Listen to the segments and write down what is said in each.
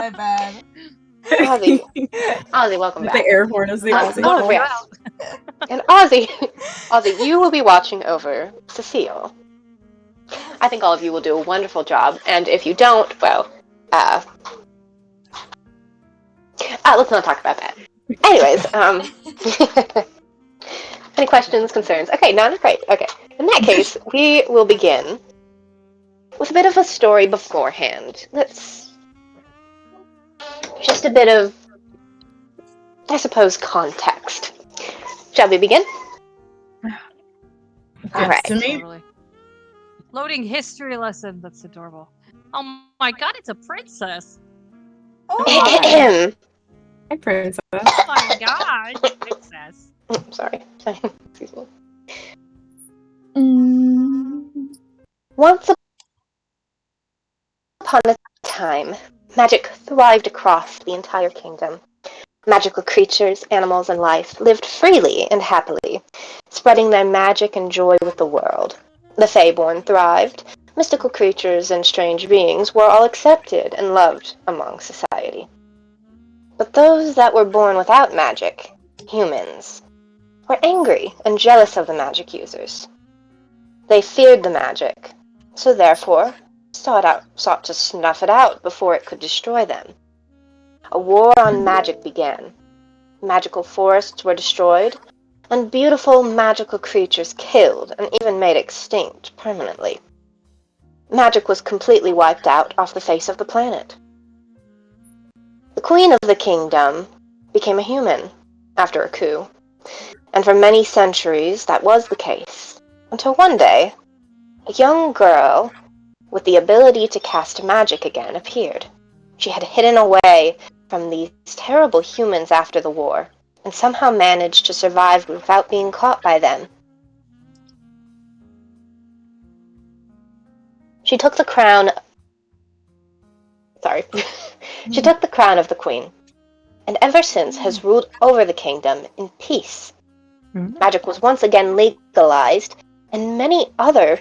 My bad. Ozzy, welcome back. The air horn is the Aussie. Oh, yes. And Ozzy, you will be watching over Cecile. I think all of you will do a wonderful job, and if you don't, well, let's not talk about that. Anyways, any questions, concerns? Okay, none? Great. Okay. In that case, we will begin with a bit of a story beforehand. Just a bit of, I suppose, context. Shall we begin? All right. Totally. Loading history lesson. That's adorable. Oh my god, it's a princess. Oh, Ahem. Hi, princess. Oh my god, princess. Sorry. Excuse me. Once upon a time, magic thrived across the entire kingdom. Magical creatures, animals, and life lived freely and happily, spreading their magic and joy with the world. The Faeborn thrived. Mystical creatures and strange beings were all accepted and loved among society. But those that were born without magic, humans, were angry and jealous of the magic users. They feared the magic, so therefore sought to snuff it out before it could destroy them. A war on magic began. Magical forests were destroyed, and beautiful magical creatures killed and even made extinct permanently. Magic was completely wiped out off the face of the planet. The queen of the kingdom became a human after a coup, and for many centuries that was the case, until one day, a young girl with the ability to cast magic again appeared. She had hidden away from these terrible humans after the war, and somehow managed to survive without being caught by them. She took the crown... She took the crown of the queen, and ever since has ruled over the kingdom in peace. Magic was once again legalized, and many others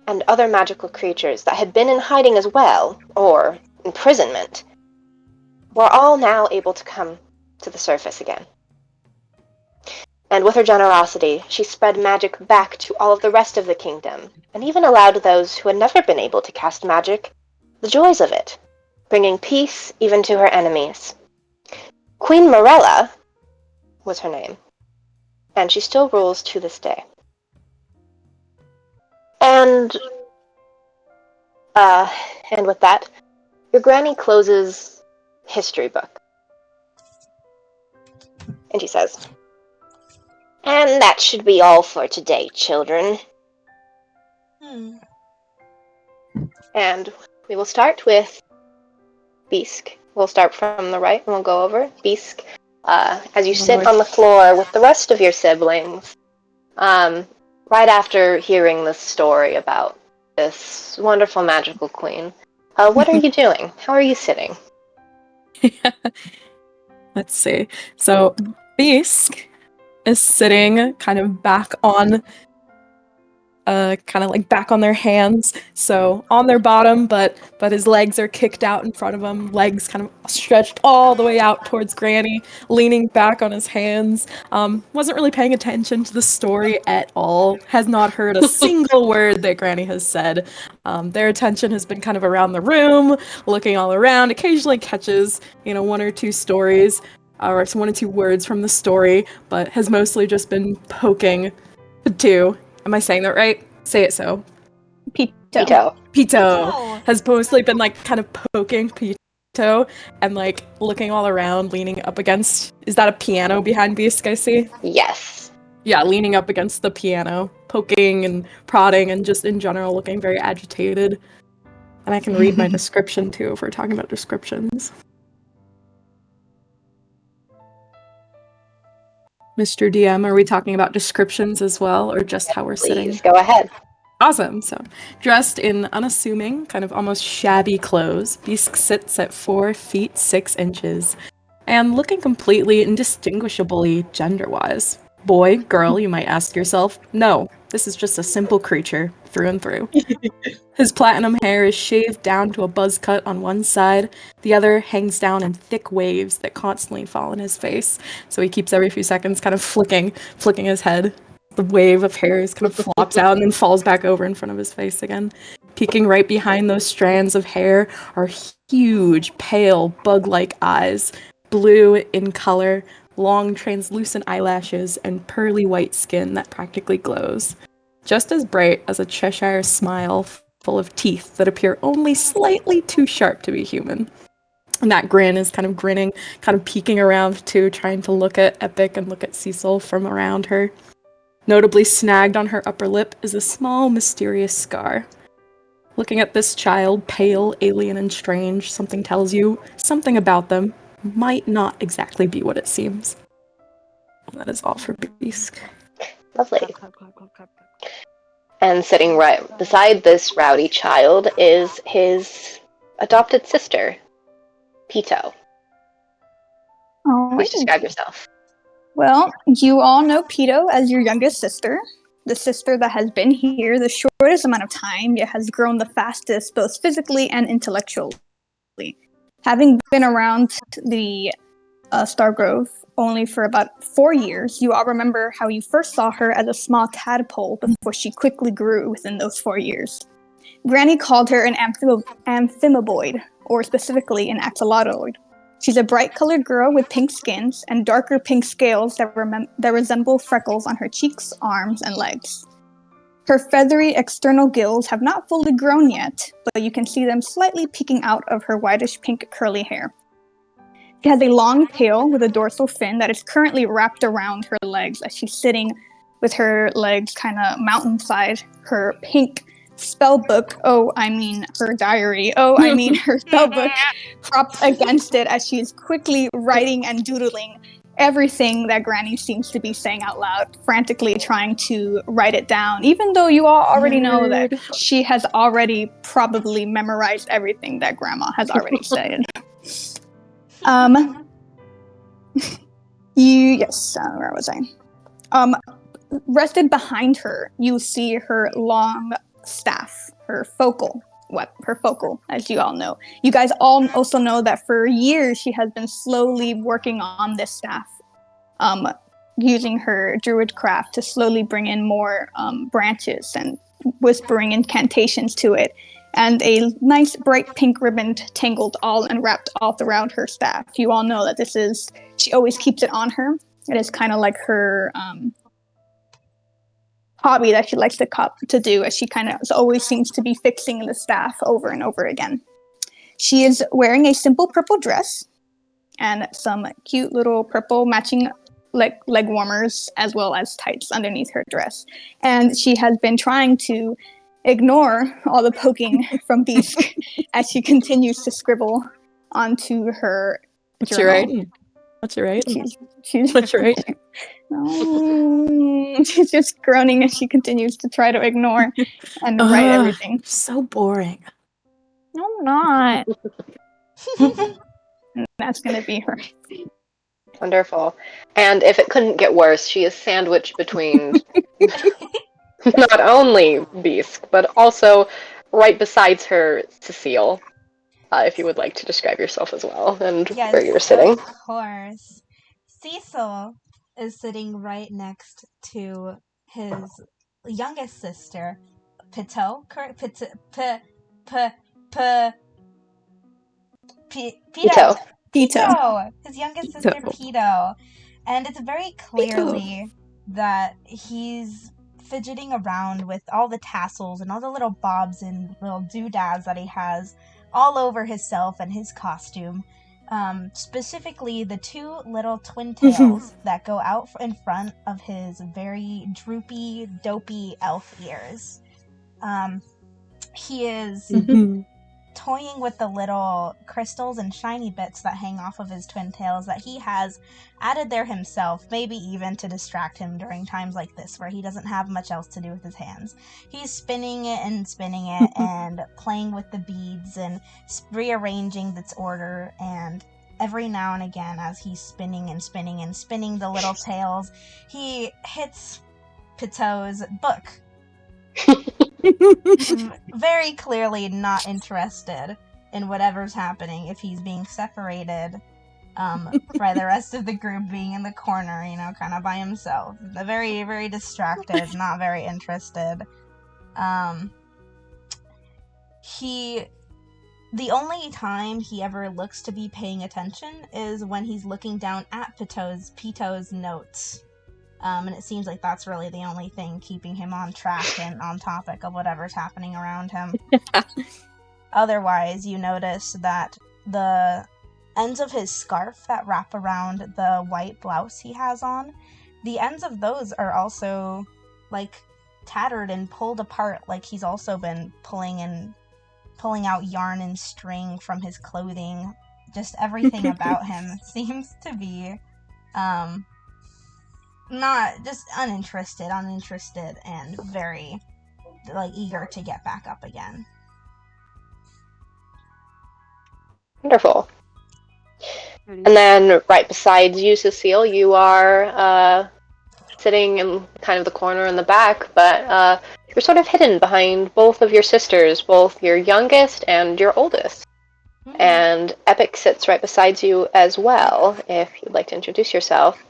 and other magical creatures that had been in hiding as well, or imprisonment, were all now able to come to the surface again. And with her generosity, she spread magic back to all of the rest of the kingdom, and even allowed those who had never been able to cast magic the joys of it, bringing peace even to her enemies. Queen Morella was her name, and she still rules to this day. And with that, your granny closes history book. And she says, "And that should be all for today, children." And we will start with Bisk. We'll start from the right and we'll go over. Bisk, as you sit on the floor with the rest of your siblings, right after hearing this story about this wonderful magical queen, what are you doing? How are you sitting? Let's see. So, Bisk is sitting kind of back on back on their hands, so on their bottom, but his legs are kicked out in front of him, legs kind of stretched all the way out towards Granny, leaning back on his hands. Wasn't really paying attention to the story at all, has not heard a single word that Granny has said. Their attention has been kind of around the room, looking all around, occasionally catches, one or two stories, or one or two words from the story, but has mostly just been poking the two. Am I saying that right? Say it so. Pito has mostly been kind of poking Pito and looking all around, leaning up against. Is that a piano behind Bisk, I see? Yes. Yeah, leaning up against the piano, poking and prodding, and just in general looking very agitated. And I can read my description too if we're talking about descriptions. Mr. DM, are we talking about descriptions as well, or just how we're sitting? Please, go ahead. Awesome. So, dressed in unassuming, kind of almost shabby clothes, Bisk sits at 4 feet 6 inches, and looking completely indistinguishably gender-wise. Boy, girl, you might ask yourself. No, this is just a simple creature, through and through. His platinum hair is shaved down to a buzz cut on one side. The other hangs down in thick waves that constantly fall in his face. So he keeps every few seconds kind of flicking his head. The wave of hair is kind of flops out and then falls back over in front of his face again. Peeking right behind those strands of hair are huge, pale, bug-like eyes, blue in color, long translucent eyelashes, and pearly white skin that practically glows. Just as bright as a Cheshire smile full of teeth that appear only slightly too sharp to be human. And that grin is kind of grinning, kind of peeking around too, trying to look at Epic and look at Cecil from around her. Notably snagged on her upper lip is a small, mysterious scar. Looking at this child, pale, alien, and strange, something tells you something about them might not exactly be what it seems. And that is all for Beast. Lovely. Clap, clap, clap, clap, clap, clap. And sitting right beside this rowdy child is his adopted sister, Pito. All Please right. describe yourself. Well, you all know Pito as your youngest sister, the sister that has been here the shortest amount of time, yet has grown the fastest both physically and intellectually. Having been around the Stargrove only for about 4 years, you all remember how you first saw her as a small tadpole before she quickly grew within those 4 years. Granny called her an amphiboid, or specifically an axolotloid. She's a bright-colored girl with pink skins and darker pink scales that resemble freckles on her cheeks, arms, and legs. Her feathery external gills have not fully grown yet, but you can see them slightly peeking out of her whitish pink curly hair. She has a long tail with a dorsal fin that is currently wrapped around her legs as she's sitting with her legs kind of mountainside, her pink spell book, her diary, her spell book, propped against it as she's quickly writing and doodling everything that Granny seems to be saying out loud, frantically trying to write it down, even though you all already know that she has already probably memorized everything that Grandma has already said. Where was I? Rested behind her, you see her long staff, her focal, as you all know. You guys all also know that for years she has been slowly working on this staff, using her druid craft to slowly bring in more branches and whispering incantations to it. And a nice bright pink ribbon tangled all and wrapped all throughout her staff. You all know that she always keeps it on her. It is kind of like her hobby that she likes to do, as she kind of always seems to be fixing the staff over and over again. She is wearing a simple purple dress and some cute little purple matching leg warmers, as well as tights underneath her dress. And she has been trying to ignore all the poking from Beast as she continues to scribble onto her journal. What's your writing? She's just groaning as she continues to try to ignore and write everything. So boring. No, I'm not. And that's going to be her. Wonderful. And if it couldn't get worse, she is sandwiched between not only Beast, but also right beside her, Cecile. If you would like to describe yourself as well and where you're sitting. Of course. Cecil is sitting right next to his youngest sister, Pito. Pito. His youngest sister, Pito. And it's very clearly that he's fidgeting around with all the tassels and all the little bobs and little doodads that he has all over himself and his costume. Specifically, the two little twin tails that go out in front of his very droopy, dopey elf ears. He is toying with the little crystals and shiny bits that hang off of his twin tails that he has added there himself, maybe even to distract him during times like this where he doesn't have much else to do with his hands. He's spinning it and playing with the beads and rearranging its order, and every now and again as he's spinning the little tails, he hits Pito's book. Very clearly not interested in whatever's happening if he's being separated by the rest of the group being in the corner, kind of by himself. Very, very distracted, not very interested. The only time he ever looks to be paying attention is when he's looking down at Pito's notes. And it seems like that's really the only thing keeping him on track and on topic of whatever's happening around him. Otherwise, you notice that the ends of his scarf that wrap around the white blouse he has on, the ends of those are also, tattered and pulled apart, like he's also been pulling out yarn and string from his clothing. Just everything about him seems to be, not just uninterested, and very, eager to get back up again. Wonderful. And then right beside you, Cecile, you are sitting in kind of the corner in the back, but you're sort of hidden behind both of your sisters, both your youngest and your oldest. Mm-hmm. And Epic sits right beside you as well, if you'd like to introduce yourself.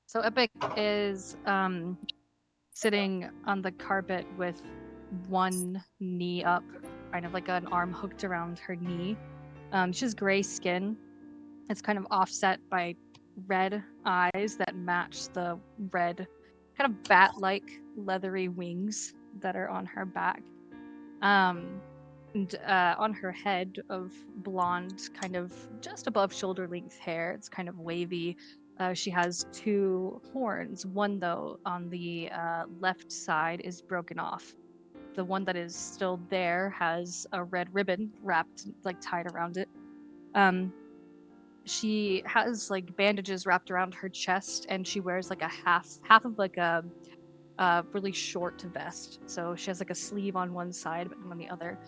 So Epic is sitting on the carpet with one knee up, kind of like an arm hooked around her knee. She has gray skin. It's kind of offset by red eyes that match the red, kind of bat-like leathery wings that are on her back. And on her head of blonde, kind of just above shoulder length hair, it's kind of wavy. She has two horns. One, though, on the left side is broken off. The one that is still there has a red ribbon wrapped, tied around it. She has bandages wrapped around her chest, and she wears a half of a really short vest. So she has a sleeve on one side, but not on the other.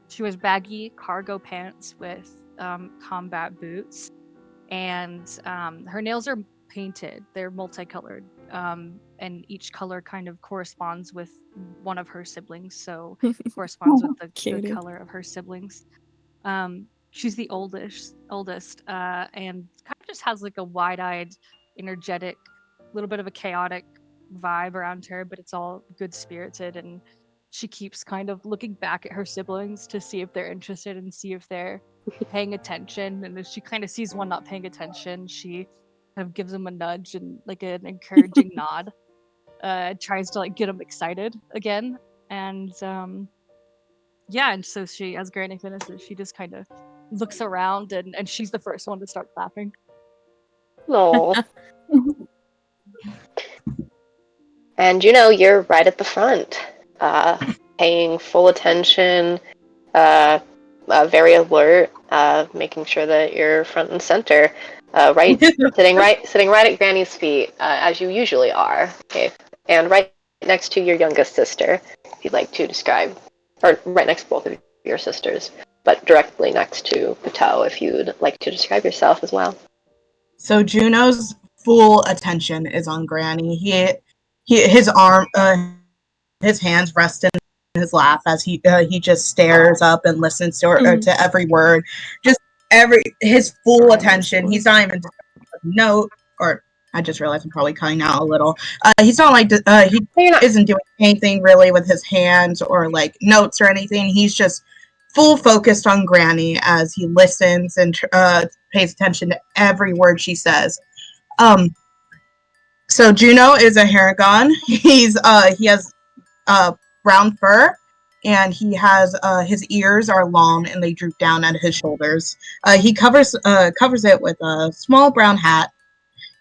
She wears baggy cargo pants with combat boots, and her nails are painted. They're multicolored, and each color kind of corresponds with one of her siblings. So corresponds with the color of her siblings. She's the oldest, and kind of just has a wide-eyed, energetic, little bit of a chaotic vibe around her, but it's all good-spirited, and she keeps kind of looking back at her siblings to see if they're interested and see if they're paying attention. And if she kind of sees one not paying attention, she kind of gives them a nudge and an encouraging nod. Tries to get them excited again, and yeah, and so she, as Granny finishes, she just kind of looks around, and she's the first one to start clapping. No. And you're right at the front, paying full attention, very alert, making sure that you're front and center, sitting right at Granny's feet, as you usually are, okay? And right next to your youngest sister, if you'd like to describe, or right next to both of your sisters, but directly next to Pateau, if you'd like to describe yourself as well. So Juno's full attention is on Granny. His hands rest in his lap as he just stares up and listens to every word. Just his full attention. He's not even note, or I just realized I'm probably cutting out a little. He's not he isn't doing anything really with his hands or notes or anything. He's just full focused on Granny as he listens and pays attention to every word she says. So Juno is a Haragon. He has brown fur, and he has his ears are long and they droop down at his shoulders. He covers it with a small brown hat,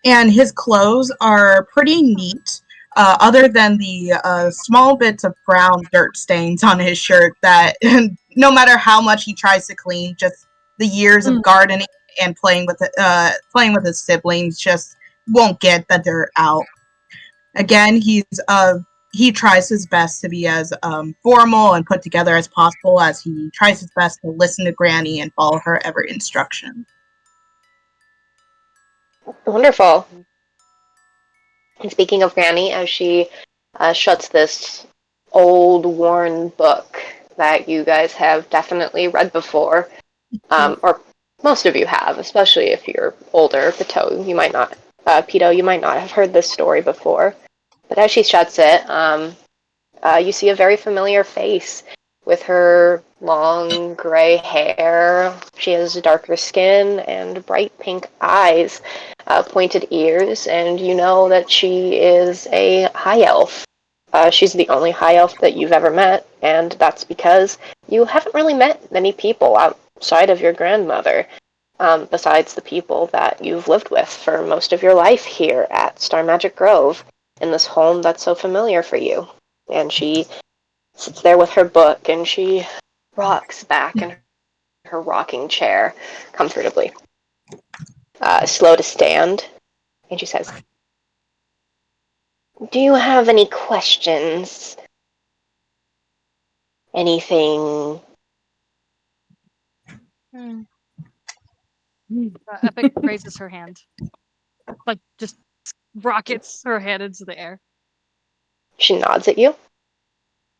and his clothes are pretty neat. Other than the small bits of brown dirt stains on his shirt that no matter how much he tries to clean, just the years of gardening and playing with his siblings just won't get the dirt out. Again, he tries his best to be as formal and put together as possible as he tries his best to listen to Granny and follow her every instruction. Wonderful. And speaking of Granny, as she shuts this old, worn book that you guys have definitely read before, or most of you have, especially if you're older. Pito, you might not. Pito, you might not have heard this story before. But as she shuts it, you see a very familiar face with her long gray hair. She has darker skin and bright pink eyes, pointed ears, and you know that she is a high elf. She's the only high elf that you've ever met, and that's because you haven't really met many people outside of your grandmother, besides the people that you've lived with for most of your life here at Starmagic Grove, in this home that's so familiar for you. And she sits there with her book, and she rocks back in her rocking chair comfortably, slow to stand, and she says, "Do you have any questions? Anything?" Epic raises her hand, like just rockets her hand into the air. She nods at you.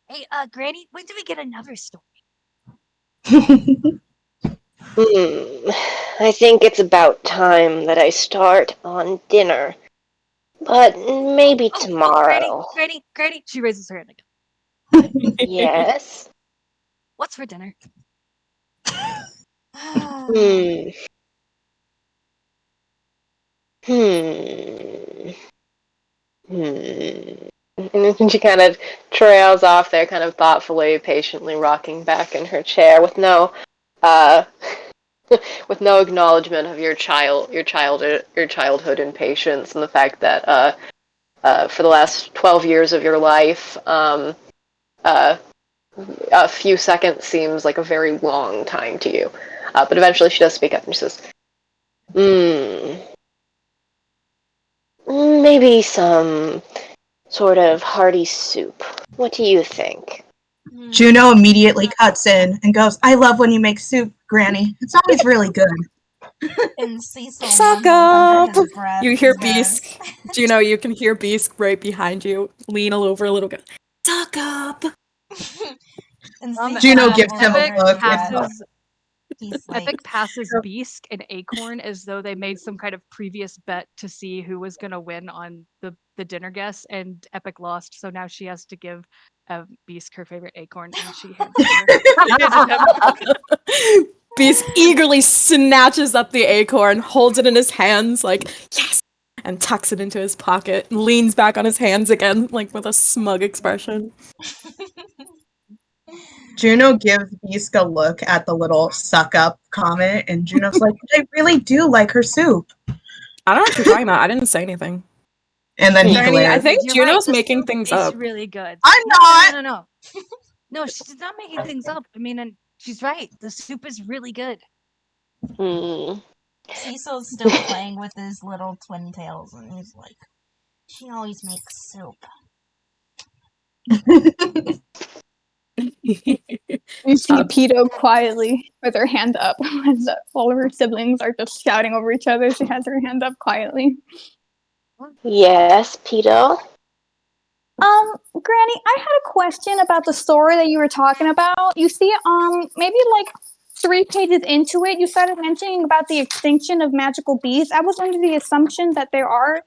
Hey, Granny, when do we get another story? I think it's about time that I start on dinner. But maybe tomorrow. Granny. She raises her hand again. Yes? What's for dinner? Hmm. Hmm. Hmm. And then she kind of trails off there, kind of thoughtfully, patiently rocking back in her chair with no, uh, with no acknowledgement of your childhood impatience, and the fact that, for the last 12 years of your life, uh, a few seconds seems like a very long time to you. But eventually she does speak up and she says, maybe some sort of hearty soup. What do you think?" Juno immediately cuts in and goes, "I love when you make soup, Granny. It's always really good." And Cecil Suck mumbles under up! his breath. You hear this. Beask. Juno, you can hear Beask right behind you. Lean over a little bit. Suck up! And Cecil Juno gives mumbles him a under his look. breath. He's like, Epic passes Beask and Acorn as though they made some kind of previous bet to see who was going to win on the dinner guess, and Epic lost, so now she has to give Beask her favorite acorn, and she hands it to her. Hands it to him. Beask eagerly snatches up the acorn, holds it in his hands, like, yes! And tucks it into his pocket, and leans back on his hands again, like with a smug expression. Juno gives Beask a look at the little suck up comment, and Juno's like, "I really do like her soup." I don't know what you're talking about. I didn't say anything. And then he Granny, I glares. think You're Juno's right, the making soup things tastes up. really good. I'm not! No. No, she's not making things up. I mean, and she's right. The soup is really good. Cecil's still playing with his little twin tails, and he's like, she always makes soup. You see Pito quietly with her hand up as all of her siblings are just shouting over each other. She has her hand up quietly. Yes, Pito? Granny, I had a question about the story that you were talking about. You see, maybe like 3 pages into it, you started mentioning about the extinction of magical beasts. I was under the assumption that there are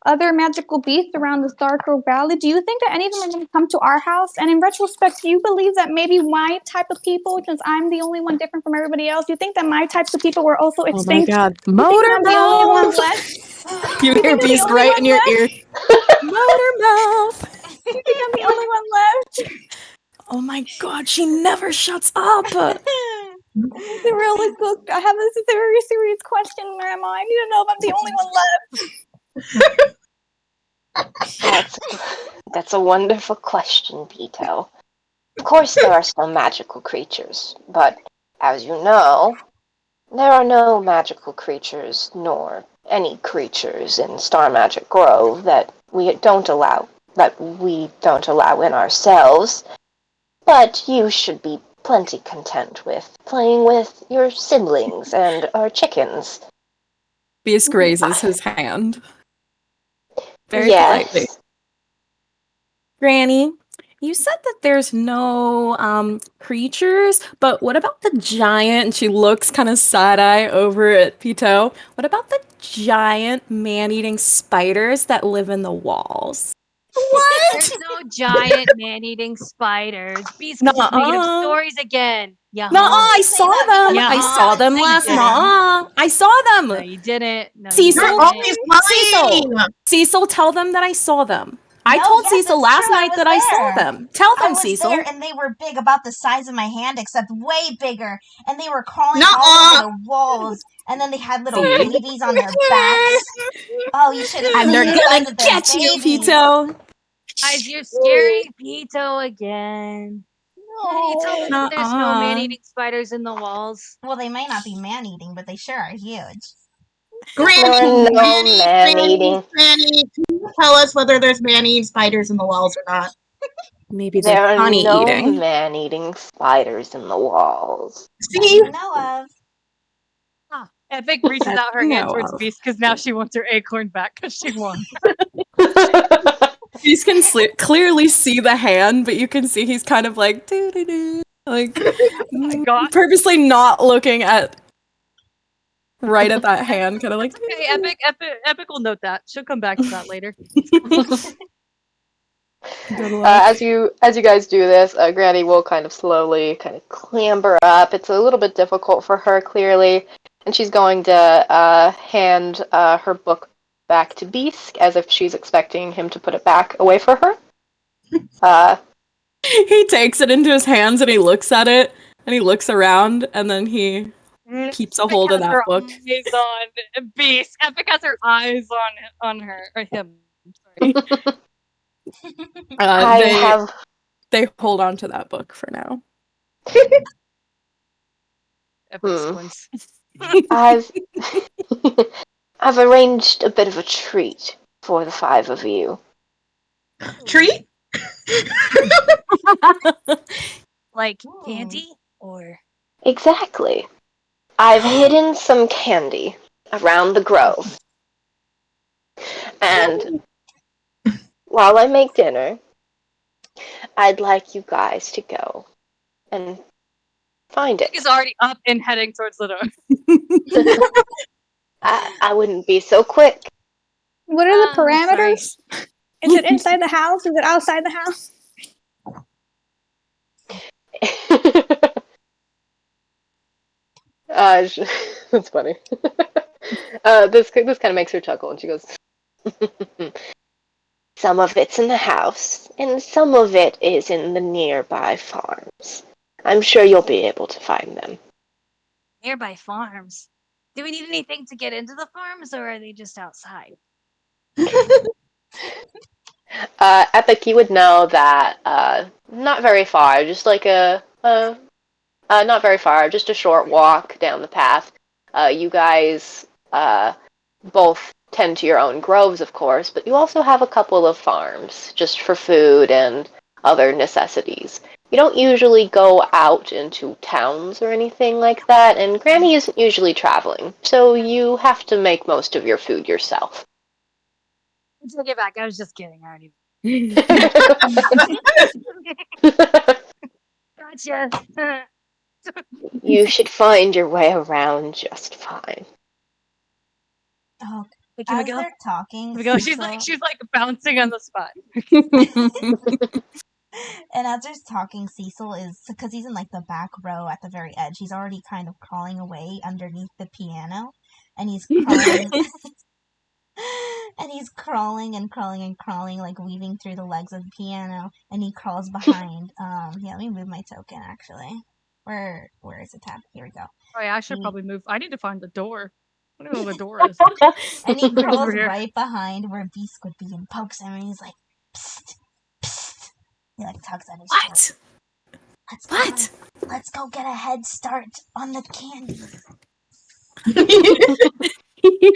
other magical beasts around the Starcrow Valley. Do you think that any of them are going to come to our house? And in retrospect, do you believe that maybe my type of people, since I'm the only one different from everybody else, do you think that my types of people were also extinct? Oh my god. Do you think Motor I'm the only one mouth! left? You Do you hear think I'm the Beask only right one in your left? ear. Motor mouth! Do you think I'm the only one left? Oh my god, she never shuts up! It's a really good. I have this is a very serious question, Grandma. I need to know if I'm the only one left. That's a wonderful question, Pito. Of course there are some magical creatures, but as you know, there are no magical creatures nor any creatures in Starmagic Grove that we don't allow in ourselves. But you should be plenty content with playing with your siblings and our chickens. Beask raises his hand. Very politely. Yes. Granny, you said that there's no creatures, but what about the giant? And she looks kind of side eye over at Pito. What about the giant man-eating spiders that live in the walls? There's no giant man-eating spiders. Beast could just making up Nuh-uh. stories again. Yeah, Nuh-uh, huh? I You say saw that them. because I we saw haven't them seen last. them. Nuh-uh. I saw No, them. you didn't. No, you Cecil? You're didn't. always Cecil, lying. Cecil, tell them that I saw them. I No, told yes, Cecil it's last true. I night was that I saw there. them. Tell I them, was Cecil. there, and they were big, about the size of my hand, except way bigger. And they were crawling all Nuh-uh. over the walls. And then they had little See? babies on their backs. Oh, you should have And seen they're the size gonna of their get you, babies. Pito. Guys, you're scaring Pito again. You told us that there's no Nuh-uh. man-eating spiders in the walls. Well, they might not be man-eating, but they sure are huge. Granny, There are no Granny, man-eating. Granny, can you tell us whether there's man-eating spiders in the walls or not? Maybe they're There are honey no eating. man-eating spiders in the walls. That See? we know of. Epic reaches That out her you hand know towards of. Beast because now she wants her acorn back because she won. You can clearly see the hand, but you can see he's kind of like doo-doo-doo, like God. purposely not looking at right at that hand, kind of like. Okay, Epic will note that. She'll come back to that later. Good luck. As you guys do this, Granny will kind of slowly kind of clamber up. It's a little bit difficult for her, clearly, and she's going to hand her book back to Beast as if she's expecting him to put it back away for her. He takes it into his hands and he looks at it and he looks around and then he keeps a hold of Epic has that her book. eyes on Beast. Epic has her eyes on her or him. Sorry. I They have they hold on to that book for now. Epic squints. I've I've arranged a bit of a treat for the five of you. Treat? Like Ooh. candy or Exactly. I've hidden some candy around the grove. And while I make dinner, I'd like you guys to go and find it. is already up and heading towards the door. I wouldn't be so quick. What are the Sorry. parameters? Is it inside the house? Is it outside the house? That's funny. This kind of makes her chuckle, and she goes, "Some of it's in the house, and some of it is in the nearby farms. I'm sure you'll be able to find them." Nearby farms. Do we need anything to get into the farms or are they just outside? Epic, you would know that not very far, just like not very far, just a short walk down the path. You guys both tend to your own groves, of course, but you also have a couple of farms just for food and other necessities. You don't usually go out into towns or anything like that, and Granny isn't usually traveling, so you have to make most of your food yourself. Take it back. I was just kidding. I already. Gotcha. You should find your way around just fine. Oh, Wait, can we as go? they're talking, Can we go? Cecil, She's like bouncing on the spot. and as they're talking, Cecil is, because he's in like the back row at the very edge. He's already kind of crawling away underneath the piano, and he's crawling. And he's crawling and crawling and crawling, like weaving through the legs of the piano, and he crawls behind. Yeah, let me move my token actually. Where is it tab? Here we go. Oh yeah, I should He- probably move. I need to find the door. I don't know where the door is. And he Over crawls here. right behind where Beast would be and pokes him, and he's like, psst, psst. He like tugs at his shirt. What? Let's go get a head start on the candy.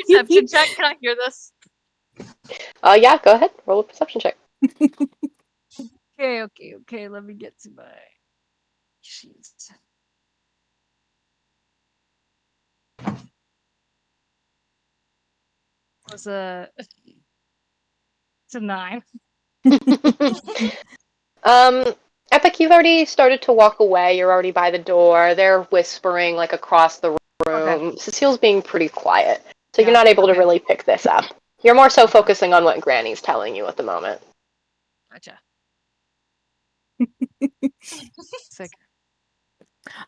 Perception check. Can I hear this? Yeah, go ahead. Roll a perception check. Okay. Let me get to my sheets. Was it's a 9. Epic, you've already started to walk away. You're already by the door. They're whispering like across the room. Okay. Cecile's being pretty quiet, so you're Yeah, not able to okay. really pick this up. You're more so focusing on what Granny's telling you at the moment. Gotcha. Sick.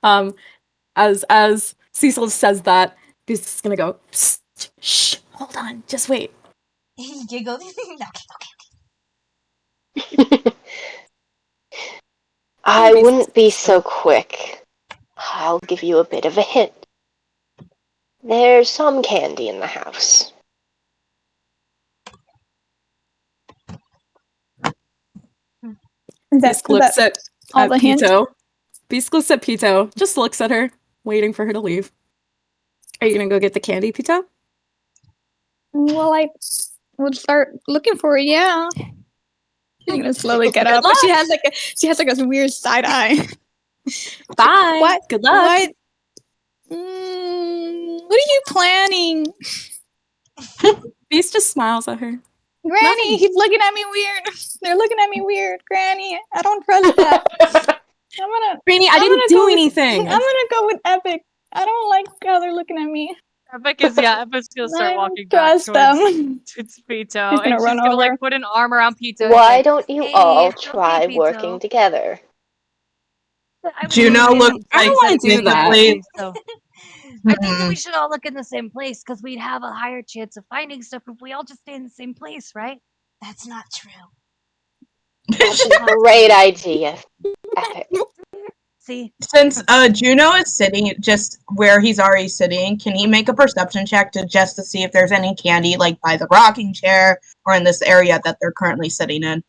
As Cecil says that, Beast is gonna go, "Psst, shh, hold on, just wait." He giggles. Okay. I Beast wouldn't be is so quick. I'll give you a bit of a hint. There's some candy in the house. Beast Is looks that all at the hint? Pito. Beast looks at Pito, just looks at her, waiting for her to leave. Are you gonna go get the candy, Pito? Well, I would start looking for it. Yeah. She's gonna slowly get Good up, but she luck. has like a weird side eye. Bye. What? Good luck. What? What are you planning? Beast just smiles at her. Granny, Nothing. he's looking at me weird. They're looking at me weird, Granny. I don't trust that. Granny, I didn't do anything. I'm gonna go with Epic. I don't like how they're looking at me. Epic's gonna start I walking don't back trust towards them. Pito, He's gonna and she's run gonna over. like put an arm around Pito. And Why say, don't you "Hey, all it's try okay, working Pito. together? I was Juno thinking looks I don't like wanna do that. visibly. So I think that we should all look in the same place because we'd have a higher chance of finding stuff if we all just stay in the same place, right? That's not true. That's a great idea, Epic. See, Since Juno is sitting just where he's already sitting, can he make a perception check to see if there's any candy like by the rocking chair or in this area that they're currently sitting in?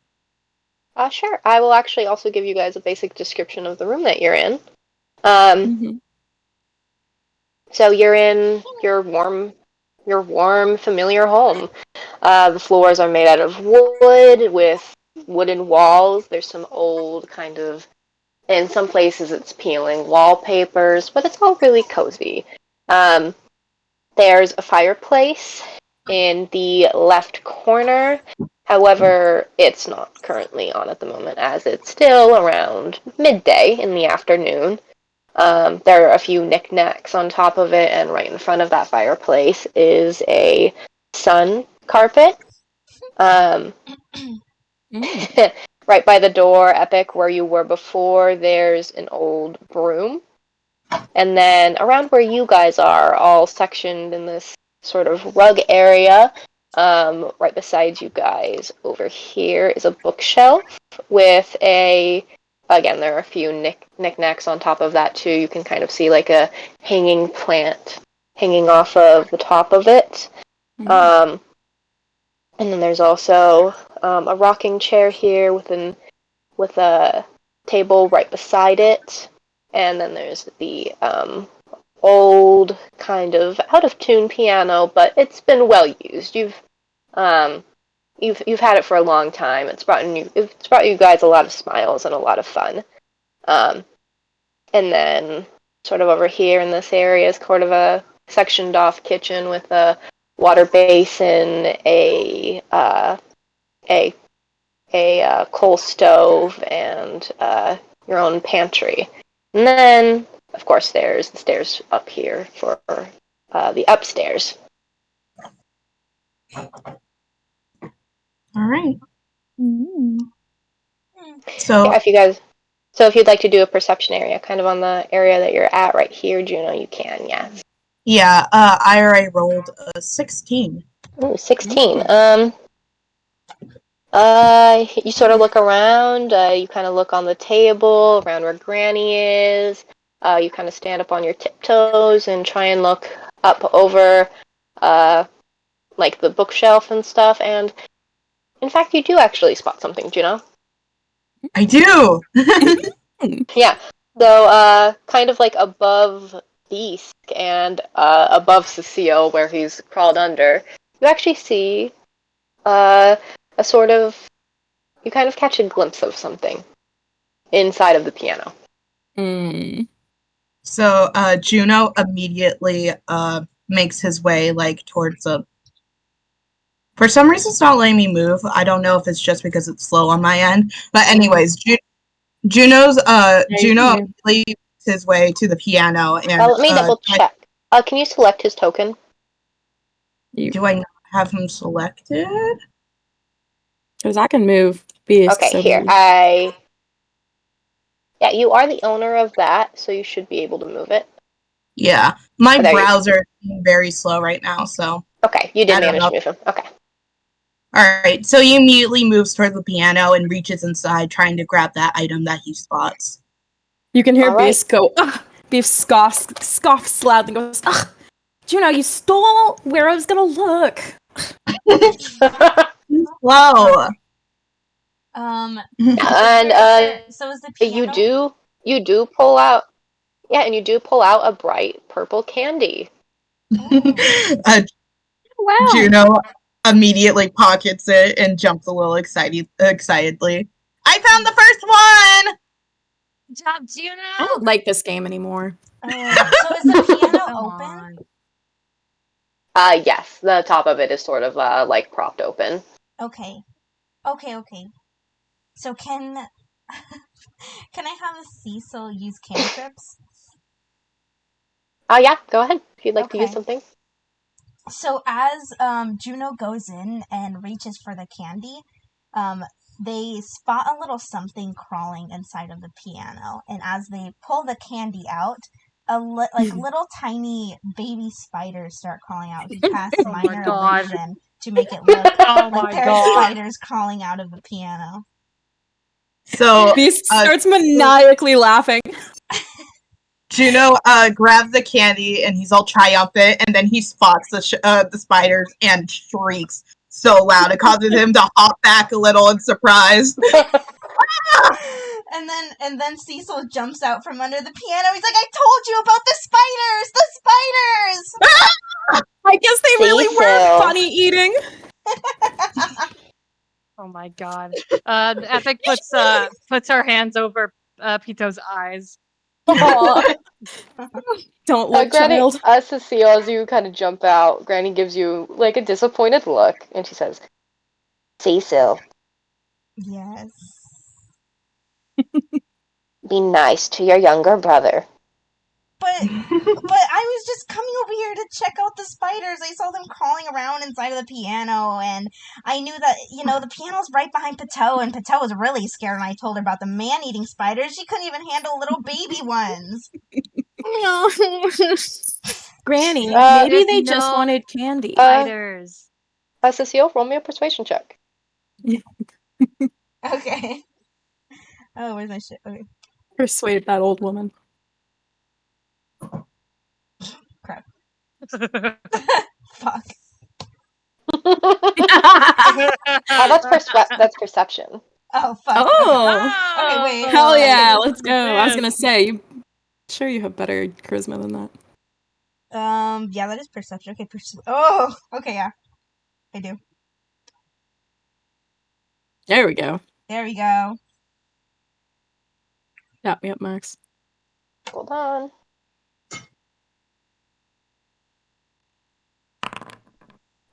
Sure. I will actually also give you guys a basic description of the room that you're in. Mhm. So you're in your warm, familiar home. The floors are made out of wood with wooden walls. There's some old kind of, in some places it's peeling wallpapers, but it's all really cozy. There's a fireplace in the left corner. However, it's not currently on at the moment as it's still around midday in the afternoon. There are a few knickknacks on top of it, and right in front of that fireplace is a sun carpet. Um, right by the door, Epic, where you were before, there's an old broom. And then around where you guys are, all sectioned in this sort of rug area, right beside you guys over here is a bookshelf with again, there are a few knickknacks on top of that too. You can kind of see like a hanging plant hanging off of the top of it. And then there's also a rocking chair here with a table right beside it. And then there's the old kind of out of tune piano, but it's been well used. You've had it for a long time. It's brought you guys a lot of smiles and a lot of fun. And then sort of over here in this area is sort of a sectioned off kitchen with a water basin, a coal stove, and your own pantry. And then, of course, there's the stairs up here for the upstairs. All right. Mm. So Yeah, if you'd like to do a perception area, kind of on the area that you're at right here, Juno, you can, yes. yeah, I already rolled a 16. Ooh, 16. You sort of look around, you kind of look on the table, around where Granny is, you kind of stand up on your tiptoes and try and look up over, like, the bookshelf and stuff, and in fact, you do actually spot something, Juno. I do! Yeah, so, kind of like above Beast and above Cecile, where he's crawled under, you actually see a sort of, you kind of catch a glimpse of something inside of the piano. So Juno immediately makes his way like towards a For some reason, it's not letting me move. I don't know if it's just because it's slow on my end. But anyways, Juno leads his way to the piano and Let me double check. Can you select his token? do I not have him selected? Because I can move beasts. Okay, here. Yeah, you are the owner of that, so you should be able to move it. Yeah, my Oh, browser is being very slow right now, so. Okay, you did manage to move him. Okay. Alright, so he immediately moves toward the piano and reaches inside, trying to grab that item that he spots. You can hear All right. Beast go, ugh! Beast scoffs loudly and goes, ugh! Juno, you stole where I was gonna look! Slow! And so is the piano? you do pull out, yeah, and you do pull out a bright purple candy. Wow. Juno immediately pockets it and jumps a little excitedly. I found the first one! Good job, Juno! I don't like this game anymore. So is the piano open? Yes, the top of it is sort of like propped open. Okay. So can can I have Cecil use cantrips? Yeah, go ahead if you'd like to use something. So as Juno goes in and reaches for the candy, they spot a little something crawling inside of the piano, and as they pull the candy out, little tiny baby spiders start crawling out. He casts minor illusion to make it look like there are spiders crawling out of the piano. So Beast starts maniacally laughing. Juno grabs the candy and he's all triumphant, and then he spots the spiders and shrieks so loud it causes him to hop back a little in surprise. And then Cecil jumps out from under the piano. He's like, "I told you about the spiders! The spiders!" I guess they really were funny eating. Oh my god. Epic puts her hands over Pito's eyes. Don't look, Granny, child. Cecile, as you kind of jump out, Granny gives you like a disappointed look, and she says, "Cecil, yes, be nice to your younger brother." but I was just coming over here to check out the spiders. I saw them crawling around inside of the piano, and I knew that, the piano's right behind Pateau, and Pateau was really scared when I told her about the man-eating spiders. She couldn't even handle little baby ones. No. Granny, maybe they There's just no wanted candy. Spiders. Cecile, roll me a persuasion check. Okay. Oh, where's my shit? Okay. Persuade that old woman. Crap. Fuck. That's perception. Oh, fuck. Oh! Okay, wait. Hell yeah, let's go. I was gonna say, sure you have better charisma than that. Yeah, that is perception. Okay, oh, okay, yeah. I do. There we go. There we go. Tap me up, Max. Hold on.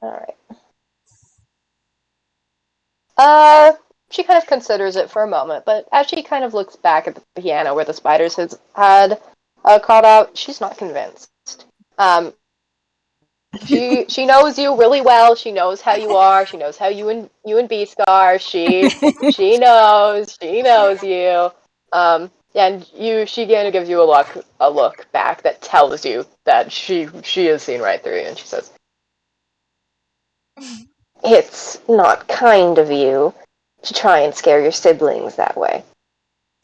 Alright. She kind of considers it for a moment, but as she kind of looks back at the piano where the spiders had crawled out, she's not convinced. She knows you really well. She knows how you are. She knows how you and Beast are. She knows you. And she kind of gives you a look back that tells you that she has seen right through you, and she says, "It's not kind of you to try and scare your siblings that way."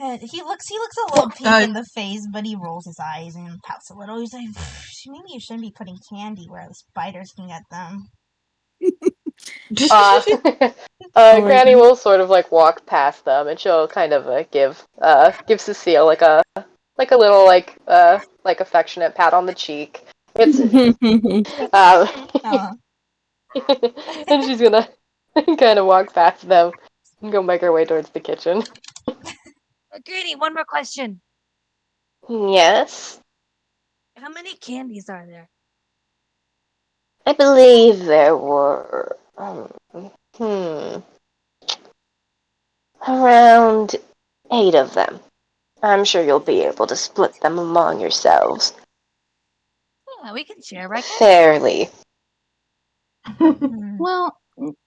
And he looks a little pink in the face, but he rolls his eyes and pouts a little. He's like, "Maybe you shouldn't be putting candy where the spiders can get them." Granny will sort of like walk past them, and she'll kind of give Cecile like a little like affectionate pat on the cheek. It's and she's gonna kind of walk past them and go make her way towards the kitchen. Granny, one more question. Yes. How many candies are there? I believe there were Hmm. Around 8 of them. I'm sure you'll be able to split them among yourselves. Yeah, we can share, right? Fairly. Well,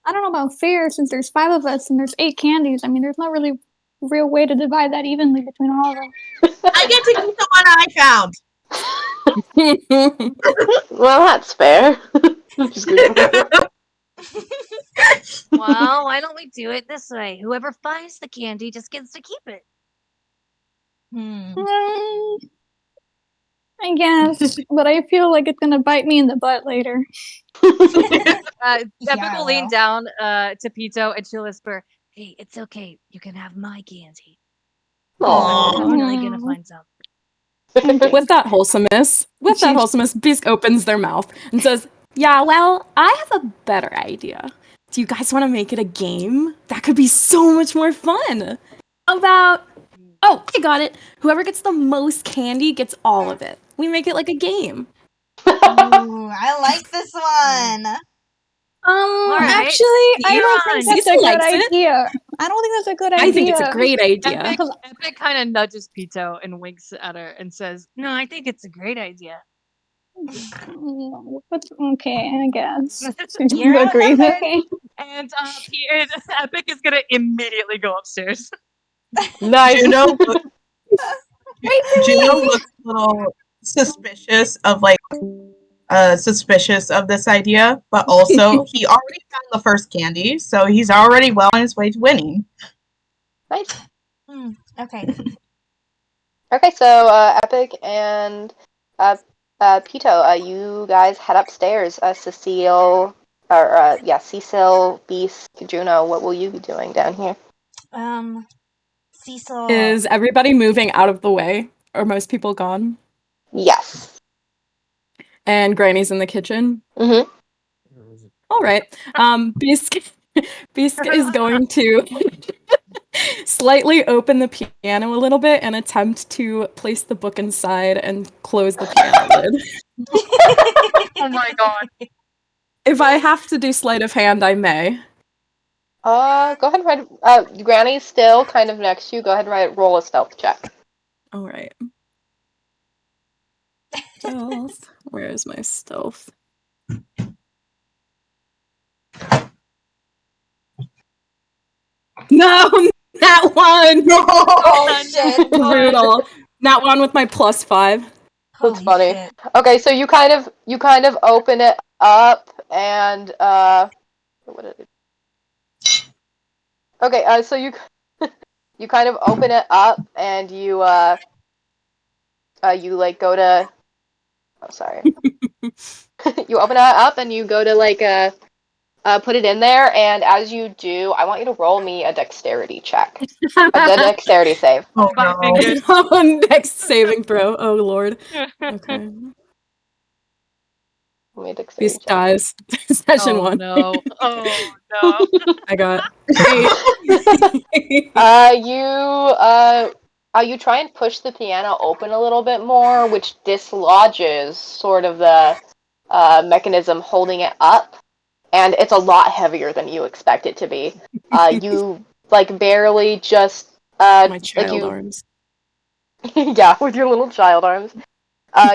I don't know about fair since there's 5 of us and there's 8 candies. I mean, there's not really a real way to divide that evenly between all of us. I get to keep the one I found. Well, that's fair. Just kidding. Well, why don't we do it this way? Whoever finds the candy just gets to keep it. I guess, but I feel like it's gonna bite me in the butt later. Epic Yeah, will lean well. down to Pito and she'll whisper, "Hey, it's okay. You can have my candy. I'm Aw. definitely gonna find some." With that wholesomeness, Beast opens their mouth and says, "Yeah, well, I have a better idea. Do you guys want to make it a game? That could be so much more fun. How about, oh, I got it. Whoever gets the most candy gets all of it. We make it like a game." Ooh, I like this one. right. Actually, I don't think that's a Cecil good likes it. idea. I don't think that's a good idea. I think it's a great idea. Epic kind of nudges Pito and winks at her and says, "No, I think it's a great idea." Okay, I guess. You're You agree? outnumbered. Okay. And Epic is gonna immediately go upstairs. Nice. Juno looks a little suspicious of this idea, but also he already found the first candy, so he's already well on his way to winning. Nice. Okay. Okay, so Epic and Pito, you guys head upstairs. Cecile, Cecil, Beast, Juno, what will you be doing down here? Cecil. Is everybody moving out of the way? Are most people gone? Yes. And Granny's in the kitchen? Mm-hmm. All right. Beast is going to slightly open the piano a little bit and attempt to place the book inside and close the piano lid. Oh my god. If I have to do sleight of hand, I may. Go ahead and write. Granny's still kind of next to you. Go ahead and roll a stealth check. All right. Stealth. Where is my stealth? No, that one. Oh shit. Brutal. That one with my +5. That's funny. Shit. Okay, so you kind of open it up and what did it? Okay, so you you kind of open it up and you like go to sorry. You open it up and you go to like put it in there, and as you do, I want you to roll me a dexterity check. A dexterity save. Oh My no. fingers. Next saving throw. Oh lord. Okay. Roll me a dexterity Beast check. dies. Session Oh 1. no. Oh no. I got 8. You try and push the piano open a little bit more, which dislodges sort of the mechanism holding it up, and it's a lot heavier than you expect it to be. You like barely just My child arms. yeah, with your little child arms.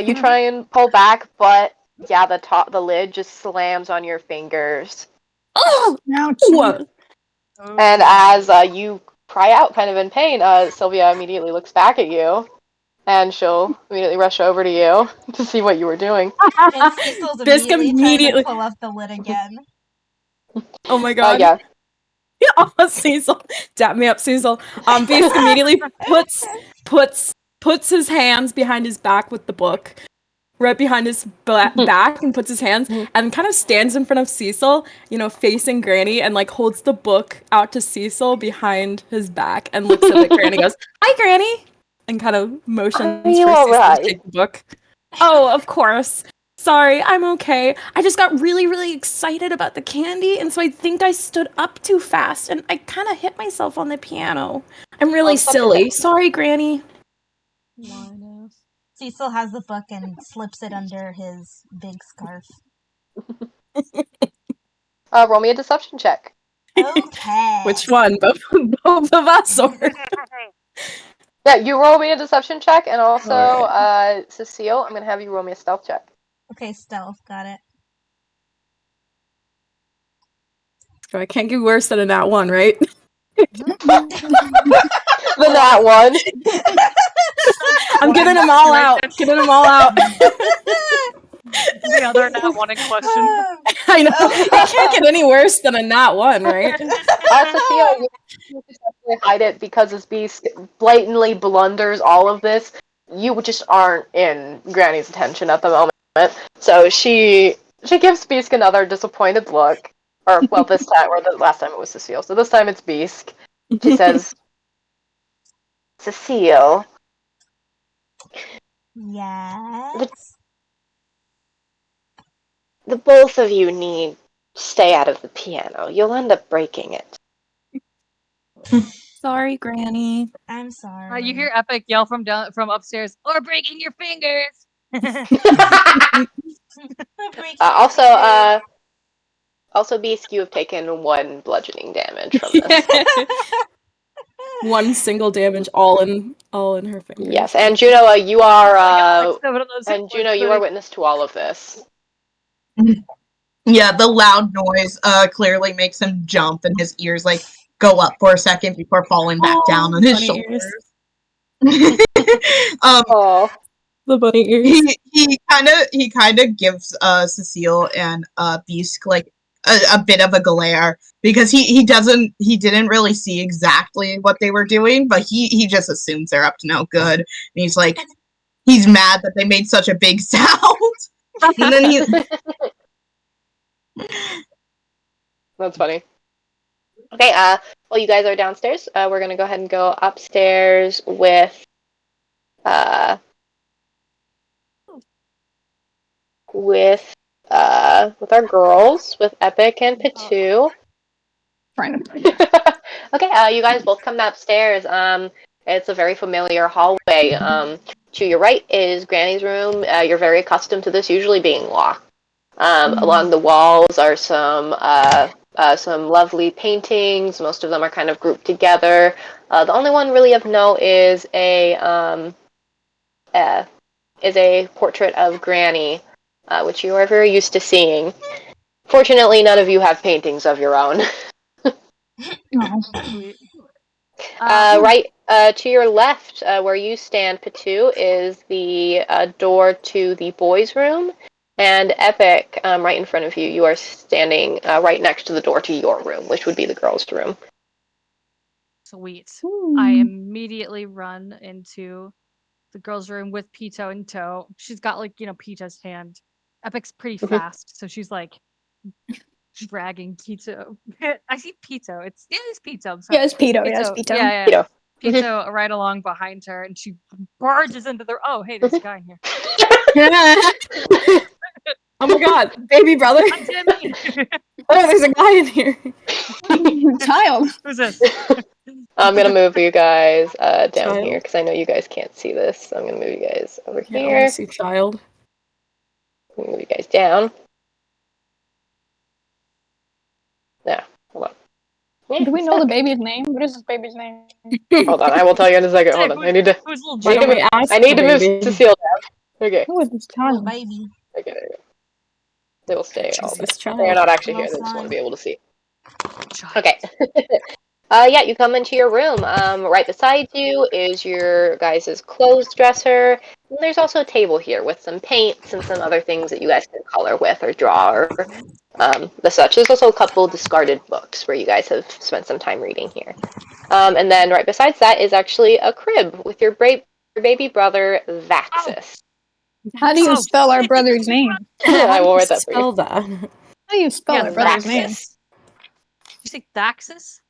You try and pull back, but yeah, the lid just slams on your fingers. Oh, Ouch. what? And as you cry out, kind of in pain, Sylvia immediately looks back at you, and she'll immediately rush over to you to see what you were doing. And Cecil's Bisque immediately trying to pull up the lid again. Oh my god. Yeah. Oh, Cecil. Dap me up, Cecil. Beast immediately puts his hands behind his back with the book. Right behind his back and puts his hands and kind of stands in front of Cecil, facing Granny, and like holds the book out to Cecil behind his back and looks up at Granny and goes, "Hi, Granny," and kind of motions for you Cecil alright? to take the book. Oh, of course. Sorry, I'm okay. I just got really, really excited about the candy, and so I think I stood up too fast, and I kind of hit myself on the piano. I'm really silly. Sorry, Granny. Cecil has the book and slips it under his big scarf. Roll me a deception check. Okay. Which one? Both of us, or Yeah, you roll me a deception check, and also, Cecile, I'm gonna have you roll me a stealth check. Okay, stealth. Got it. so I can't get worse than a nat 1, right? The nat one. I'm giving them all out. Giving them all out. The other nat one in question. I know. It can't get any worse than a nat 1, right? Cecile, you successfully hide it because this beast blatantly blunders all of this. You just aren't in Granny's attention at the moment. So she gives Beask another disappointed look. Or, well, this time, or the last time it was Cecile. So this time it's Beask. She says, Cecile, Yes. the both of you need to stay out of the piano. You'll end up breaking it. Sorry, Granny. I'm sorry. You hear Epic yell from upstairs, "Or breaking your fingers!" Also, Beast, you have taken 1 bludgeoning damage from this. One single damage, all in her fingers. Yes, and Juno, you are you are witness to all of this. Yeah, the loud noise clearly makes him jump, and his ears like go up for a second before falling back down on his shoulders. Oh, the bunny ears. He kind of gives Cecile and Beast like a bit of a glare because he didn't really see exactly what they were doing, but he just assumes they're up to no good. And he's like, he's mad that they made such a big sound. And then he that's funny. Okay, while you guys are downstairs, we're gonna go ahead and go upstairs with our girls, with Epic and Pitu. Okay, you guys both come upstairs. It's a very familiar hallway. To your right is Granny's room. You're very accustomed to this usually being locked. Along the walls are some lovely paintings. Most of them are kind of grouped together. The only one really of note is a portrait of Granny, which you are very used to seeing. Fortunately, none of you have paintings of your own. Right to your left, where you stand, Pitu, is the door to the boys' room. And Epic, right in front of you, you are standing right next to the door to your room, which would be the girls' room. Sweet. I immediately run into the girls' room with Pito in tow. She's got, like, Pito's hand. Epic's pretty fast, so she's like dragging Pito. I see Pito. It's Pito. I'm sorry. Yeah, it's Pito. Yeah, it's Pito. Yeah. Pito. Pito right along behind her, and she barges into the. Oh, hey, there's a guy in here. Oh my god, baby brother. Oh, there's a guy in here. Child. Who's this? I'm gonna move you guys down here because I know you guys can't see this. So I'm gonna move you guys over here. I see child. Move you guys down. Yeah, hold on. Do we know the baby's name? What is this baby's name? Hold on, I will tell you in a second. Hold on, I need to. I need to move Cecile down. Okay. Who is this child? Baby. Okay. They will stay. They're not actually here. They just want to be able to see. Okay. Yeah, you come into your room. Right beside you is your guys' clothes dresser. And there's also a table here with some paints and some other things that you guys can color with or draw or the such. There's also a couple discarded books where you guys have spent some time reading here. And then right besides that is actually a crib with your baby brother, Vaxis. How do you spell our brother's name? I will write that for you. How do you spell our brother's name? Did you say Thaxis?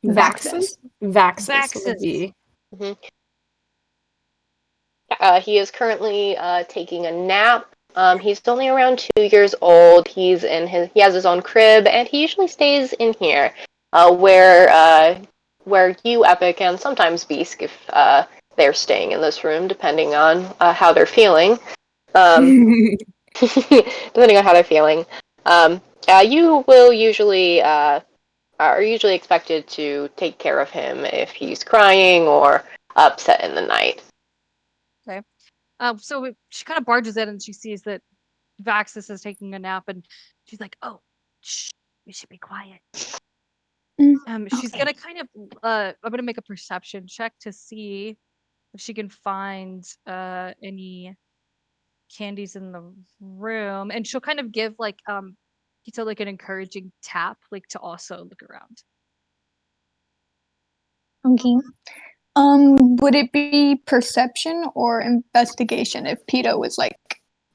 Vaxis. Vaxis. He is currently taking a nap. He's only around 2 years old. He has his own crib, and he usually stays in here, where you, Epic, and sometimes Beask, if they're staying in this room, depending on how they're feeling. Depending on how they're feeling. You will usually are usually expected to take care of him if he's crying or upset in the night. Okay. So she kind of barges in and she sees that Vaxis is taking a nap, and she's like, "Oh, shh, we should be quiet." She's Okay. gonna kind of I'm gonna make a perception check to see if she can find any candies in the room, and she'll kind of give like Pizza like an encouraging tap, like to also look around. Okay. Would it be perception or investigation if Pito was like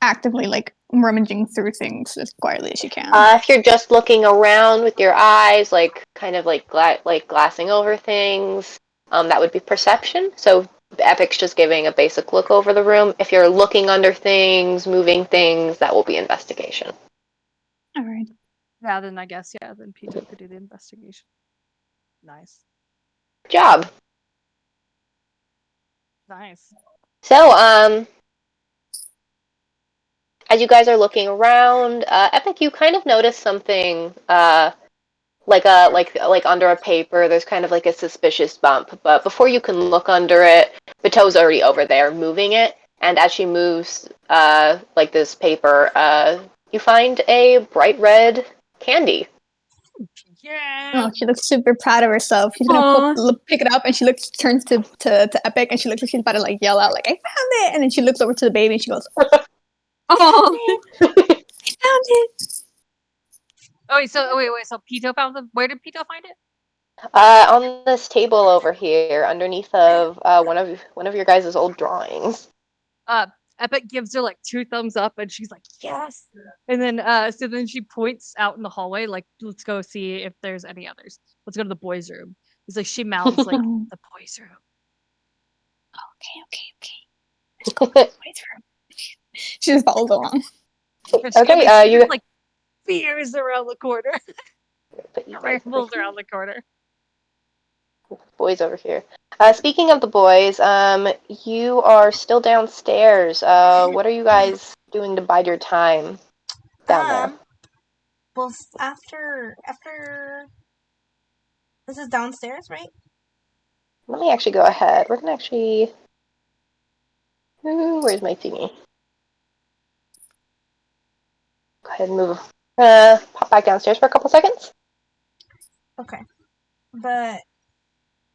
actively like rummaging through things as quietly as she can? If you're just looking around with your eyes, like kind of like glassing over things, that would be perception. So Epic's just giving a basic look over the room. If you're looking under things, moving things, that will be investigation. All right. Yeah, then I guess then Pito could do the investigation. Nice. Good job. Nice. So, as you guys are looking around, Epic, you kind of notice something, like under a paper. There's kind of like a suspicious bump, but before you can look under it, Bato's already over there moving it. And as she moves, like this paper, you find a bright red candy. Yeah. Oh, she looks super proud of herself. She's gonna pick it up, and she turns to Epic, and she looks like she's about to like yell out like, "I found it!" And then she looks over to the baby, and she goes, Oh, "I found it!" Oh wait, so Pito found them. Where did Pito find it? On this table over here, underneath of one of your guys' old drawings. Epic gives her like 2 thumbs up, and she's like, "Yes!" And then, so then she points out in the hallway, like, "Let's go see if there's any others. Let's go to the boys' room." It's like she mouths like, Oh, "The boys' room." okay. Let's go to the boys' room. She just follows along. And she Okay, you just, like veers around the corner, put you guys over rambles here. around the corner. Boys over here. Speaking of the boys, you are still downstairs. What are you guys doing to bide your time down there? Well, after this is downstairs, right? Let me actually go ahead. We're gonna actually. Ooh, where's my thingy? Go ahead and move. Pop back downstairs for a couple seconds. Okay, but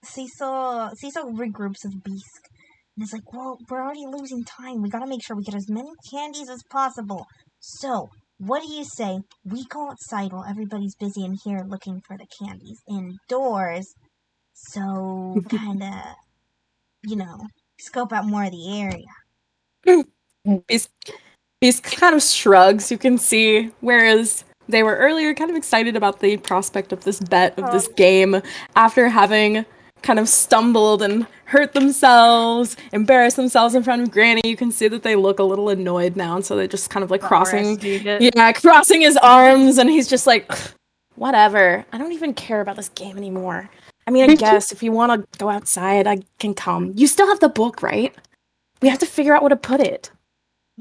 Cecil regroups with Beast and is like, "Well, we're already losing time. We gotta make sure we get as many candies as possible. So, what do you say we go outside while everybody's busy in here looking for the candies indoors? So, kinda, scope out more of the area." Beast kind of shrugs, you can see, whereas they were earlier kind of excited about the prospect of this bet, of this game, after having kind of stumbled and hurt themselves, embarrassed themselves in front of Granny. You can see that they look a little annoyed now, and so they're just kind of like crossing his arms, and he's just like, whatever, I don't even care about this game anymore. I mean, I guess if you want to go outside, I can come. You still have the book, right? We have to figure out where to put it.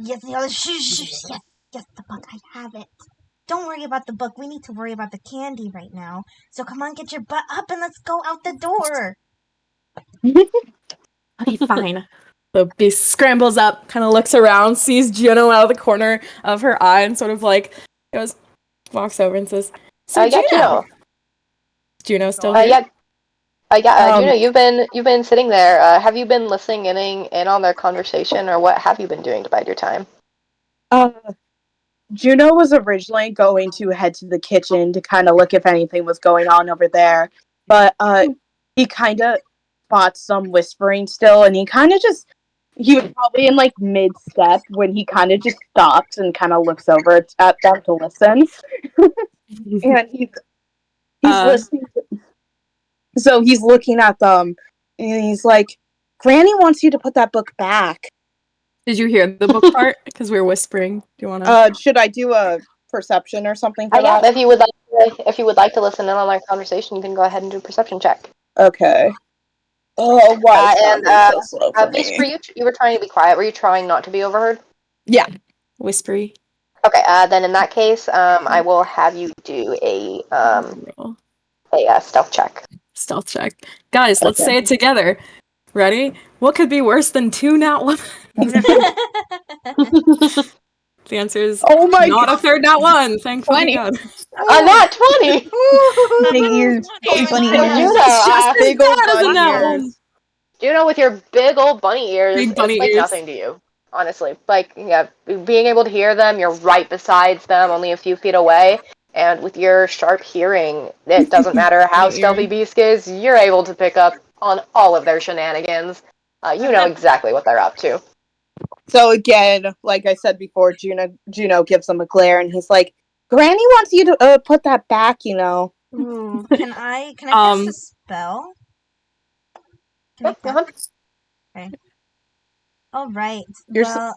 Yes, the other yes, the book, I have it. Don't worry about the book. We need to worry about the candy right now. So come on, get your butt up and let's go out the door. Okay, fine. The beast scrambles up, kind of looks around, sees Juno out of the corner of her eye, and sort of like walks over and says, "So Yeah, Juno. Juno's still here." Juno, you've been sitting there. Have you been listening in on their conversation, or what have you been doing to bide your time? Juno was originally going to head to the kitchen to kind of look if anything was going on over there, but he kind of fought some whispering still, and he was probably in like mid-step when he kind of just stops and kind of looks over at them to listen. And he's listening so he's looking at them, and he's like, "Granny wants you to put that book back." Did you hear the book part? Because we were whispering. Do you want to? Should I do a perception or something for Yeah, that? if you would like to listen in on our conversation, you can go ahead and do a perception check. Okay. Oh, why is And that so slow for Beast, me? you were trying to be quiet. Were you trying not to be overheard? Yeah. Whispery. Okay, then in that case, I will have you do a Roll. stealth check. Stealth check. Guys, let's Okay. say it together. Ready? What could be worse than 2 nat 1? The answer is Oh my not a god. third nat 1. Thank fucking 20. God. A nat 20! Big ears. Big bunny So ears. Juno, It's just as Big ol' bad as a bunny nat ears. 1. Juno, with your big old bunny ears, Big bunny it's like ears. nothing to you. Honestly. Like, yeah, being able to hear them, you're right beside them, only a few feet away. And with your sharp hearing, it doesn't matter how Bunny stealthy ears. Beast is, you're able to pick up on all of their shenanigans. You know exactly what they're up to. So again, like I said before, Juno gives him a glare, and he's like, "Granny wants you to put that back, you know." Ooh, can I cast a spell? Can I Yep, go cast? Okay. All right. You're so- Well,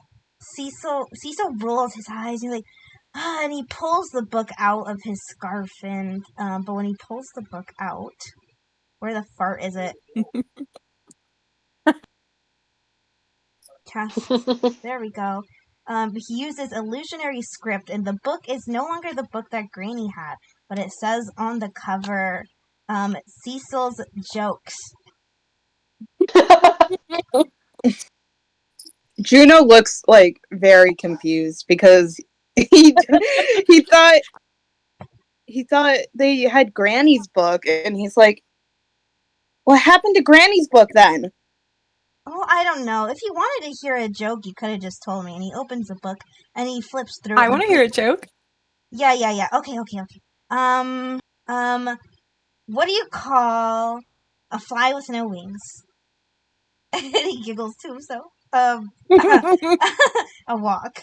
Cecil rolls his eyes. And he's like, and he pulls the book out of his scarf. And but when he pulls the book out, where the fart is it? Cast. There we go. He uses illusionary script, and the book is no longer the book that Granny had, but it says on the cover, Cecil's jokes. Juno looks like very confused because he he thought they had Granny's book, and he's like, "What happened to Granny's book then?" Oh, I don't know. If you wanted to hear a joke, you could have just told me. And he opens the book and he flips through. I want to hear a joke. Yeah. Okay. What do you call a fly with no wings? And he giggles too. So, a walk.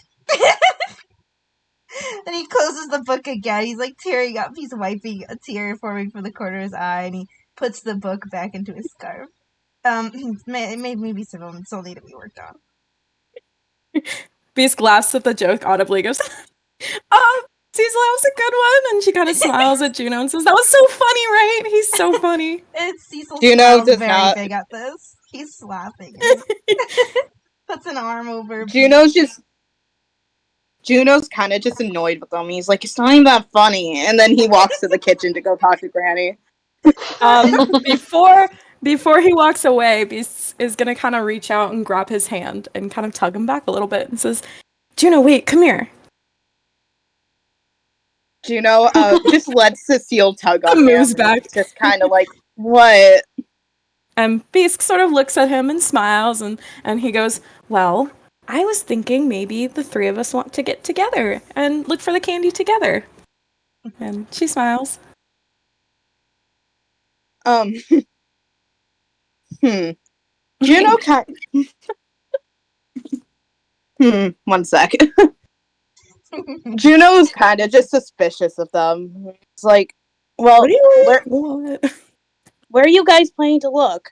And he closes the book again. He's like tearing up. He's wiping a tear forming from the corner of his eye, and he puts the book back into his scarf. Maybe some of them still need to be worked on. Beast laughs at the joke audibly, goes, "Oh, Cecil, that was a good one." And she kind of smiles at Juno and says, "That was so funny, right? He's so funny." It's Cecil Juno smiles does very not- big at this. He's laughing. Puts an arm over. Juno's kind of just annoyed with him. He's like, "It's not even that funny," and then he walks to the kitchen to go talk to Granny. Before he walks away, Beast is gonna kind of reach out and grab his hand and kind of tug him back a little bit and says, "Juno, wait, come here." Juno just lets Cecile tug on him. Moves back. Just kind of like, "What?" And Beast sort of looks at him and smiles, and he goes, "Well, I was thinking maybe the 3 of us want to get together and look for the candy together." And she smiles. Juno kind. One sec. Juno's kind of just suspicious of them. It's like, well, What? where are you guys planning to look?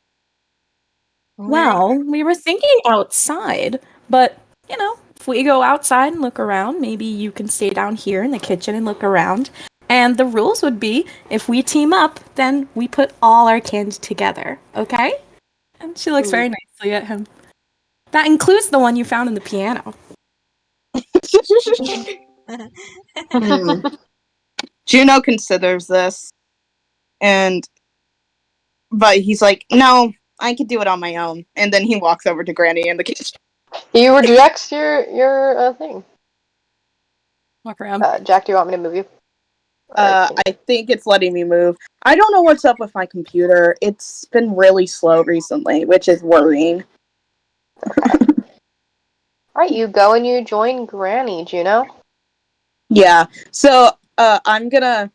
Well, we were thinking outside, but, if we go outside and look around, maybe you can stay down here in the kitchen and look around. And the rules would be, if we team up, then we put all our candy together, okay? And she looks very nicely at him. That includes the one you found in the piano. Juno considers this, but he's like, "No, I can do it on my own." And then he walks over to Granny in the kitchen. You reject your thing. Walk around. Jack, do you want me to move you? I think it's letting me move. I don't know what's up with my computer. It's been really slow recently, which is worrying. Alright, you go and you join Granny, Juno. Yeah. So, I'm gonna.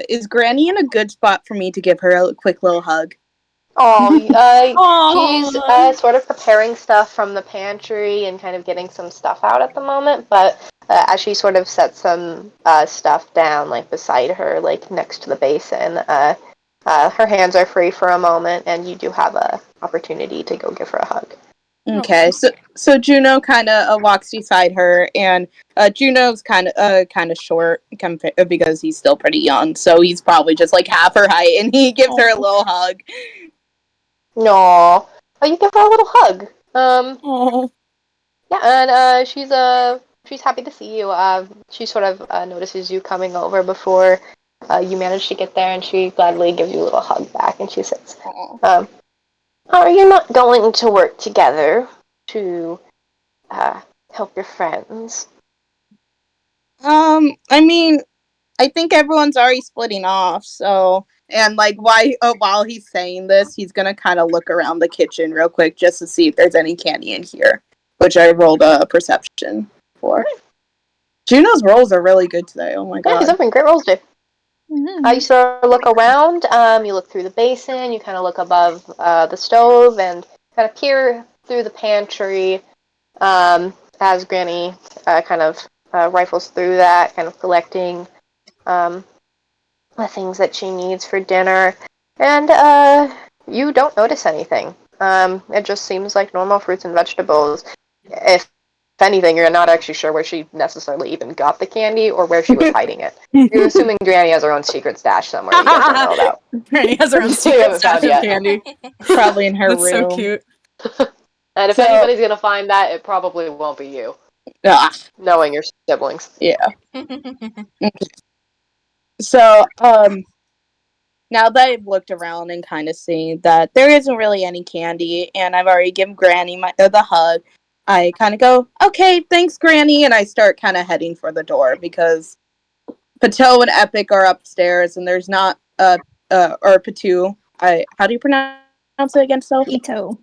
Is Granny in a good spot for me to give her a quick little hug? She's sort of preparing stuff from the pantry and kind of getting some stuff out at the moment, but as she sort of sets some stuff down, like, beside her, like, next to the basin, her hands are free for a moment, and you do have a opportunity to go give her a hug. Okay, so Juno kind of walks beside her, and Juno's kind of short because he's still pretty young, so he's probably just like half her height, and he gives her a little hug. No, you give her a little hug. Oh. Yeah, and she's she's happy to see you. She sort of notices you coming over before you manage to get there, and she gladly gives you a little hug back, and she says, "Are you not going to work together to help your friends?" I mean, I think everyone's already splitting off, so and like while he's saying this, he's gonna kind of look around the kitchen real quick just to see if there's any candy in here, which I rolled a perception for. Juno's rolls are really good today. Oh my Yeah, he's god. having great rolls, dude. Mm-hmm. You sort of look around, you look through the basin, you kind of look above the stove, and kind of peer through the pantry as Granny kind of rifles through that, kind of collecting the things that she needs for dinner. And you don't notice anything. It just seems like normal fruits and vegetables. If anything, you're not actually sure where she necessarily even got the candy or where she was hiding it. You're assuming Granny has her own secret stash somewhere you guys don't know about. Granny has her own You secret haven't stash found of yet. candy. Probably in her That's room. so cute. And if So- anybody's gonna find that, it probably won't be you, Ah, knowing your siblings. yeah. So, now that I've looked around and kind of seen that there isn't really any candy, and I've already given Granny the hug, I kind of go, "Okay, thanks, Granny," and I start kind of heading for the door because Pato and Epic are upstairs, and there's not or Patu. How do you pronounce it again, Soph? Ito.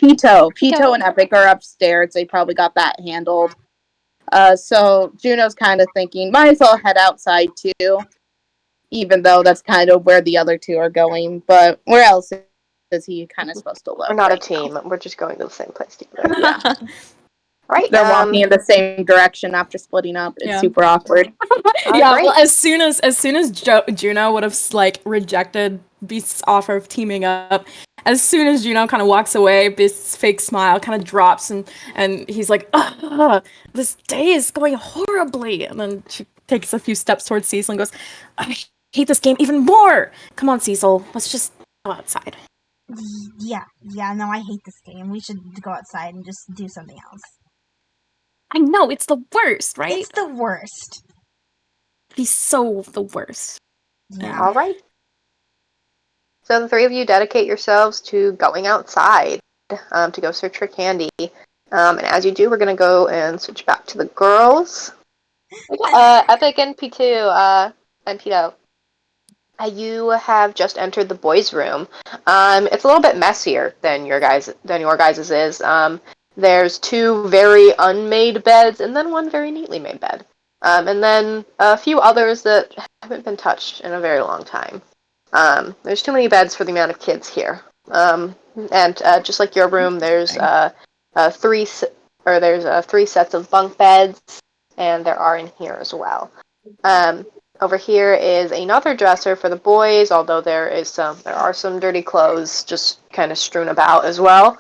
Pito and Epic are upstairs. They probably got that handled. So Juno's kind of thinking, might as well head outside too, even though that's kind of where the other two are going. But where else is he kind of supposed to look? We're not right a team. now? We're just going to the same place together. Yeah. Right. They're walking in the same direction after splitting up. It's Yeah. super awkward. Yeah, great. well, as soon as Juno would have like rejected Beast's offer of teaming up, as soon as Juno kind of walks away, Beast's fake smile kind of drops, and he's like, "Ugh, this day is going horribly." And then she takes a few steps towards Cecil and goes, "I hate this game even more. Come on, Cecil, let's just go outside." Yeah, no, I hate this game. We should go outside and just do something else. I know it's the worst, right? It's the worst. He's so the worst. Yeah. All right. So the three of you dedicate yourselves to going outside to go search for candy. And as you do, we're going to go and switch back to the girls. Epic and P2 and Pito. You have just entered the boys' room. It's a little bit messier than your guys' is. There's two very unmade beds, and then one very neatly made bed. And then a few others that haven't been touched in a very long time. There's too many beds for the amount of kids here. And just like your room, there's three sets of bunk beds, and there are in here as well. Over here is another dresser for the boys, although there are some dirty clothes just kind of strewn about as well.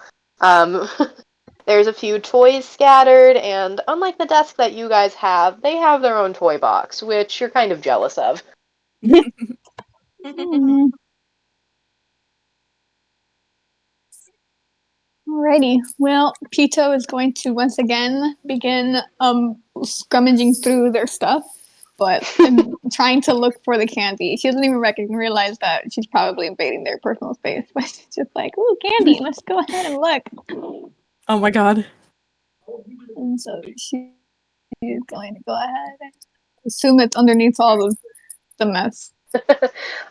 There's a few toys scattered, and unlike the desk that you guys have, they have their own toy box, which you're kind of jealous of. Mm. Alrighty. Well, Pito is going to once again begin scrummaging through their stuff, but I'm trying to look for the candy. She doesn't even realize that she's probably invading their personal space, but she's just like, "Ooh, candy! Let's go ahead and look." Oh my god. And so she is going to go ahead and assume it's underneath all of the mess.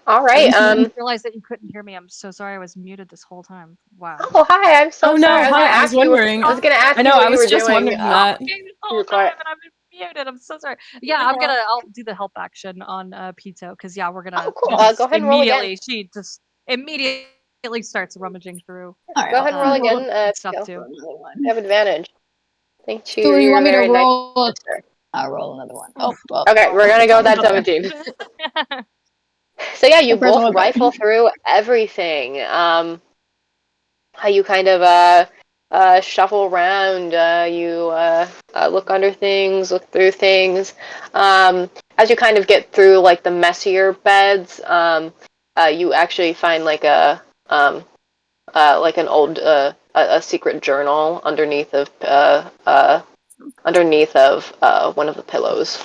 All right. I didn't realize that you couldn't hear me. I'm so sorry. I was muted this whole time. Wow. Oh, hi. I'm so Oh, no, sorry. hi, I was wondering. I was gonna ask I know, you what I you was were just doing. wondering that. This You whole were quiet. time and I'm muted. I'm so sorry. Yeah, I'll do the help action on Pito because we're gonna. Oh, cool. she Go just ahead and roll again. immediately. She just immediately starts rummaging through All right, Go ahead and roll roll again. stuff Go. too. another one. You have advantage. Thank you. So you You're want me to very nice roll? sister. I'll roll another one. Oh, well. Okay, we're gonna go with that Okay. 17. So yeah, you The first one both was better. rifle through everything. How you kind of shuffle around. You look under things, look through things. As you kind of get through like the messier beds, you actually find like an old a secret journal underneath of underneath of one of the pillows.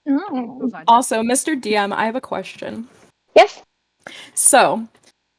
Oh. Also, Mr. DM, I have a question. Yes. So,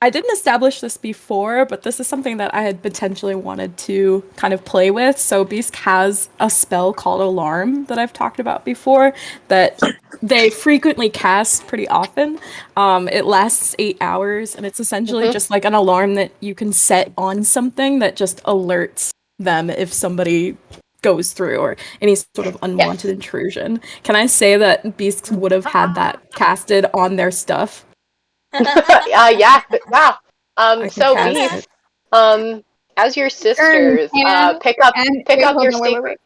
I didn't establish this before, but this is something that I had potentially wanted to kind of play with. So Beast has a spell called Alarm that I've talked about before that they frequently cast pretty often. It lasts 8 hours, and it's essentially just like an alarm that you can set on something that just alerts them if somebody goes through or any sort of unwanted intrusion. Can I say that Beast would have had that casted on their stuff? Yeah. Wow. I can So cast Beast, it. as your Turn sisters, can pick up and pick wait, up hold your on, secret.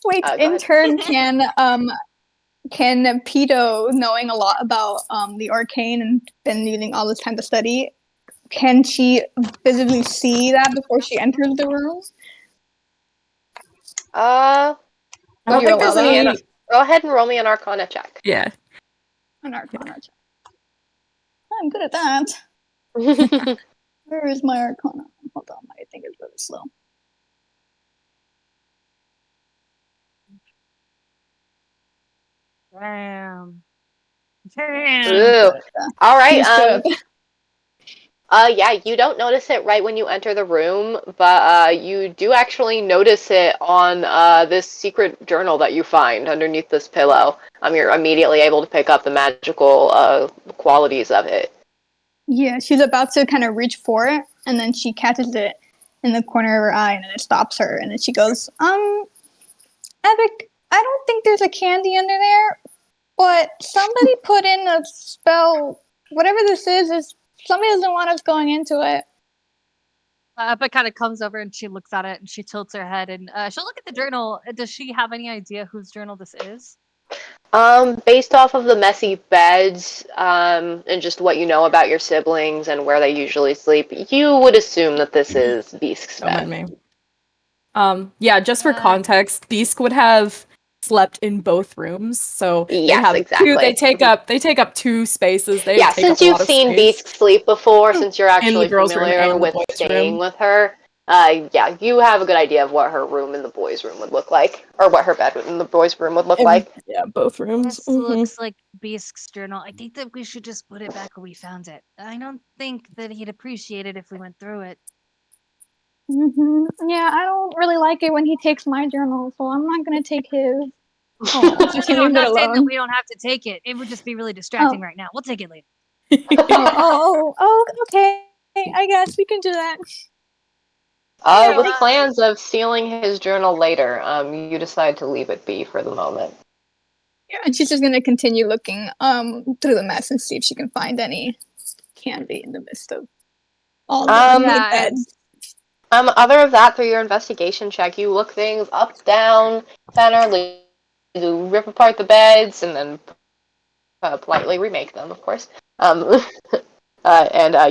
wait. Go In ahead. turn, can Pito, knowing a lot about the arcane and been using all this time to study, can she visibly see that before she enters the room? I Would don't you think allow there's that? any. Go ahead and roll me an Arcana check. Yeah. An Arcana check. I'm good at that. Where is my Arcana? Hold on, I think it's really slow. Damn. Ooh. All He's right. good. Yeah, you don't notice it right when you enter the room, but you do actually notice it on this secret journal that you find underneath this pillow. You're immediately able to pick up the magical qualities of it. Yeah, she's about to kind of reach for it, and then she catches it in the corner of her eye, and then it stops her, and then she goes, Epic, I don't think there's a candy under there, but somebody put in a spell. Whatever this is somebody doesn't want us going into it. But kind of comes over and she looks at it and she tilts her head and she'll look at the journal. Does she have any idea whose journal this is? Based off of the messy beds, and just what you know about your siblings and where they usually sleep, you would assume that this is Beast's Don't mind bed. me. Yeah, just for context, Beast would have slept in both rooms, so they Yes, have two. exactly. They take up two spaces. They Yeah, take up since a you've lot of seen space Beast sleep before, since you're in the actually girls' room familiar and the with boys' staying room. with her, yeah, you have a good idea of what her room in the boys' room would look like, or what her bed in the boys' room would look like. Yeah, both rooms. This looks like Beast's journal. I think that we should just put it back where we found it. I don't think that he'd appreciate it if we went through it. Yeah, I don't really like it when he takes my journal, so I'm not gonna take his. Oh, So she I'm leaves it not saying that alone. we don't have to take it. It would just be really distracting right now. We'll take it later. Okay. I guess we can do that. With plans of sealing his journal later, you decide to leave it be for the moment. Yeah, and she's just gonna continue looking through the mess and see if she can find any candy in the midst of all the beds. Other of that, through your investigation check, you look things up, down, center, you rip apart the beds, and then politely remake them, of course. And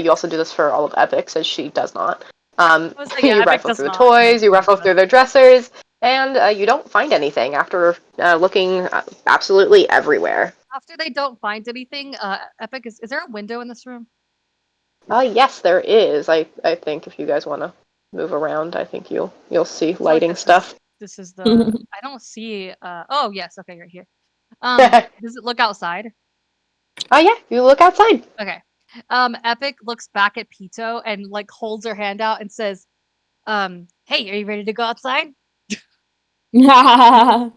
you also do this for all of Epic, as she does not. You rifle through the toys, you rifle through their dressers, and you don't find anything after looking absolutely everywhere. After they don't find anything, Epic, is there a window in this room? Yes, there is. I think if you guys want to move around, I think you'll see lighting stuff. This is the. I don't see. Oh yes, okay, right here. Does it look outside? Oh yeah, you look outside. Okay. Epic looks back at Pito and like holds her hand out and says, "Hey, are you ready to go outside?" Window.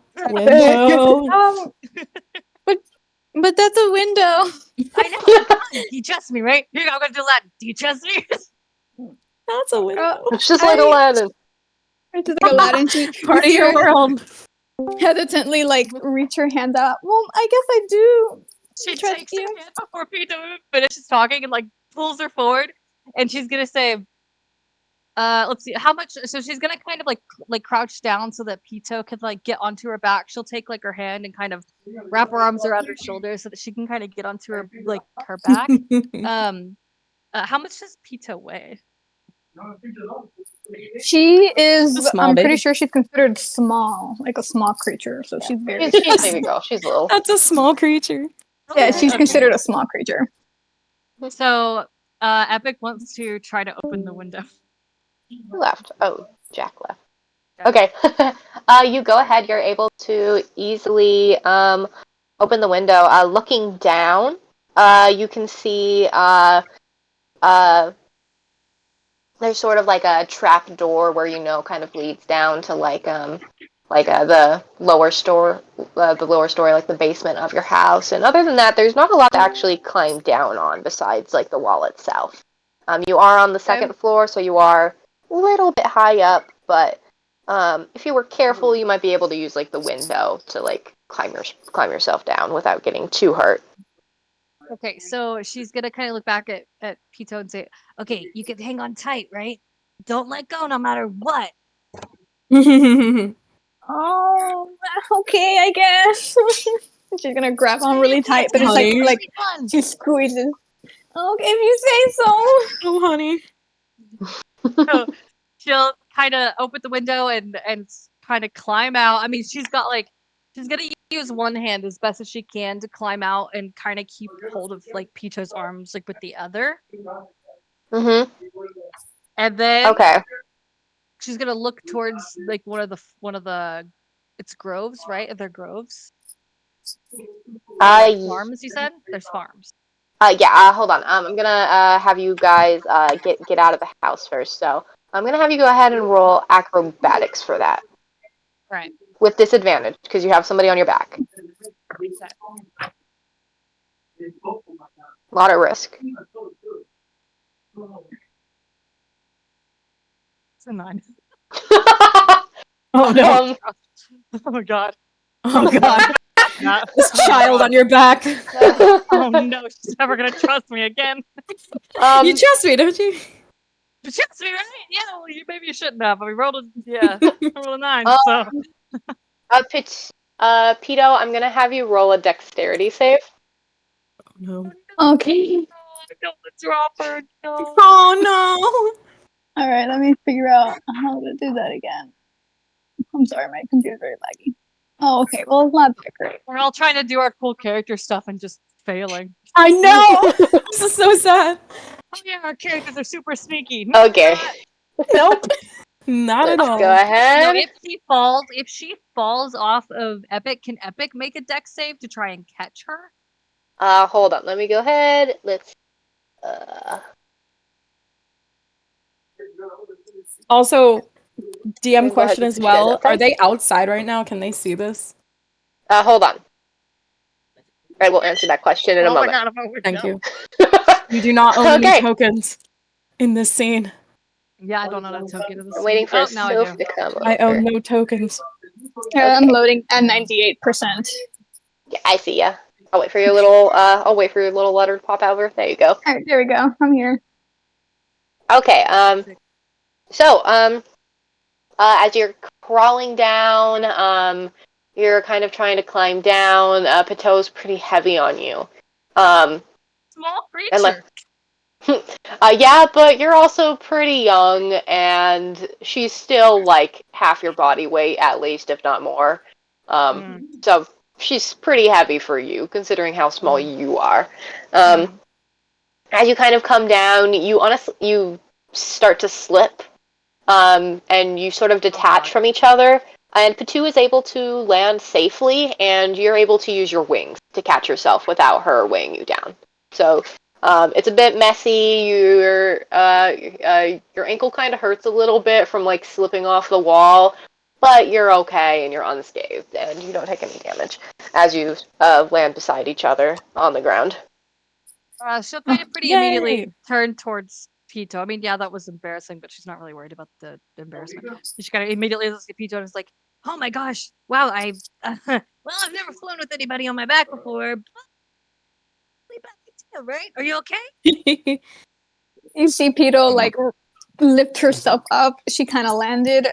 But that's a window. I know. You trust me, right? You're not gonna do that. Do you trust me? That's a window. It's just like Aladdin. It's just like Aladdin. Part of your world. Hesitantly, like reach her hand out. Well, I guess I do. She takes her hand before Pito finishes talking and like pulls her forward, and she's gonna say, let's see how much. So she's gonna kind of like crouch down so that Pito can like get onto her back. She'll take like her hand and kind of wrap her arms around her shoulders so that she can kind of get onto her like her back. How much does Pito weigh? She is. I'm pretty baby. sure she's considered small, like a small creature. So she's very. She's a baby girl. She's little. That's a small creature. Yeah, she's considered a small creature. So, Epic wants to try to open the window. Who left? Oh, Jack left. Okay. You go ahead. You're able to easily open the window. Looking down, you can see uh, there's sort of like a trap door where kind of leads down to the lower store, like the basement of your house. And other than that, there's not a lot to actually climb down on besides like the wall itself. You are on the second floor, so you are a little bit high up, but if you were careful, you might be able to use like the window to like climb yourself down without getting too hurt. Okay, so she's gonna kind of look back at Pito and say, "Okay, you can hang on tight, right? Don't let go, no matter what." Oh, okay, I guess. She's gonna grab on really tight, but it's Honey. like she squeezes. Okay, if you say so. Oh, honey. So she'll kind of open the window and kind of climb out. I mean, she's gonna use one hand as best as she can to climb out and kind of keep hold of like Pito's arms like with the other, Mm-hmm. and then Okay. she's gonna look towards like one of the it's groves, right? Are there groves? Farms, you said? There's farms. Yeah. Hold on. I'm gonna have you guys get out of the house first. So I'm gonna have you go ahead and roll acrobatics for that Right. with disadvantage because you have somebody on your back. A lot at risk. It's a 9. Oh no. Oh my god. Oh god. Yeah. This child on your back. Oh no, she's never gonna trust me again. You trust me, don't you? Trust me, right? Yeah, well, maybe you shouldn't have. I mean, rolled a 9, so. Pito, I'm gonna have you roll a dexterity save. No. Okay. Don't drop her. No. Oh All right, let me figure out how to do that again. I'm sorry, my computer's very laggy. Oh, okay. Well, it's not that great. We're all trying to do our cool character stuff and just failing. I know. This is so sad. Oh yeah, our characters are super sneaky. No, Okay. Nope. Not at Let's all. go ahead. No, if she falls off of Epic, can Epic make a dex save to try and catch her? Hold on. Let me go ahead. Let's. Also, DM Go question ahead as and share well. that, okay? Are they outside right now? Can they see this? Hold on. I will answer that question in a moment. God, I'm over Thank you. You do not own any tokens in this scene. Yeah, I don't know that token in the I'm waiting for now I do. Soph to come over. I own no tokens. I'm loading at 98%. Yeah, I see ya. I'll wait for your little. I'll wait for your little letter to pop over. There you go. All right, there we go. I'm here. Okay. So, as you're crawling down, you're kind of trying to climb down. Pato's pretty heavy on you. Small And like, creature. yeah, but you're also pretty young, and she's still like half your body weight at least, if not more. So she's pretty heavy for you, considering how small you are. As you kind of come down, you start to slip, and you sort of detach from each other. And Patu is able to land safely, and you're able to use your wings to catch yourself without her weighing you down. So it's a bit messy. Your ankle kind of hurts a little bit from like slipping off the wall, but you're okay and you're unscathed, and you don't take any damage as you land beside each other on the ground. She'll kind of pretty immediately turn towards Pito. I mean, yeah, that was embarrassing, but she's not really worried about the embarrassment. She kind of immediately looks at Pito and is like, "Oh my gosh, wow! I've never flown with anybody on my back before. Right? Are you okay?" You see Pito like lift herself up. She kind of landed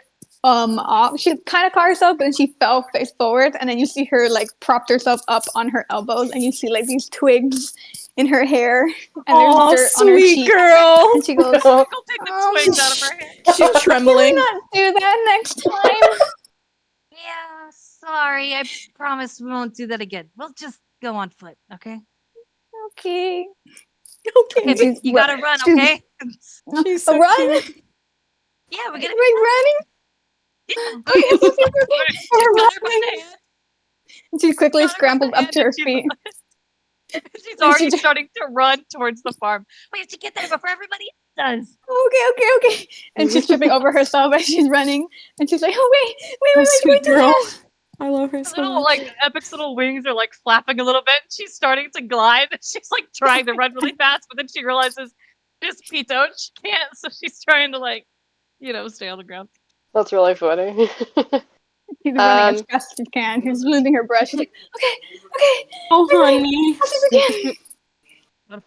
off. She kind of caught herself, but then she fell face forward. And then you see her like propped herself up on her elbows, and you see like these twigs in her hair, and there's dirt on her cheek. Girl. And she goes, "Go take the twigs out of her hair." She's trembling. "Can we not do that next time?" Yeah, sorry. I promise we won't do that again. We'll just go on foot, okay? Okay. Okay, but you gotta run, okay? She's so run? cute. Yeah, we're gonna like running? She's got her by the hand. She quickly Got her by the scrambled up hand to her and she feet. She's already starting to run towards the farm. We have to get there before everybody else does. Okay. And she's tripping over herself as she's running. And she's like, oh, wait, Oh, sweet going too girl. fast. I love her Her so little, much. Epic's little wings are, flapping a little bit. She's starting to glide. She's, trying to run really fast, but then she realizes it's Pito. She can't, so she's trying to, stay on the ground. That's really funny. She's running as fast as she can. She's losing her breath. She's like, okay. Oh, honey. I'll do it again.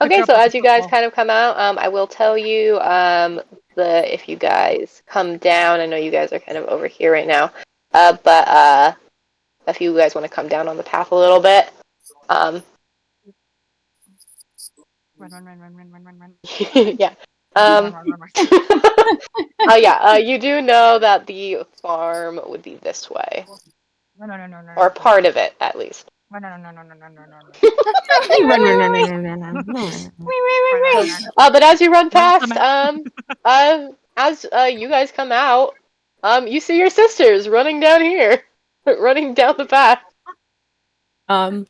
Okay, so as you guys kind of come out, I will tell you if you guys come down, I know you guys are kind of over here right now, but if you guys want to come down on the path a little bit, Run. yeah. You do know that the farm would be this way, or part of it at least. Wait. But as you run past, as you guys come out, you see your sisters running down here, running down the path. I'm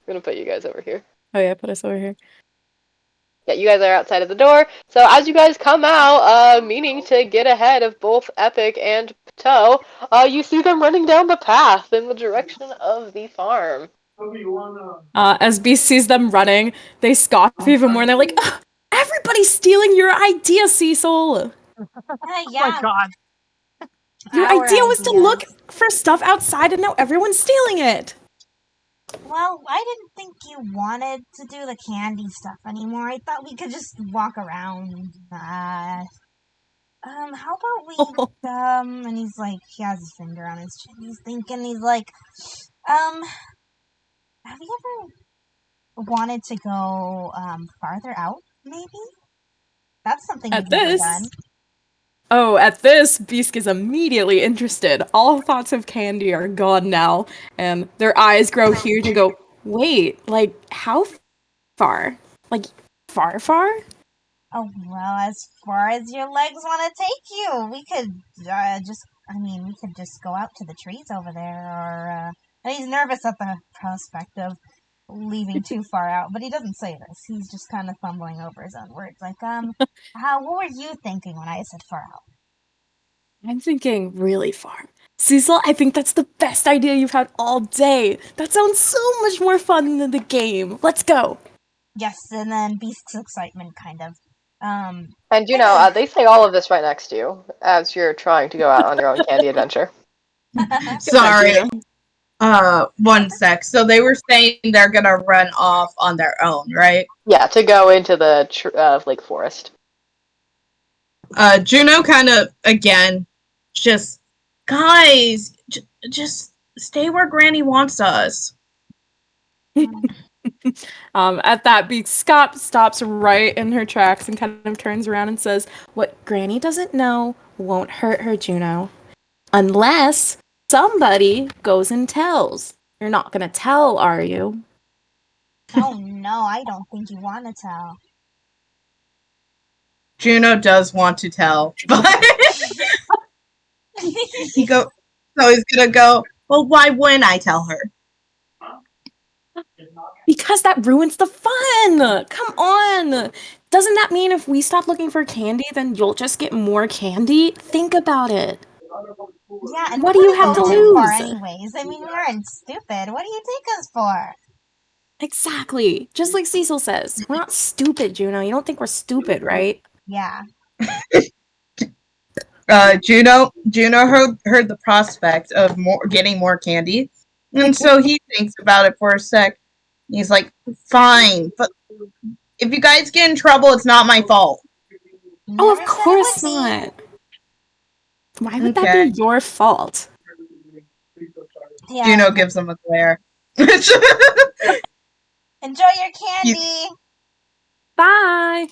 gonna put you guys over here. Oh yeah, put us over here. Yeah, you guys are outside of the door. So as you guys come out, meaning to get ahead of both Epic and Toe, you see them running down the path in the direction of the farm. As Beast sees them running, they scoff even more and they're like, everybody's stealing your idea, Cecil! Yeah. Oh my god. Your idea was to look for stuff outside and now everyone's stealing it! Well, I didn't think you wanted to do the candy stuff anymore. I thought we could just walk around. How about we, and he's like, he has his finger on his chin. He's thinking, he's like, have you ever wanted to go, farther out, maybe? That's something we've never done. Oh, at this, Beast is immediately interested. All thoughts of candy are gone now, and their eyes grow huge and go, wait, how far? Far? Oh, well, as far as your legs want to take you. We could, we could just go out to the trees over there, or, and he's nervous at the prospect of leaving too far out, but he doesn't say this. He's just kind of fumbling over his own words. What were you thinking when I said far out? I'm thinking really far. Cecil, I think that's the best idea you've had all day. That sounds so much more fun than the game. Let's go. Yes, and then Beast's excitement kind of. And they say all of this right next to you as you're trying to go out on your own candy adventure. Sorry. 1 sec. So they were saying they're gonna run off on their own, right? Yeah, to go into the Lake Forest. Juno kind of, again, just, guys, just stay where Granny wants us. At that, Beast stops right in her tracks and kind of turns around and says, what Granny doesn't know won't hurt her, Juno. Unless somebody goes and tells. You're not gonna tell, are you? Oh no, I don't think you want to tell. Juno does want to tell, but he's gonna go, well, why wouldn't I tell her? Because that ruins the fun! Come on! Doesn't that mean if we stop looking for candy, then you'll just get more candy? Think about it. Yeah, and what do you have to lose? Far anyways. I mean, we aren't stupid. What do you take us for? Exactly. Just like Cecil says. We're not stupid, Juno. You don't think we're stupid, right? Yeah. Juno heard the prospect of getting more candy, and so he thinks about it for a sec. He's like, fine, but if you guys get in trouble, it's not my fault. Oh, of course not. Why would that be your fault? Yeah. Juno gives him a glare. Enjoy your candy. Bye.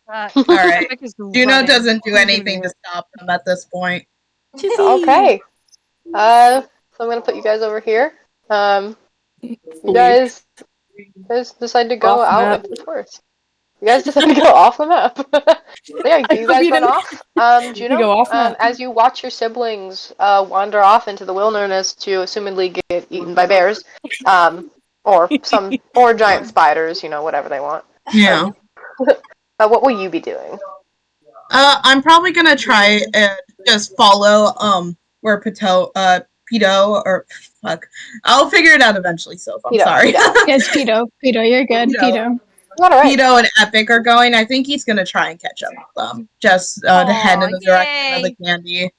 All right. Juno doesn't do anything to stop them at this point. Okay. So I'm gonna put you guys over here. You guys decide to go out into the forest. You guys decide to go off the map. Yeah, you guys run off. We Juno, go off map. as you watch your siblings wander off into the wilderness to assumedly get eaten by bears, or giant spiders, whatever they want. Yeah. What will you be doing? I'm probably gonna try and just follow where Pito or fuck. I'll figure it out eventually, Soph. I'm sorry. Yes, Pedo. Pedo, you're good. Pedo. All right. Pito and Epic are going. I think he's gonna try and catch up with them. Just to head in the direction of the candy.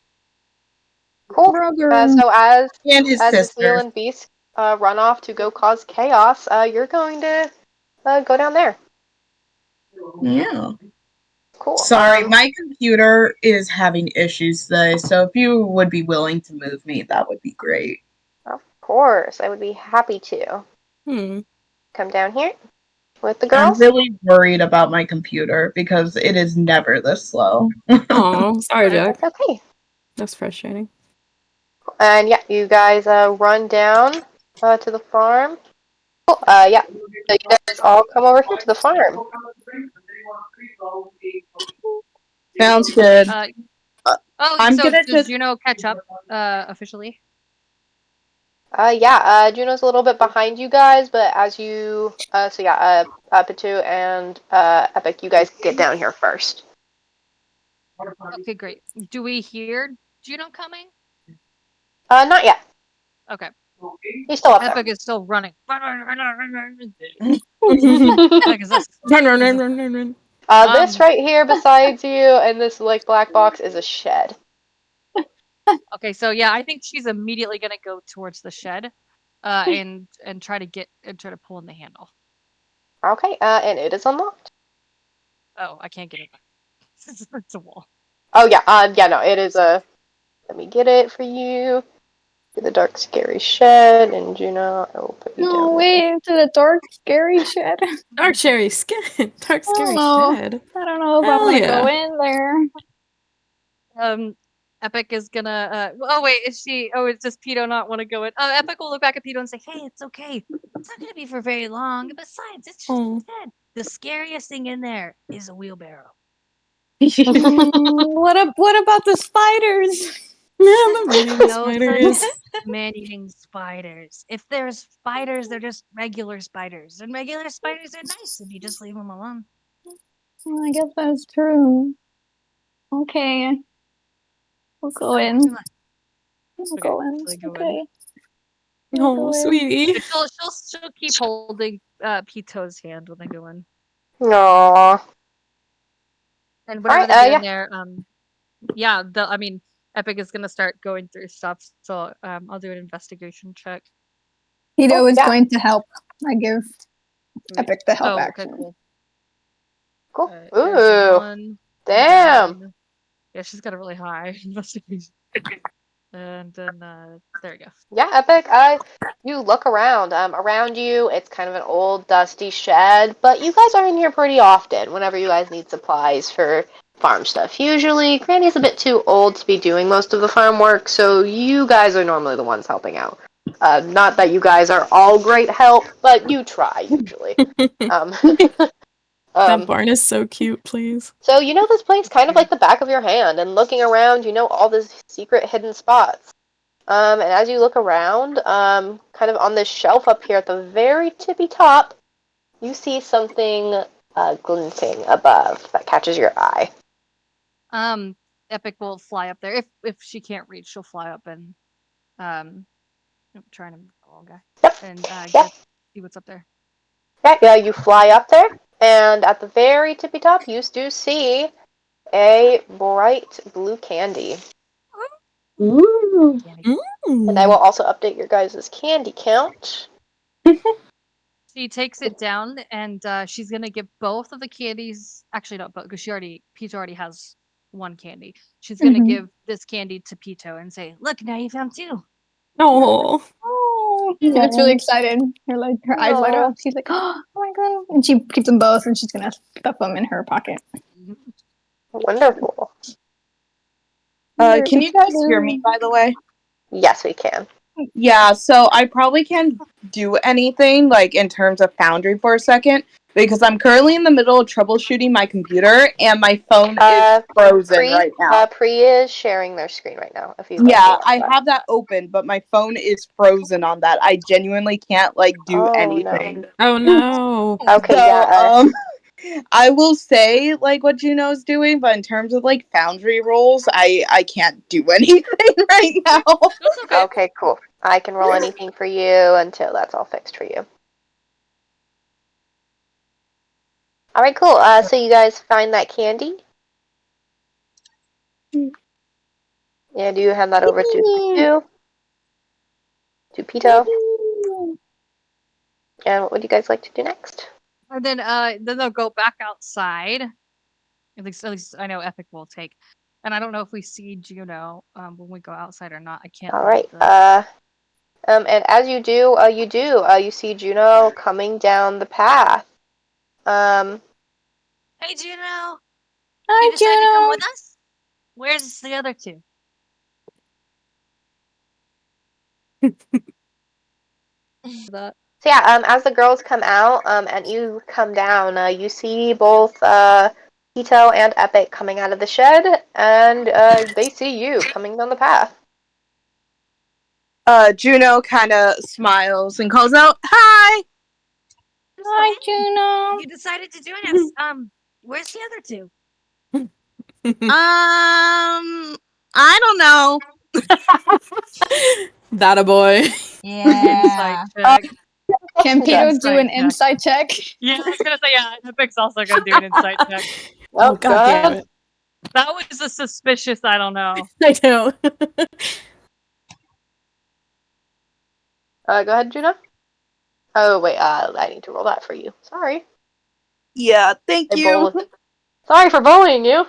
Cool. Brother. So as And his the sister. seal and beast run off to go cause chaos, you're going to go down there. Yeah. Cool. Sorry, my computer is having issues today, so if you would be willing to move me, that would be great. Of course, I would be happy to. Come down here with the girls. I'm really worried about my computer because it is never this slow. Oh, sorry, Jack. That's okay. That's frustrating. And yeah, you guys run down to the farm. Cool. Yeah. So you guys all come over here to the farm. Sounds good. I'm so gonna does just. Juno catch up officially? Yeah, Juno's a little bit behind you guys, but as you, Patu and Epic, you guys get down here first. Okay, great. Do we hear Juno coming? Not yet. Okay. He's still up Epic is still running. Run. This right here besides you and this like black box is a shed. Okay, so yeah, I think she's immediately gonna go towards the shed, and try to pull in the handle. Okay, and it is unlocked. Oh, I can't get it. It's a wall. Oh yeah, no, it is a. Let me get it for you. The dark, scary shed, and Juno, I will put you down. No, wait, to the dark, scary shed. Dark scary skin. Dark scary Oh, shed. I don't know if I Hell want to yeah. go in there. Epic is gonna. Oh wait, is she? Oh, it's just Pedo not want to go in. Oh, Epic will look back at Pedo and say, "Hey, it's okay. It's not gonna be for very long. Besides, it's just a shed. The scariest thing in there is a wheelbarrow." What about the spiders? Yeah, the man-eating No spiders. such man-eating spiders. If there's spiders, they're just regular spiders, and regular spiders are nice if you just leave them alone. Well, I guess that's true. Okay. We'll go in. We'll go in. so they go in. Okay. Oh, sweetie. She'll keep holding Pito's hand when they go in. Aww. And whatever they do in there, Epic is gonna start going through stuff. So I'll do an investigation check. Pedo is going to help. I give Epic the help action. Okay, Cool. Ooh. Ooh. Damn. Yeah, she's got a really high investigation. And then there we go. Yeah, Epic. You look around. Around you, it's kind of an old, dusty shed, but you guys are in here pretty often whenever you guys need supplies for farm stuff. Usually, Granny's a bit too old to be doing most of the farm work, so you guys are normally the ones helping out. Not that you guys are all great help, but you try usually. That barn is so cute, please. So you know this place kind of like the back of your hand, and looking around, you know all the secret hidden spots. And as you look around, kind of on this shelf up here at the very tippy top, you see something glinting above that catches your eye. Epic will fly up there. If she can't reach, she'll fly up and trying to guy. Yep. And see what's up there. Yeah, you fly up there, and at the very tippy top, you do see a bright blue candy. Ooh. And I will also update your guys' candy count. She takes it down, and she's gonna give both of the candies. Actually, not both, because Pito already has one candy. She's gonna give this candy to Pito and say, "Look, now you found two." Oh. She gets really excited. Her eyes light up. She's like, "Oh my god!" And she keeps them both, and she's gonna stuff them in her pocket. Wonderful. Can you guys hear me, by the way? Yes, we can. Yeah, so I probably can't do anything, like, in terms of Foundry for a second, Because I'm currently in the middle of troubleshooting my computer, and my phone is frozen right now. Priya is sharing their screen right now. If you'd like to Yeah, watch I that. have that open, but my phone is frozen on that. I genuinely can't do Oh, anything. Oh no. Okay, So, yeah. I will say what Juno's doing, but in terms of Foundry roles, I can't do anything right now. That's okay. Okay, cool. I can roll anything for you until that's all fixed for you. All right, cool. So you guys find that candy? Yeah, do you hand that over to Pito? And what would you guys like to do next? And then they'll go back outside. At least I know Epic will take. And I don't know if we see Juno when we go outside or not. I can't. All look right. at the... And as you do, you see Juno coming down the path. Hey, Juno! Hi, You decided to come Juno. with us? Where's the other two? The... So yeah, as the girls come out, and you come down, you see both Hito and Epic coming out of the shed, and they see you coming down the path. Juno kind of smiles and calls out, "Hi!" Hi, Juno. You decided to join us. Where's the other two? I don't know. That a boy. Yeah. Insight check. Can Peter do an Insight check. insight check? Yeah, I was gonna say, yeah, Epic's also gonna do an insight check. Oh god damn it. That was a suspicious, I don't know. I know. Go ahead, Juno. Oh wait, I need to roll that for you. Sorry. Yeah, thank you. Sorry for bullying you.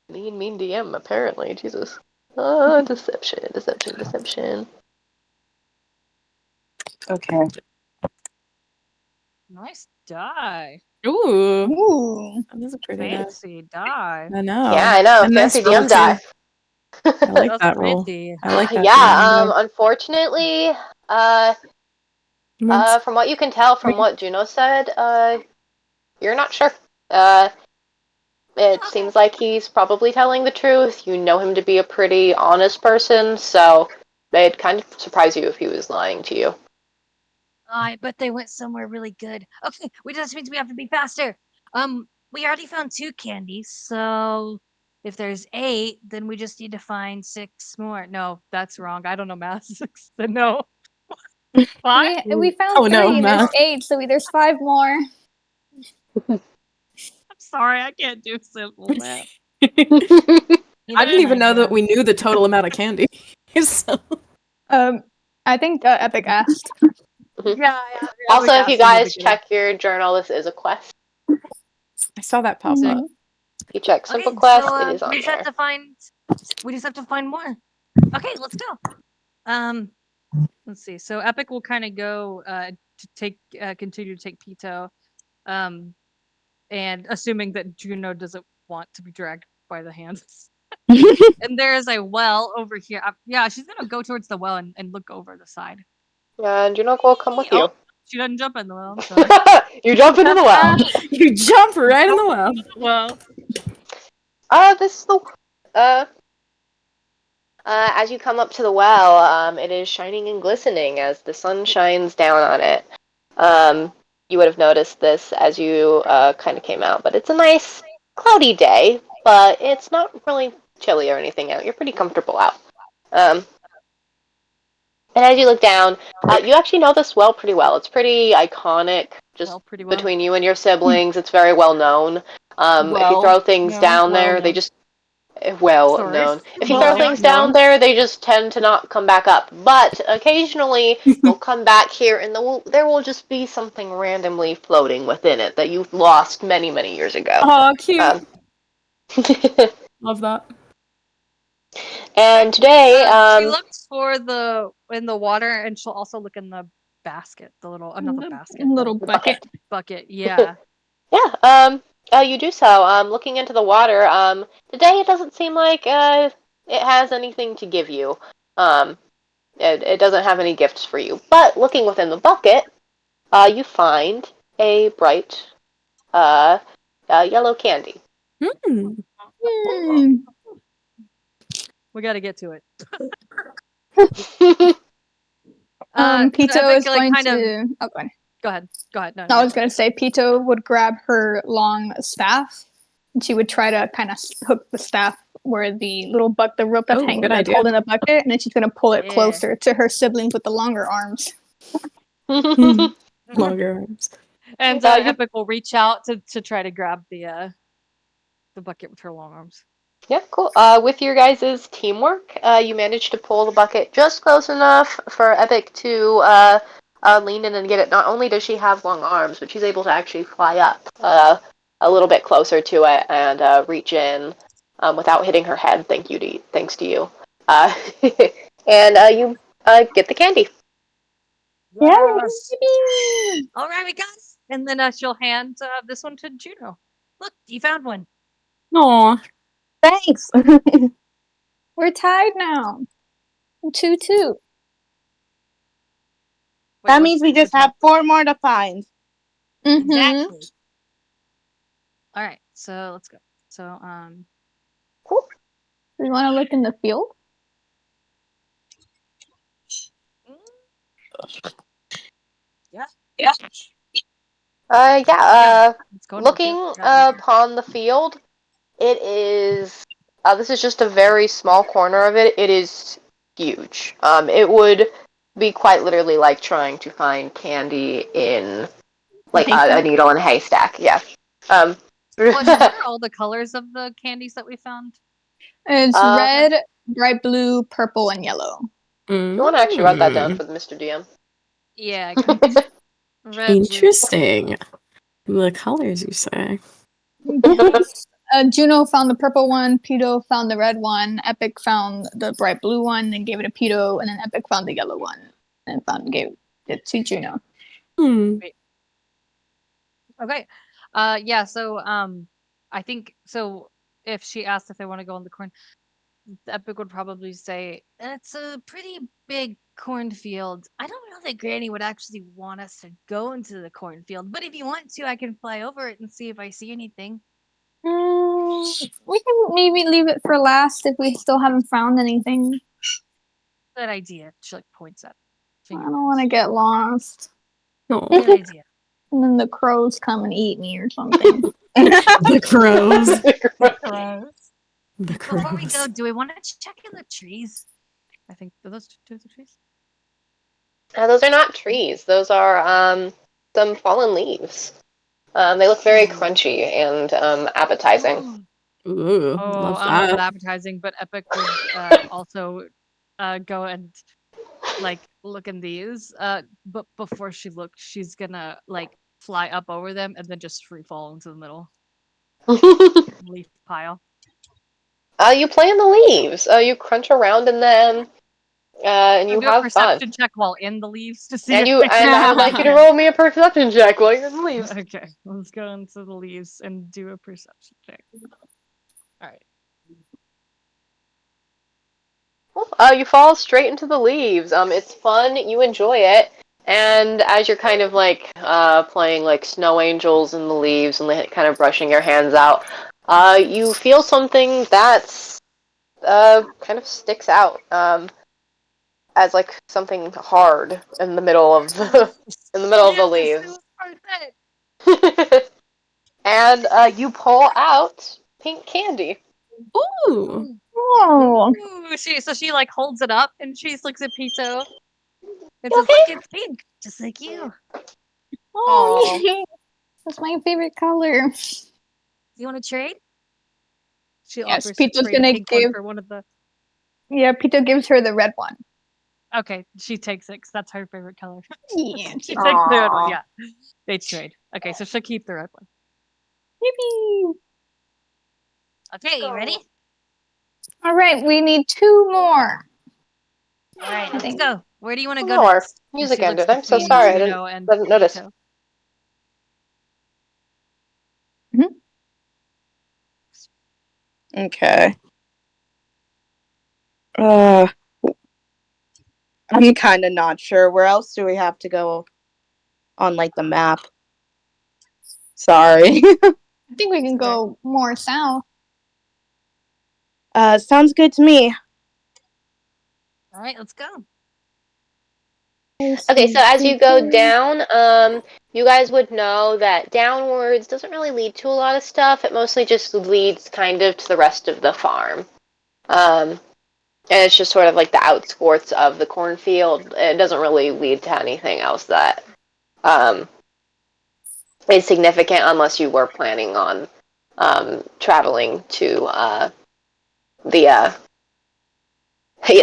Mean DM, apparently. Jesus. Deception. Okay. Nice die. Ooh. Ooh. That is a pretty die. Fancy die. I know. Yeah, I know. And Fancy nice roll, DM die. I like That's that roll. pretty. I like that. Yeah, unfortunately, from what you can tell from what Juno said, you're not sure. It seems like he's probably telling the truth. You know him to be a pretty honest person, so it'd kind of surprise you if he was lying to you. I bet they went somewhere really good. Okay, we just means we have to be faster. We already found 2 candies, so if there's 8, then we just need to find 6 more. No, that's wrong. I don't know math. 6. No. 5? We found 3. no, There's math. 8, so there's 5 more. I'm sorry, I can't do simple math. I didn't even know that we knew the total amount of candy. So. I think Epic asked. Yeah. Also, if you guys check your journal, this is a quest. I saw that pop up. If you check simple Okay, quest, so, it is on we just there. have to find. We just have to find more. Okay, let's go. Let's see. So Epic will kind of go to take continue to take Pito, and assuming that Juno doesn't want to be dragged by the hands. And there is a well over here. Yeah, she's gonna go towards the well and look over the side. And Juno will come with you. She doesn't jump in the well. I'm sorry. You jump into the well. You jump right in the well. Well, This is the as you come up to the well, it is shining and glistening as the sun shines down on it. You would have noticed this as you kind of came out, but it's a nice cloudy day, but it's not really chilly or anything out. You're pretty comfortable out. And as you look down, you actually know this well pretty well. It's pretty iconic, just pretty well. between you and your siblings. It's very well known. If you throw things down there, they just known. If you throw things down there, they just tend to not come back up. But occasionally, they'll come back here, and there will just be something randomly floating within it that you lost many, many years ago. Oh, cute. Love that. And today, she looks for in the water, and she'll also look in the basket, the little bucket. Bucket, yeah. Yeah. You do so. Looking into the water. Today it doesn't seem like it has anything to give you. It doesn't have any gifts for you. But looking within the bucket, you find a bright yellow candy. Hmm. We got to get to it. Pito so Epic, is like, going kind of. to. Oh, go ahead. Go ahead. Go ahead. No, I you're was going to say Pito would grab her long staff, and she would try to kind of hook the staff where the rope that's hanging good that's idea. holding the bucket, and then she's going to pull it Yeah. closer to her siblings with the longer arms. Longer arms. And you- Epic will reach out to try to grab the bucket with her long arms. Yeah, cool. With your guys' teamwork, you managed to pull the bucket just close enough for Epic to lean in and get it. Not only does she have long arms, but she's able to actually fly up a little bit closer to it and reach in without hitting her head. Thanks to you. And you get the candy. Yes. All right, we got it. And then she'll hand this one to Juno. Look, you found one. Aw. Thanks. We're tied now. 2-2. Wait, That what's means we just the have 4 more to find. Mm-hmm. Exactly. All right, so let's go. So Cool. We want to look in the field. yeah. Yeah. Let's go to the Looking field. Got it. upon the field, it is. This is just a very small corner of it. It is huge. It would be quite literally like trying to find candy in like a Haystack? needle in a haystack. Yeah. What are all the colors of the candies that we found? It's Uh, red, bright blue, purple, and yellow. you want to actually write that down for the Mr. DM? Yeah, red, blue. Interesting. The colors you say. Yes. Juno found the purple one, Pito found the red one, Epic found the bright blue one and gave it to Pito, and then Epic found the yellow one and gave it to Juno. Okay. Yeah, so I think so if she asked if they want to go on the corn, Epic would probably say, it's a pretty big cornfield. I don't know that Granny would actually want us to go into the cornfield, but if you want to, I can fly over it and see if I see anything. We can maybe leave it for last if we still haven't found anything. Good idea. She like points at I don't want to get lost. Good idea. And then the crows come and eat me or something. The crows. Gross. The Before we go, crows. do we want to check in the trees? I think are those two of the trees. Those are not trees. Those are some fallen leaves. They look very crunchy and appetizing. Ooh, Oh, love I don't know that. about appetizing, but Epic would also go and like look in these. But before she looks, she's gonna like fly up over them and then just free fall into the middle leaf pile. You play in the leaves. You crunch around in them, and I'll you do a have fun. perception check while in the leaves to see. And if I would like you to roll me a perception check while you're in the leaves. Okay, let's go into the leaves and do a perception check. All right. You fall straight into the leaves. It's fun. You enjoy it. And as you're kind of like playing like snow angels in the leaves and like, kind of brushing your hands out, you feel something that's kind of sticks out as like something hard in the middle of in the middle of the leaves. And you pull out pink candy. Ooh. Oh, Ooh, she like holds it up and she looks at Pito and says, Okay. "Look, it's pink, just like you. oh, yay. That's my favorite color. Do you want to trade?" She Yes, offers to Pito's trade a gonna pink one give. for one of the. Yeah, Pito gives her the red one. Okay, she takes it 'cause that's her favorite color. Yeah. She takes the red one. Aw. Yeah, they trade. Okay, so she'll keep the red one. Yippee! Okay, you ready? All right, we need 2 more. All right, I let's think. go. Where do you want to go More. next? And Music she looks ended. I'm so between sorry. I Juno and didn't notice. Pito. Okay. I'm kind of not sure. Where else do we have to go on like the map. Sorry. I think we can go more south. Sounds good to me. All right, let's go. Okay, so as you go down, you guys would know that downwards doesn't really lead to a lot of stuff. It mostly just leads kind of to the rest of the farm. And it's just sort of like the outskirts of the cornfield. It doesn't really lead to anything else that is significant unless you were planning on traveling to the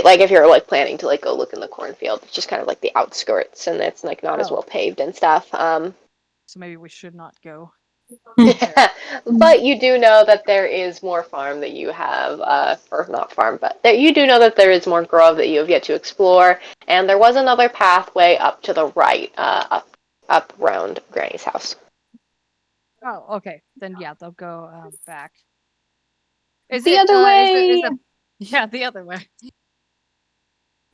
like if you're like planning to like go look in the cornfield. It's just kind of like the outskirts, and it's like not as well paved and stuff. So maybe we should not go. But you do know that there is more farm that you have, or not farm, but you do know that there is more grove that you have yet to explore, and there was another pathway up to the right, up around Granny's house. Oh, okay. Then yeah, they'll go back. Is The it other way. Yeah, the other way.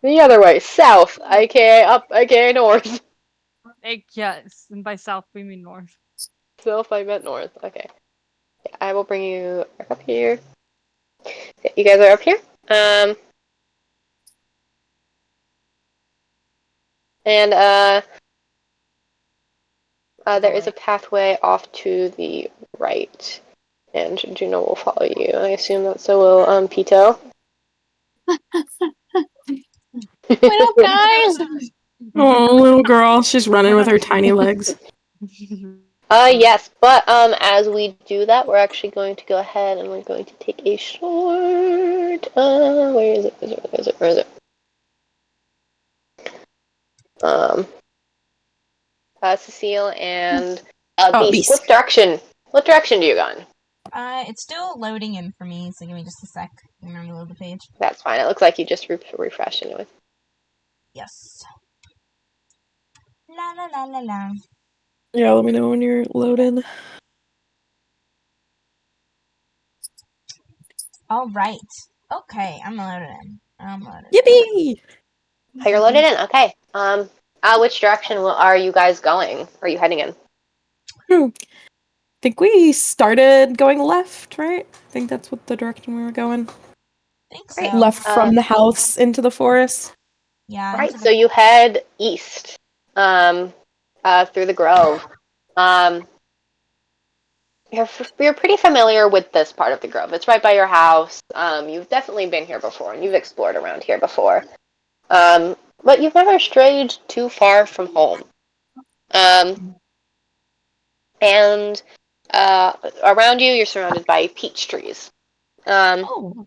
The other way, south, aka up, aka north. Yes, and by south we mean north. South, I meant north. Okay. Yeah, I will bring you back up here. Yeah, you guys are up here. And there is a pathway off to the right, and Juno will follow you. I assume that so will Pito. Wait up, guys! Oh, little girl, she's running with her tiny legs. Yes, but as we do that, we're actually going to go ahead and we're going to take a short. Where is it? Where is it? Cecile and Beast. Beast. What direction do you go in? It's still loading in for me, so give me just a sec. I'm gonna reload the page. That's fine. It looks like you just refreshed anyway. Yes. La la la la la. Yeah, let me know when you're loading. All right. Okay, I'm loaded in. Yippee! Oh, you're loaded in. Okay. Which direction are you guys going? Are you heading in? Think we started going left, right? I think that's what the direction we were going. Think so. Right. Left from the house into the forest. Yeah. Right. So you head east, through the grove. You're pretty familiar with this part of the grove. It's right by your house. You've definitely been here before, and you've explored around here before. But you've never strayed too far from home. And around you, you're surrounded by peach trees.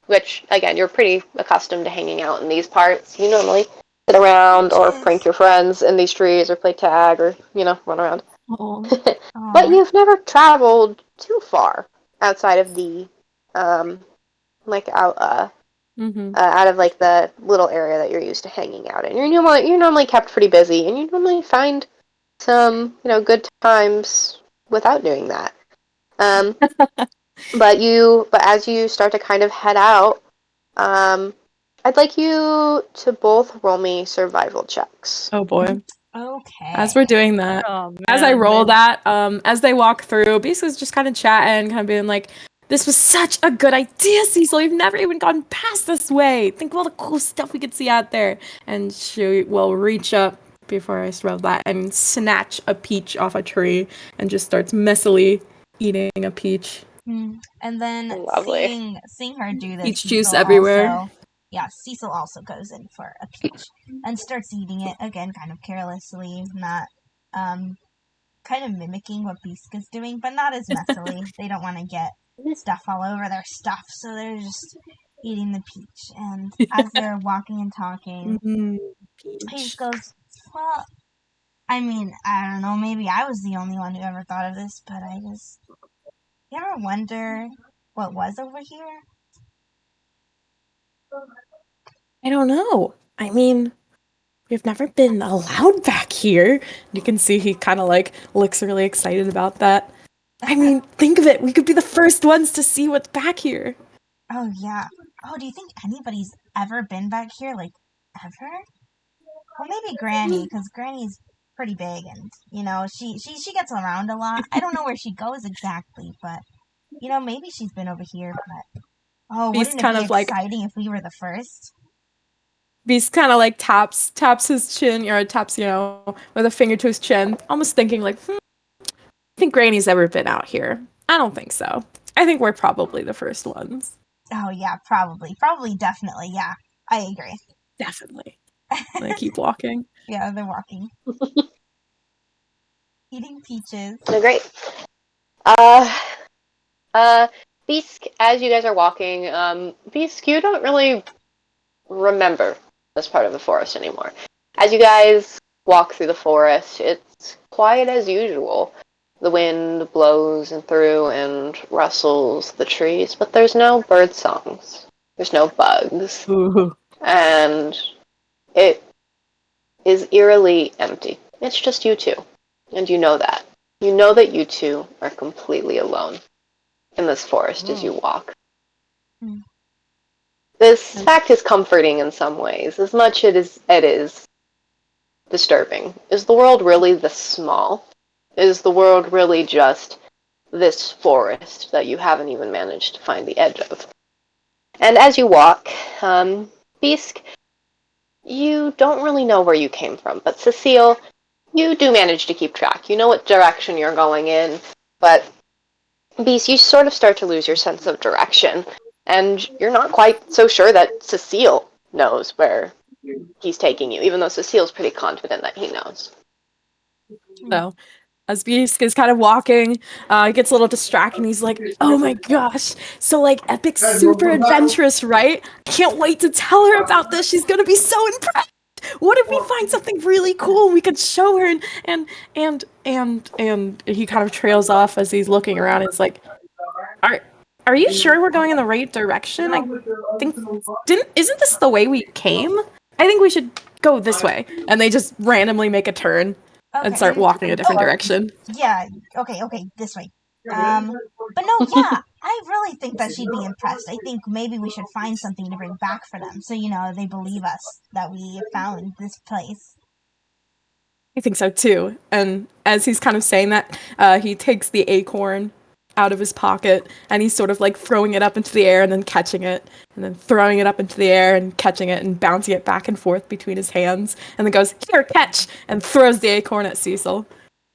Which, again, you're pretty accustomed to hanging out in these parts. You normally sit around or prank your friends in these trees or play tag or, run around. But you've never traveled too far outside of the, out of like the little area that you're used to hanging out in. You're normally kept pretty busy, and you normally find some, good times without doing that. But as you start to kind of head out, I'd like you to both roll me survival checks. Oh boy. Okay. As we're doing that, as I roll that, as they walk through, basically just kind of chatting, kind of being like, this was such a good idea, Cecil. We've never even gone past this way. Think of all the cool stuff we could see out there. And she will reach up before I roll that and snatch a peach off a tree and just starts messily eating a peach. And then seeing her do this, peach juice everywhere. Cecil also goes in for a peach and starts eating it again, kind of carelessly, not kind of mimicking what Biska's doing, but not as messily. They don't want to get stuff all over their stuff, so they're just eating the peach. And as they're walking and talking, he just goes, well, I mean, I don't know, maybe I was the only one who ever thought of this, but you ever wonder what was over here? I don't know. I mean, we've never been allowed back here. You can see he kind of like looks really excited about that. I mean, think of it. We could be the first ones to see what's back here. Oh, yeah. Oh, do you think anybody's ever been back here? Like, ever? Well, maybe Granny, because Granny's pretty big, and she gets around a lot. I don't know where she goes exactly, but maybe she's been over here. But Beast wouldn't it kind be of like exciting if we were the first? Beast kind of like taps his chin, or taps, with a finger to his chin, almost thinking like, I think Granny's ever been out here. I don't think so. I think we're probably the first ones. Oh yeah, probably, definitely, yeah. I agree. Definitely. They keep walking. Yeah, they're walking, eating peaches. No, great. Beast, as you guys are walking, Beast, you don't really remember this part of the forest anymore. As you guys walk through the forest, it's quiet as usual. The wind blows through and rustles the trees, but there's no bird songs. There's no bugs. Ooh. And it is eerily empty. It's just you two. And you know that. You know that you two are completely alone in this forest as you walk. Mm. This fact is comforting in some ways, as much it is disturbing. Is the world really this small? Is the world really just this forest that you haven't even managed to find the edge of? And as you walk, Beast, you don't really know where you came from, but Cecile, you do manage to keep track. You know what direction you're going in, but Beast, you sort of start to lose your sense of direction, and you're not quite so sure that Cecile knows where he's taking you, even though Cecile's pretty confident that he knows. So, as Beast is kind of walking, he gets a little distracted, and he's like, oh my gosh, so like epic, super adventurous, right? Can't wait to tell her about this. She's gonna be so impressed. What if we find something really cool and we could show her? And he kind of trails off as he's looking around. It's like, are you sure we're going in the right direction? I think isn't this the way we came? I think we should go this way. And they just randomly make a turn and start walking a different direction. Yeah, okay, this way. But no, yeah, I really think that she'd be impressed. I think maybe we should find something to bring back for them, so they believe us that we found this place. I think so too. And as he's kind of saying that, he takes the acorn out of his pocket and he's sort of like throwing it up into the air and then catching it and then throwing it up into the air and catching it and bouncing it back and forth between his hands and then goes, here, catch, and throws the acorn at Cecil.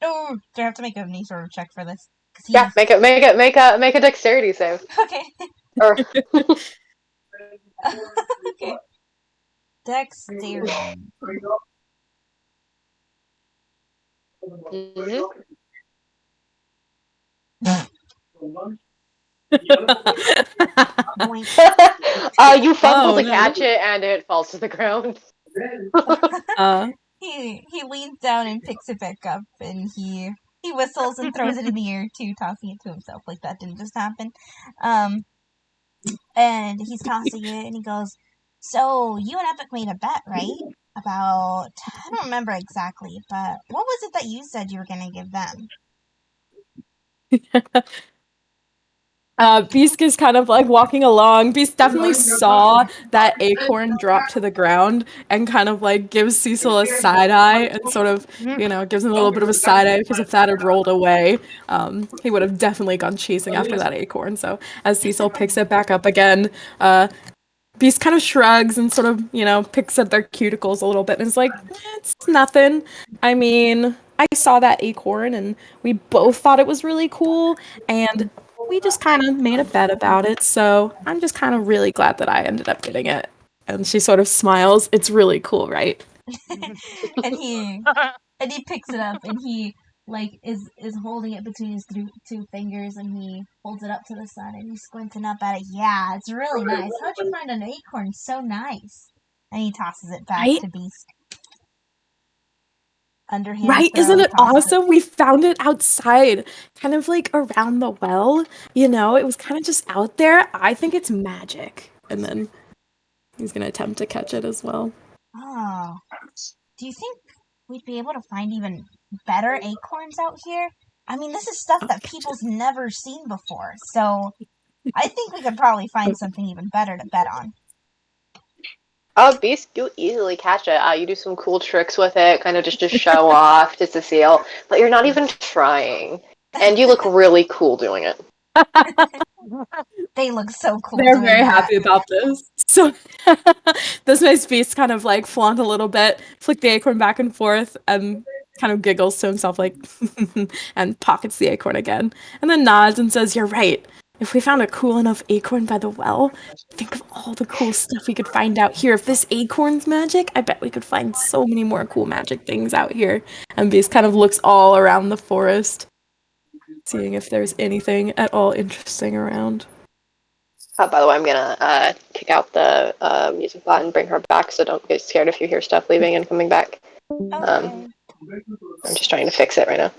Oh, do I have to make any sort of check for this? Yeah, make a dexterity save. Okay. Or okay. Dexterity. Mm-hmm. You fumble to catch it and it falls to the ground. He leans down and picks it back up, and he whistles and throws it in the air too, tossing it to himself like that didn't just happen. And he's tossing it, and he goes, "So you and Epic made a bet, right? About I don't remember exactly, but what was it that you said you were gonna give them?" Beast is kind of like walking along. Beast definitely saw that acorn drop to the ground and kind of like gives Cecil a side eye and sort of, gives him a little bit of a side eye because if that had rolled away, he would have definitely gone chasing after that acorn. So as Cecil picks it back up again, Beast kind of shrugs and sort of, picks at their cuticles a little bit and is like, it's nothing. I mean, I saw that acorn and we both thought it was really cool and we just kind of made a bet about it, so I'm just kind of really glad that I ended up getting it. And she sort of smiles. It's really cool, right? and he picks it up and he is holding it between his two fingers, and he holds it up to the sun and he's squinting up at it. Yeah, it's really nice. How'd you find an acorn so nice? And he tosses it back to Beast. Underhand right? Isn't it awesome? We found it outside, kind of like around the well. It was kind of just out there. I think it's magic. And then he's going to attempt to catch it as well. Oh. Do you think we'd be able to find even better acorns out here? I mean, this is stuff that people's never seen before, so I think we could probably find something even better to bet on. Beast, you easily catch it. You do some cool tricks with it, kind of just to show off to Cecile, but you're not even trying. And you look really cool doing it. They look so cool. They're doing very that. happy about this. So this makes Beast kind of like flaunt a little bit, flick the acorn back and forth, and kind of giggles to himself like and pockets the acorn again. And then nods and says, "You're right. If we found a cool enough acorn by the well, think of all the cool stuff we could find out here. If this acorn's magic, I bet we could find so many more cool magic things out here." And Beast kind of looks all around the forest, seeing if there's anything at all interesting around. By the way, I'm gonna kick out the music bot and bring her back, so don't get scared if you hear stuff leaving and coming back. Okay. I'm just trying to fix it right now.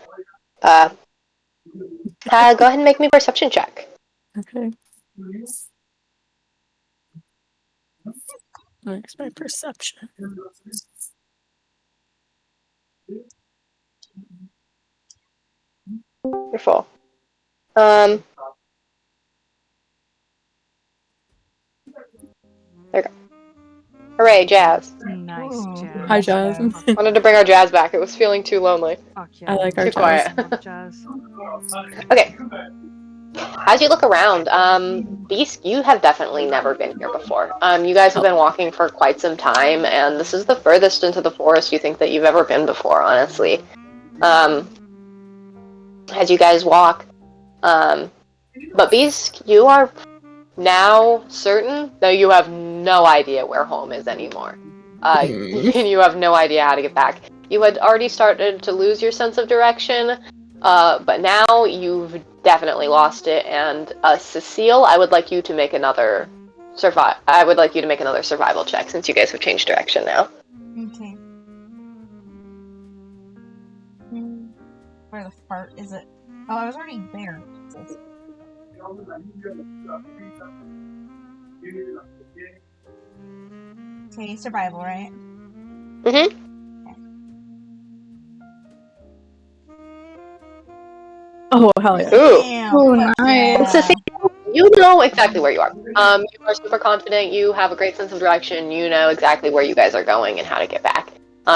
Go ahead and make me a perception check. Okay. Where's my perception? You're full. There we go. Hooray, Jazz. Nice, Ooh. Jazz. Hi, Jazz. Wanted to bring our Jazz back. It was feeling too lonely. Fuck yeah. I like our Too Jazz. quiet. Love Jazz. Okay. As you look around, Beast, you have definitely never been here before. You guys have been walking for quite some time, and this is the furthest into the forest you think that you've ever been before, honestly. As you guys walk, but Beast, you are now certain that you have no idea where home is anymore. You have no idea how to get back. You had already started to lose your sense of direction, but now you've definitely lost it. And Cecile, I would like you to make another survival check since you guys have changed direction now. Okay. Where the fart is it? Oh, I was already there. Okay, survival, right? Mm-hmm. Oh, hell yeah. Ooh. Damn, Oh, fuck nice. yeah. Cecile, you know exactly where you are. You are super confident. You have a great sense of direction. You know exactly where you guys are going and how to get back.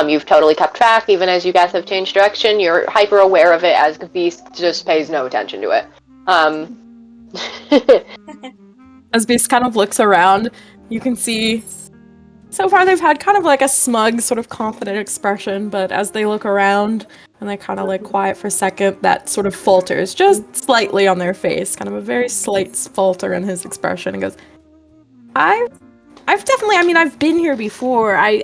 You've totally kept track, even as you guys have changed direction. You're hyper aware of it, as Beast just pays no attention to it. As Beast kind of looks around, you can see so far they've had kind of like a smug, sort of confident expression, but as they look around and they kind of like quiet for a second, that sort of falters just slightly on their face, kind of a very slight falter in his expression, and goes, I've definitely, I mean, I've been here before. I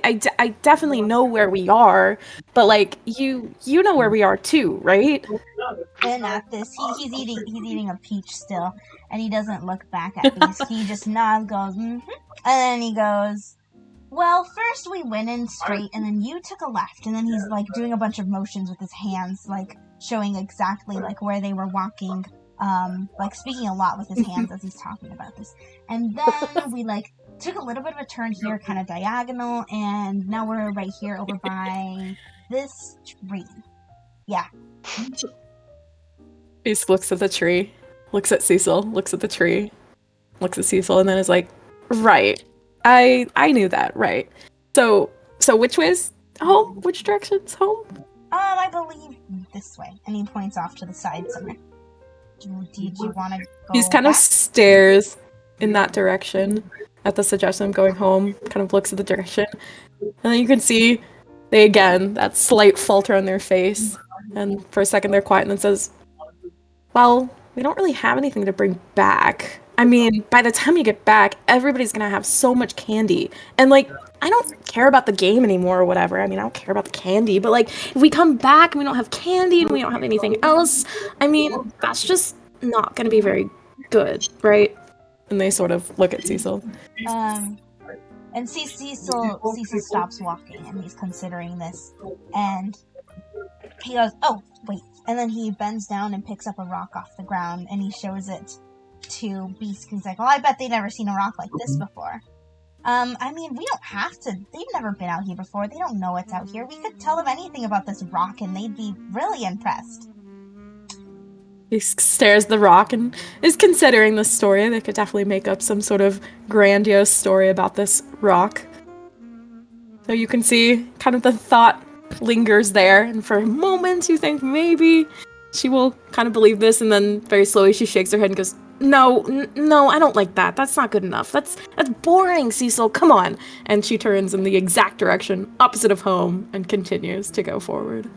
definitely know where we are, but like you know where we are too, right? And at this, he's eating a peach still, and he doesn't look back at Beast. He just nods, goes, and then he goes, well, first we went in straight, and then you took a left, and then he's like doing a bunch of motions with his hands, like showing exactly like where they were walking, like speaking a lot with his hands as he's talking about this. And then we like took a little bit of a turn here, kind of diagonal, and now we're right here over by this tree. Yeah. Beast looks at the tree, looks at Cecil, looks at the tree, looks at Cecil, and then is like, right. I knew that, right. So which way's home? Which direction's home? I believe this way. And he points off to the side somewhere. Did you want to go He's kind of back? stares in that direction at the suggestion of going home, kind of looks at the direction. And then you can see that slight falter on their face. And for a second they're quiet and then says, well, we don't really have anything to bring back. I mean, by the time you get back, everybody's gonna have so much candy. And like, I don't care about the game anymore or whatever. I mean, I don't care about the candy, but like, if we come back and we don't have candy and we don't have anything else, I mean, that's just not gonna be very good, right? And they sort of look at Cecil. And Cecil stops walking and he's considering this, and he goes, oh, wait. And then he bends down and picks up a rock off the ground and he shows it to Beast. He's like, well, I bet they've never seen a rock like this before. I mean, we don't have to. They've never been out here before. They don't know what's out here. We could tell them anything about this rock and they'd be really impressed. He stares at the rock and is considering the story. They could definitely make up some sort of grandiose story about this rock. So you can see kind of the thought lingers there, and for a moment you think maybe she will kind of believe this, and then very slowly she shakes her head and goes, "No, no, I don't like that. That's not good enough. That's boring, Cecil. Come on." And she turns in the exact direction opposite of home and continues to go forward.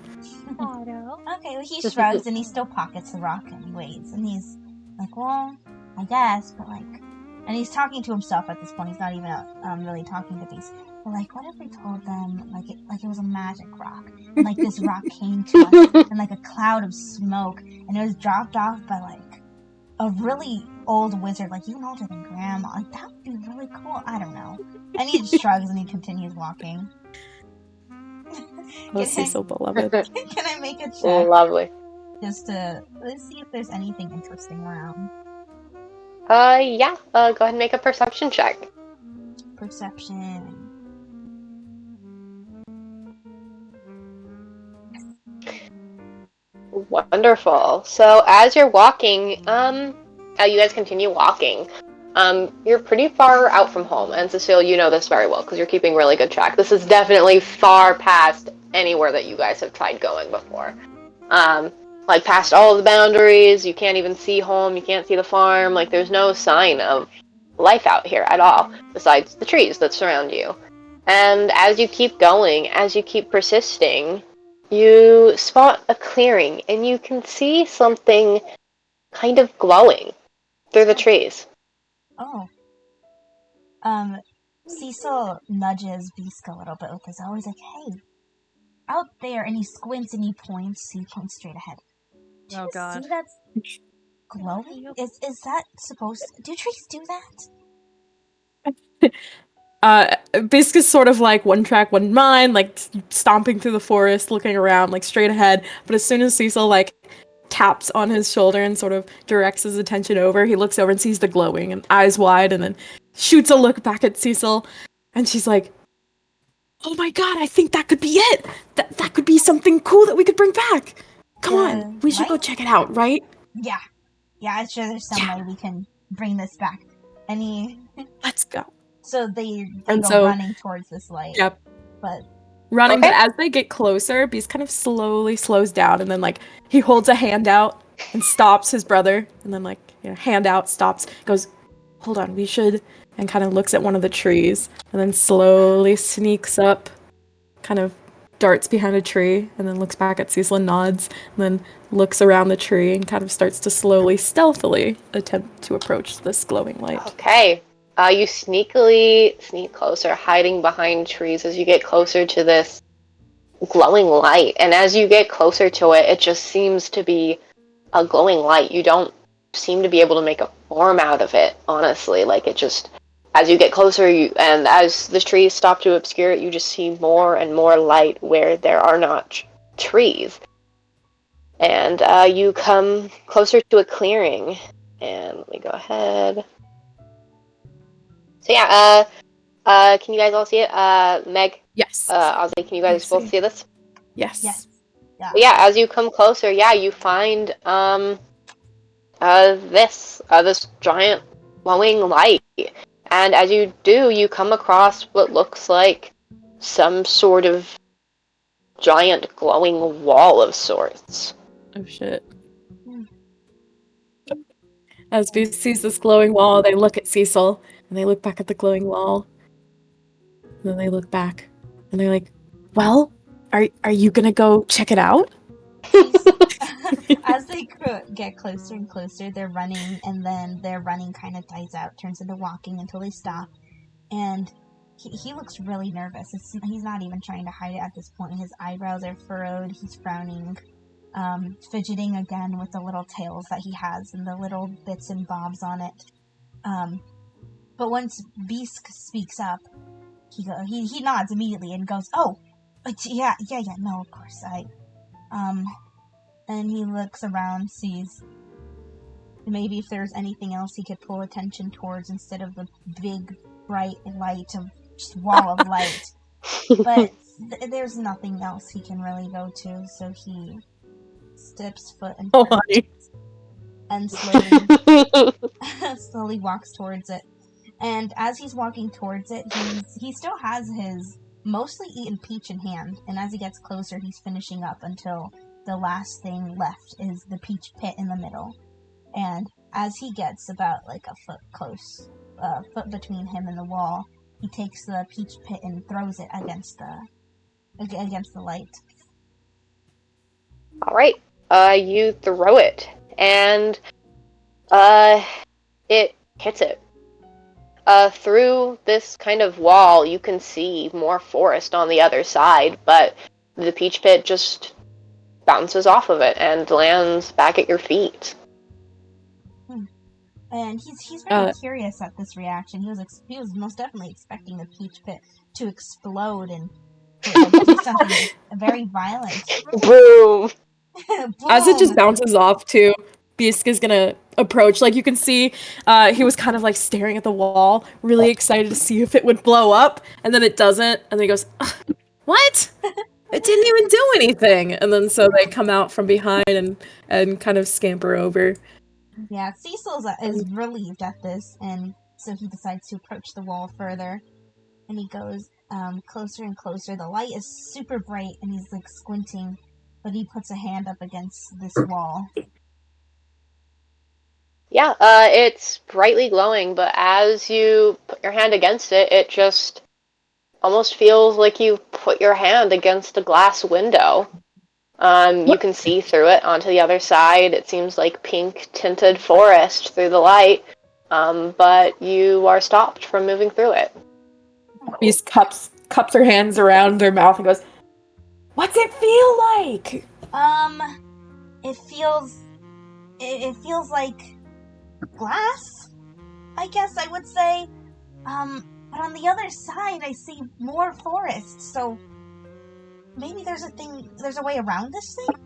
Okay, well, he shrugs and he still pockets the rock and he waits. And he's like, well, I guess, but like... And he's talking to himself at this point. He's not even really talking to Beast. But like, what if we told them like it was a magic rock? And like this rock came to us in like a cloud of smoke. And it was dropped off by like a really old wizard, like even older than Grandma. Like, that would be really cool. I don't know. And he just shrugs and he continues walking. Oh, Cecil, beloved. Can I make a check? Lovely. Just to let's see if there's anything interesting around. Yeah. Go ahead and make a perception check. Perception. Wonderful. So as you're walking, you guys continue walking. You're pretty far out from home, and Cecile, you know this very well because you're keeping really good track. This is definitely far past anywhere that you guys have tried going before. Like past all of the boundaries, you can't even see home, you can't see the farm, like there's no sign of life out here at all, besides the trees that surround you. And as you keep going, as you keep persisting, you spot a clearing, and you can see something kind of glowing through the trees. Oh. Cecil nudges Beast a little bit with his elbow. He's like, hey, out there, and he squints and he points straight ahead. Do you God. see that's glowing? Is that supposed to... Do trees do that? Bisk is sort of like one track, one mind, like stomping through the forest, looking around, like straight ahead. But as soon as Cecil like taps on his shoulder and sort of directs his attention over, he looks over and sees the glowing and eyes wide, and then shoots a look back at Cecil, and she's like, "Oh my god, I think that could be it. That could be something cool that we could bring back. Come on, we should go check it out, right?" Yeah. Yeah, I'm sure there's some way we can bring this back. Let's go. So they go running towards this light. Yep. But running, okay. But as they get closer, Beast kind of slowly slows down, and then like he holds a hand out and stops his brother, and then like hand out, stops, goes, "Hold on, we should," and kind of looks at one of the trees, and then slowly sneaks up, kind of darts behind a tree, and then looks back at Cecil and nods, and then looks around the tree and kind of starts to slowly, stealthily attempt to approach this glowing light. Okay. You sneakily sneak closer, hiding behind trees as you get closer to this glowing light. And as you get closer to it, it just seems to be a glowing light. You don't seem to be able to make a form out of it, honestly. Like, it just, as you get closer, and as the trees stop to obscure it, you just see more and more light where there are not trees. And you come closer to a clearing. And let me go ahead. So yeah, can you guys all see it? Meg? Yes. Ozzy, can you guys both see this? Yes. Yes. Yeah. Yeah, as you come closer, you find this giant glowing light. And as you do, you come across what looks like some sort of giant glowing wall of sorts. Oh shit. As Beast sees this glowing wall, they look at Cecil, and they look back at the glowing wall. And then they look back, and they're like, "Well, are you gonna go check it out?" As they get closer and closer, they're running, and then their running kind of dies out, turns into walking until they stop. And he looks really nervous. He's not even trying to hide it at this point. His eyebrows are furrowed. He's frowning. Fidgeting again with the little tails that he has and the little bits and bobs on it. But once Beast speaks up, he nods immediately and goes, "Oh, yeah, no, of course, and he looks around, sees maybe if there's anything else he could pull attention towards instead of the big, bright light of just wall of light. But there's nothing else he can really go to, so he steps foot and slowly walks towards it. And as he's walking towards it, he still has his mostly eaten peach in hand, and as he gets closer, he's finishing up until the last thing left is the peach pit in the middle. And as he gets about like a foot between him and the wall, he takes the peach pit and throws it against the light. All right. You throw it, and it hits it. Through this kind of wall, you can see more forest on the other side, but the peach pit just bounces off of it and lands back at your feet. And he's very curious at this reaction. He was most definitely expecting the peach pit to explode and do something very violent. Boom! As it just bounces off too, Beast is gonna approach. Like you can see, he was kind of like staring at the wall, really excited to see if it would blow up, and then it doesn't, and then he goes, "What? It didn't even do anything." And then so they come out from behind and kind of scamper over. Yeah, Cecil is relieved at this, and so he decides to approach the wall further, and he goes closer and closer. The light is super bright, and he's like squinting, but he puts a hand up against this wall. Yeah, it's brightly glowing, but as you put your hand against it, it just almost feels like you put your hand against a glass window. You can see through it onto the other side. It seems like pink tinted forest through the light, but you are stopped from moving through it. Beast cups her hands around their mouth and goes, "What's it feel like?" It feels like glass, I guess I would say. But on the other side, I see more forest, so maybe there's a way around this thing?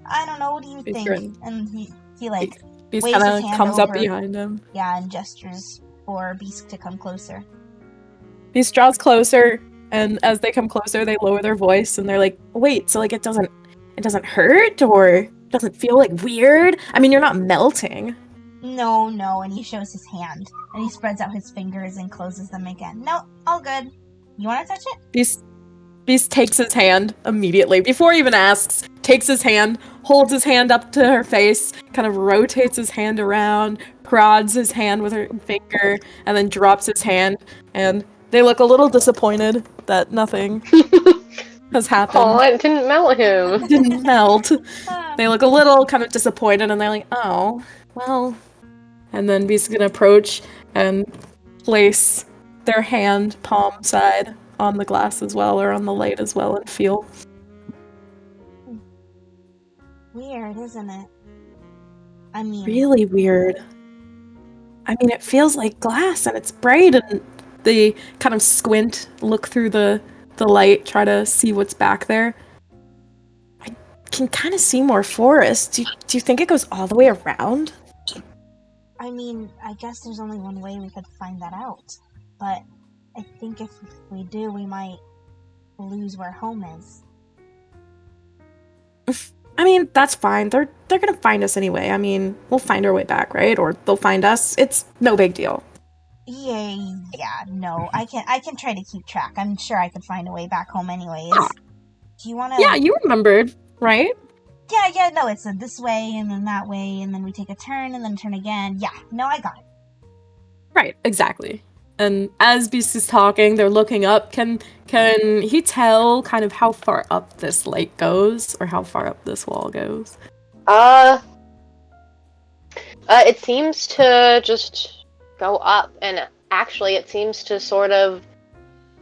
I don't know, what do you think? Good. And he like, Beast waves his kind of hand comes up over. behind him. Yeah, and gestures for Beast to come closer. Beast draws closer, and as they come closer, they lower their voice, and they're like, "Wait, so like it doesn't hurt, or doesn't feel like weird? I mean, you're not melting." No, and he shows his hand, and he spreads out his fingers and closes them again. No, all good. You want to touch it? Beast takes his hand immediately, before he even asks, takes his hand, holds his hand up to her face, kind of rotates his hand around, prods his hand with her finger, and then drops his hand, and they look a little disappointed that nothing has happened. Oh, it didn't melt him. It didn't melt. They look a little kind of disappointed, and they're like, "Oh, well." And then Beast's gonna approach and place their hand palm side on the glass as well, or on the light as well, and feel. Weird, isn't it? I mean, Really weird. I mean, it feels like glass, and it's bright, and they kind of squint, look through the light, try to see what's back there. I can kind of see more forest. Do you think it goes all the way around? I mean, I guess there's only one way we could find that out. But I think if we do, we might lose where home is. I mean, that's fine. They're gonna find us anyway. I mean, we'll find our way back, right? Or they'll find us. It's no big deal. Yeah, no. I can try to keep track. I'm sure I could find a way back home anyways. Do you wanna... Yeah, you remembered, right? Yeah, no, it's this way, and then that way, and then we take a turn, and then turn again. Yeah, no, I got it. Right, exactly. And as Beast is talking, they're looking up. Can he tell kind of how far up this light goes, or how far up this wall goes? It seems to just go up, and actually it seems to sort of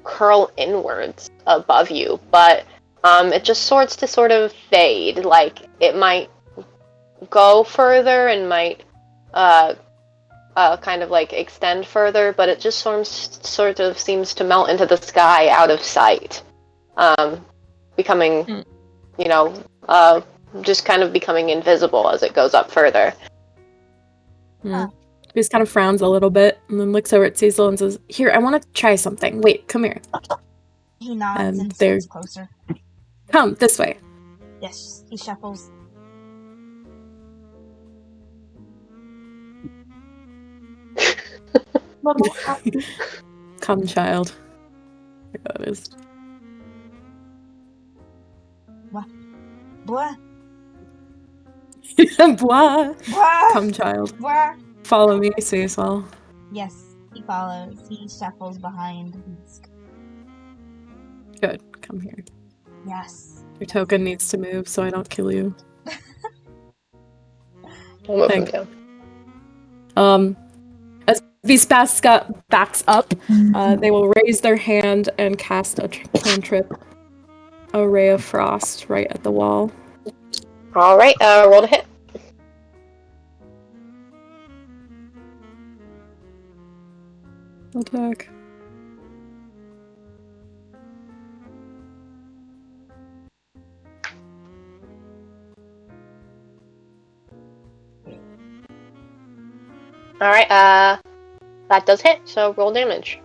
curl inwards above you, but it just sorts to sort of fade. Like, it might go further and might kind of like extend further, but it just sort of seems to melt into the sky out of sight, becoming, just kind of becoming invisible as it goes up further. He just kind of frowns a little bit and then looks over at Cecil and says, "Here, I want to try something. Wait, come here." He nods and steps closer. Come, this way. Yes, he shuffles. Come, child. That is. Blah, Blah. blah, Come, child. blah. Follow me, Cecil. Yes, he follows. He shuffles behind Beast. Good. Come here. Yes. Your token needs to move so I don't kill you. We'll move him Thank- down. As these backs up, they will raise their hand and cast a cantrip, a ray of frost, right at the wall. All right, roll to hit. Attack. All right, that does hit. So roll damage.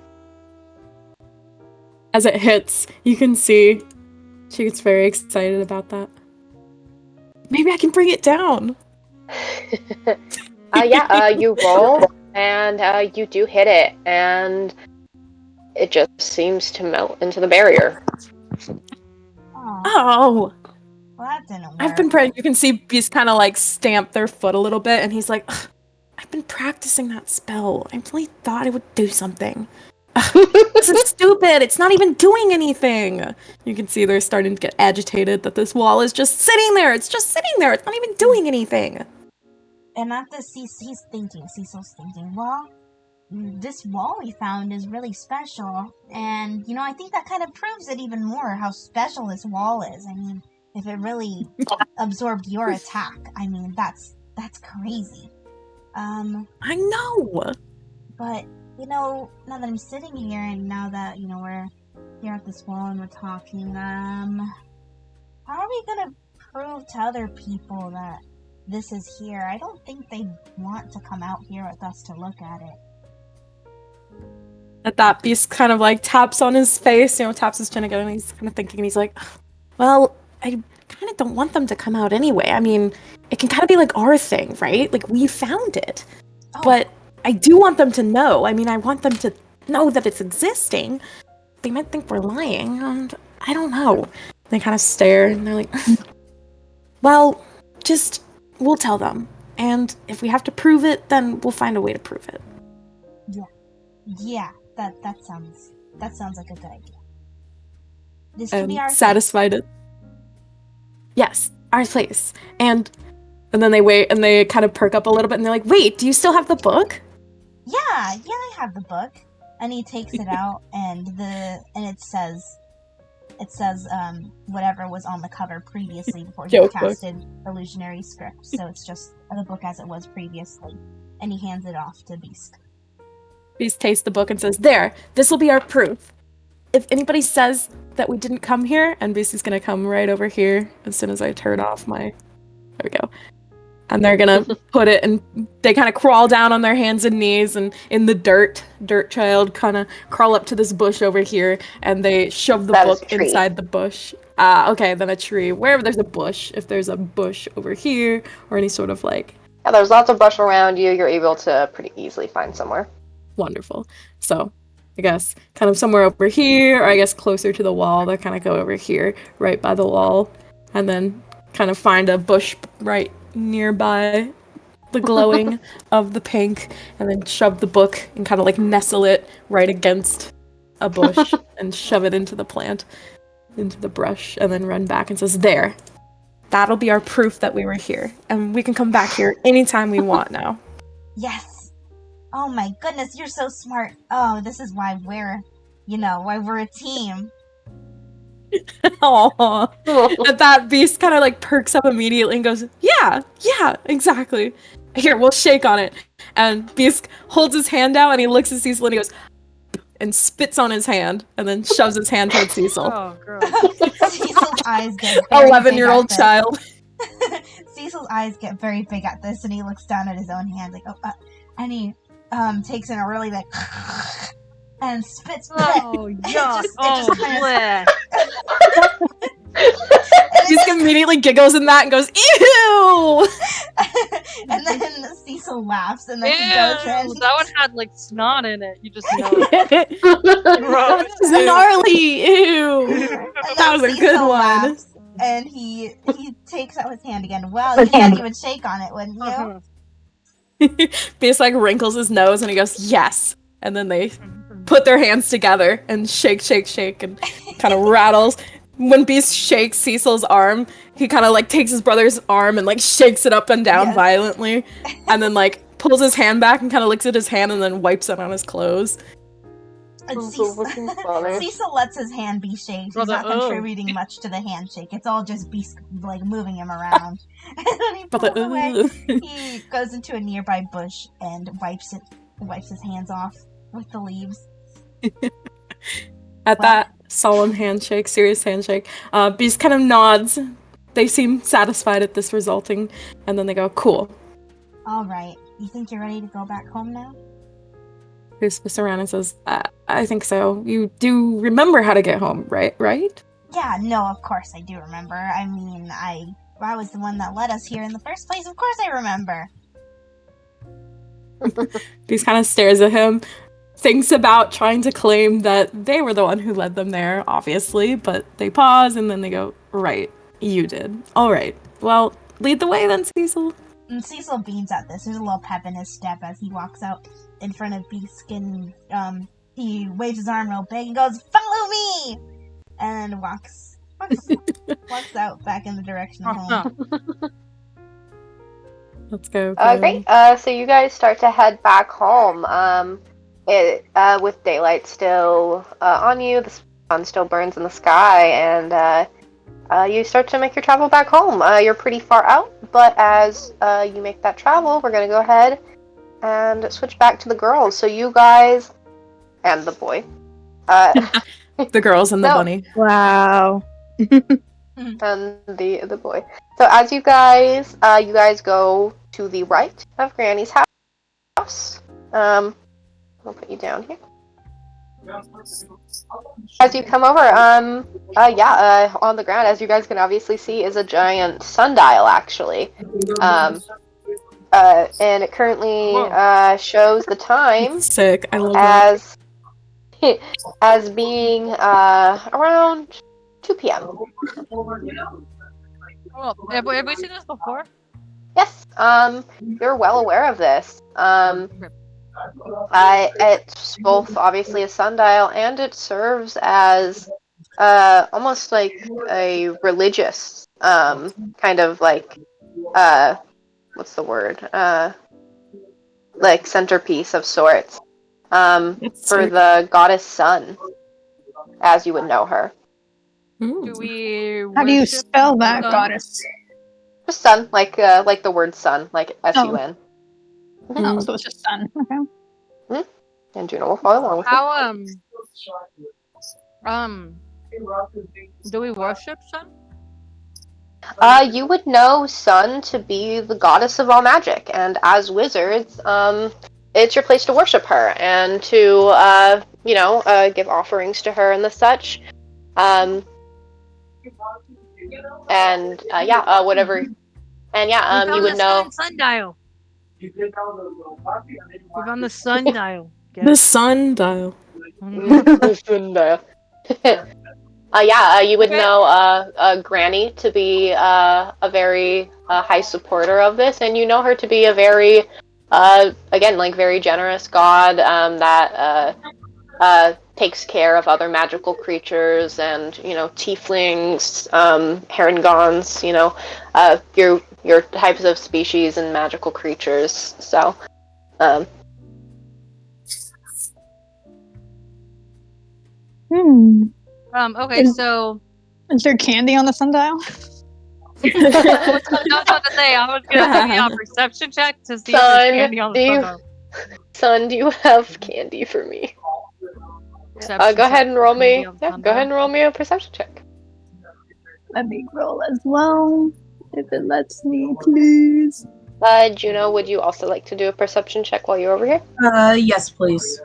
As it hits, you can see she gets very excited about that. Maybe I can bring it down. You roll, and you do hit it, and it just seems to melt into the barrier. Oh, Well, that didn't work. I've been praying. You can see Beast kind of like stamp their foot a little bit, and he's like, I've been practicing that spell. I really thought it would do something. This is stupid. It's not even doing anything. You can see they're starting to get agitated that this wall is just sitting there. It's just sitting there. It's not even doing anything. And at this, Cecil's thinking, well, this wall we found is really special. And, I think that kind of proves it even more, how special this wall is. I mean, if it really absorbed your attack, that's crazy. I know. But, now that I'm sitting here and now that, we're here at this wall and we're talking, how are we gonna prove to other people that this is here? I don't think they'd want to come out here with us to look at it. At that, Beast kind of like taps on his face, taps his chin again, and he's kind of thinking, and he's like, well, I kind of don't want them to come out anyway. I mean, it can kind of be like our thing, right? Like, we found it. Oh. But I do want them to know. I mean, I want them to know that it's existing. They might think we're lying, and I don't know. They kind of stare, and they're like, well, we'll tell them. And if we have to prove it, then we'll find a way to prove it. Yeah, that sounds like a good idea. This could be our satisfied it. Yes, our place. And then they wait, and they kind of perk up a little bit, and they're like, wait, do you still have the book? Yeah, I have the book. And he takes it out, and it says whatever was on the cover previously before he casted illusionary script. So it's just the book as it was previously, and he hands it off to Beast. Beast tastes the book and says, there, this will be our proof. If anybody says that we didn't come here, and Beast is going to come right over here as soon as I turn off my... There we go. And they're going to put it, and they kind of crawl down on their hands and knees, and in the dirt child kind of crawl up to this bush over here, and they shove the book inside the bush. Okay, then a tree. Wherever there's a bush, if there's a bush over here, or any sort of like... Yeah, there's lots of brush around you. You're able to pretty easily find somewhere. Wonderful. So, I guess kind of somewhere over here, or I guess closer to the wall. They kind of go over here, right by the wall, and then kind of find a bush right nearby the glowing of the pink, and then shove the book and kind of like nestle it right against a bush and shove it into the plant, into the brush, and then run back and says, there, that'll be our proof that we were here, and we can come back here anytime we want now. Yes. Oh my goodness, you're so smart. Oh, this is why we're a team. Aww. And that Beast kind of like perks up immediately and goes, yeah, exactly. Here, we'll shake on it. And Beast holds his hand out and he looks at Cecil and he goes, and spits on his hand and then shoves his hand towards Cecil. Oh, gross. Cecil's eyes get very 11-year-old child. Cecil's eyes get very big at this, and he looks down at his own hand, like, and he takes in a really like and spits. Oh, yuck! Bleh. He just immediately giggles in that and goes, ew! And then Cecil laughs, and then Ew, he goes in. that one had like snot in it. You just know it. Gross. Gnarly, ew! And That then was a Cecil good one. laughs, And he takes out his hand again. Well, you said you would shake on it, wouldn't you? Beast like wrinkles his nose and he goes, yes. And then they put their hands together and shake, and kind of rattles. When Beast shakes Cecil's arm, he kind of like takes his brother's arm and like shakes it up and down violently, and then like pulls his hand back and kind of looks at his hand and then wipes it on his clothes. And Cecil lets his hand be shaked. He's not contributing much to the handshake. It's all just Beast like moving him around. And when he pulls away, he goes into a nearby bush and wipes his hands off with the leaves. At that solemn handshake, serious handshake, Beast kind of nods. They seem satisfied at this resulting, and then they go, cool. All right. You think you're ready to go back home now? Beast looks around and says, I think so. You do remember how to get home, right? Yeah, no, of course I do remember. I mean, I was the one that led us here in the first place. Of course I remember. Beast kind of stares at him, thinks about trying to claim that they were the one who led them there, obviously, but they pause and then they go, right, you did. All right, well, lead the way then, Cecil. And Cecil beams at this. There's a little pep in his step as he walks out in front of Beast, and he waves his arm real big and goes, "Follow me!" and walks out back in the direction of home. Let's go. Great. So you guys start to head back home. With daylight still on you, the sun still burns in the sky, and you start to make your travel back home. You're pretty far out, but as you make that travel, we're going to go ahead and switch back to the girls. So you guys and the boy. The girls and the bunny. Wow. And the boy. So as you guys go to the right of Granny's house. I'll put you down here. As you come over, on the ground, as you guys can obviously see, is a giant sundial, actually. And it currently shows the time Sick. I love as being around 2 p.m. Oh, have we seen this before? Yes, you're well aware of this. It's both obviously a sundial, and it serves as almost like a religious kind of like what's the word? Like centerpiece of sorts for the goddess Sun, as you would know her. Do we? How do you worship spell that, sun? goddess? Just sun, like the word sun, like S-U-N. Oh, so it's just sun. Okay. And Juno will follow along with How do we worship sun? you would know Sun to be the goddess of all magic, and as wizards, it's your place to worship her and to give offerings to her and the such. Whatever. And you would know. Sundial. We're on the sundial. The sundial. Sundial. You would know Granny to be a very high supporter of this, and you know her to be a very, very generous god that takes care of other magical creatures and, tieflings, herringons, your types of species and magical creatures. So, Okay, so Is there candy on the sundial? I was about to say, I was gonna give you a perception check to see if there's candy on the sundial. Son, do you have candy for me? Go ahead and roll me. Yeah, go ahead and roll me a perception check. Let me roll as well, if it lets me, please. Juno, would you also like to do a perception check while you're over here? Yes, please.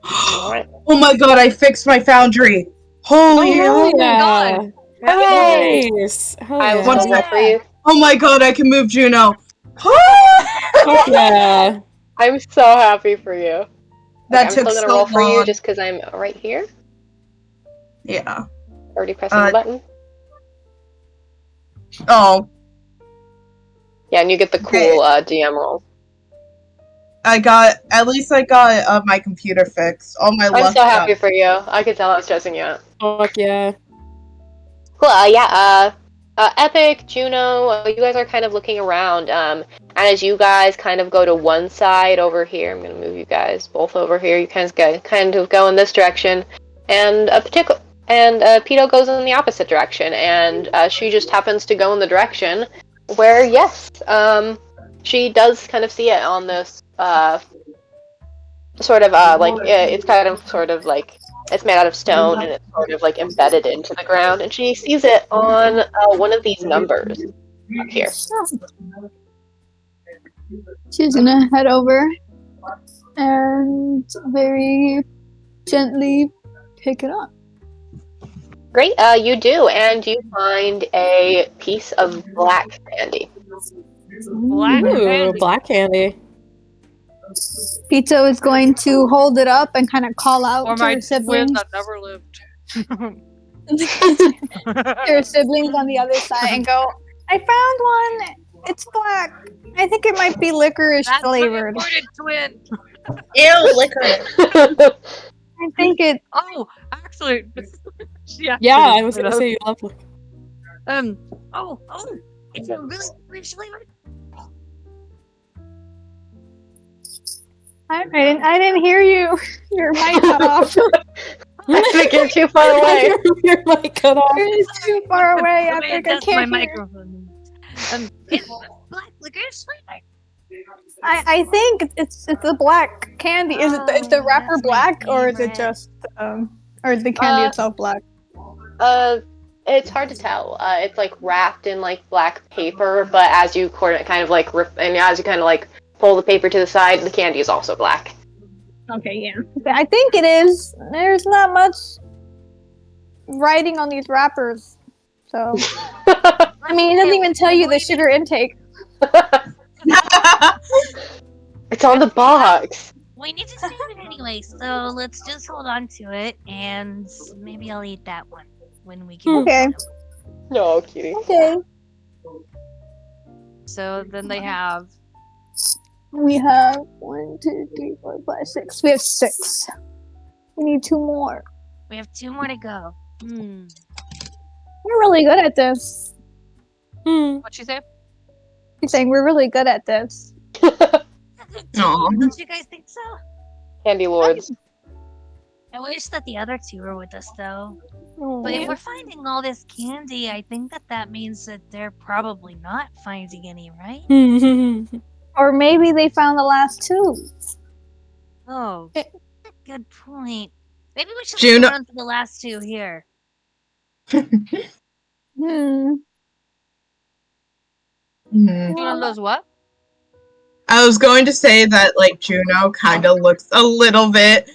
Alright. Oh my god, I fixed my foundry. Holy hell. Yeah. Nice. I will do that for you. Oh my god, I can move Juno. Yeah. I'm so happy for you. That I'm took still gonna so roll for you long. just because I'm right here. Yeah. Already pressing the button. Oh, Yeah, and you get the cool DM roll. I got my computer fixed. All my I'm luck so happy got. for you. I could tell I was stressing you out. Fuck yeah. Cool. Epic, Juno, you guys are kind of looking around. And as you guys kind of go to one side over here, I'm gonna move you guys both over here. You kind of go in this direction, and Pito goes in the opposite direction, and she just happens to go in the direction where, yes, she does kind of see it on this sort of it's kind of sort of like it's made out of stone and it's sort of like embedded into the ground, and she sees it on one of these numbers up here. She's gonna head over and very gently pick it up. Great, you do, and you find a piece of black candy. Black Ooh, candy. black candy. Pito is going to hold it up and kind of call out Or to my her twin siblings. that never lived. To her siblings on the other side and go, I found one. It's black. I think it might be licorice That's flavored. my imported twin. Ew, licorice. I think it. Oh, actually, she actually Yeah, I was did gonna it. say you love Oh, it's a really rich flavor. I didn't hear you. Your mic cut off. I think you're too far away. Your mic cut off. You're too far away. I Let me think I adjust my can't hear. microphone. It's black licorice flavor. I think it's the black candy. Is the Oh, wrapper that's my black or is it favorite. just or is the candy itself black? It's hard to tell. It's like wrapped in like black paper, but as you kind of like rip, and as you kind of like pull the paper to the side, the candy is also black. Okay, yeah. I think it is. There's not much writing on these wrappers, so I mean, it doesn't even tell you the sugar intake. It's on the box. We need to save it anyway, so let's just hold on to it, and maybe I'll eat that one when we get Okay. No, cutie. Okay. So then they have We have 1, 2, 3, 4, 5, 6. We have 6. We need 2 more. We have 2 more to go. We're really good at this. what'd she say? She's saying we're really good at this. Aw. Don't you guys think so? Candy Lords. I wish that the other 2 were with us, though. Oh, But if we're finding all this candy, I think that means that they're probably not finding any, right? or maybe they found the last 2. Oh, good point. Maybe we should Juno- look around for the last 2 here. Hmm. Juno does what? I was going to say that like Juno kind of looks a little bit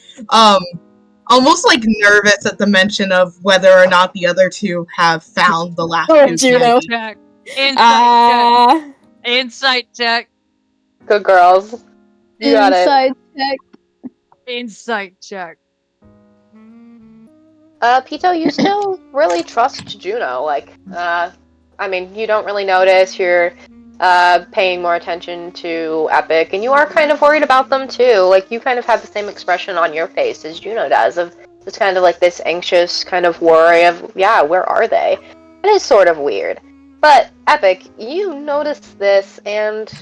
almost like nervous at the mention of whether or not the other 2 have found the last 2 Juno. candy. Check. Insight check. Insight check. Good girls. You got it. Inside check. Insight check. Pito, you still really trust Juno. Like, I mean, you don't really notice. You're paying more attention to Epic, and you are kind of worried about them too. Like, you kind of have the same expression on your face as Juno does, of just kind of like this anxious kind of worry of, yeah, where are they? It is sort of weird. But Epic, you notice this, and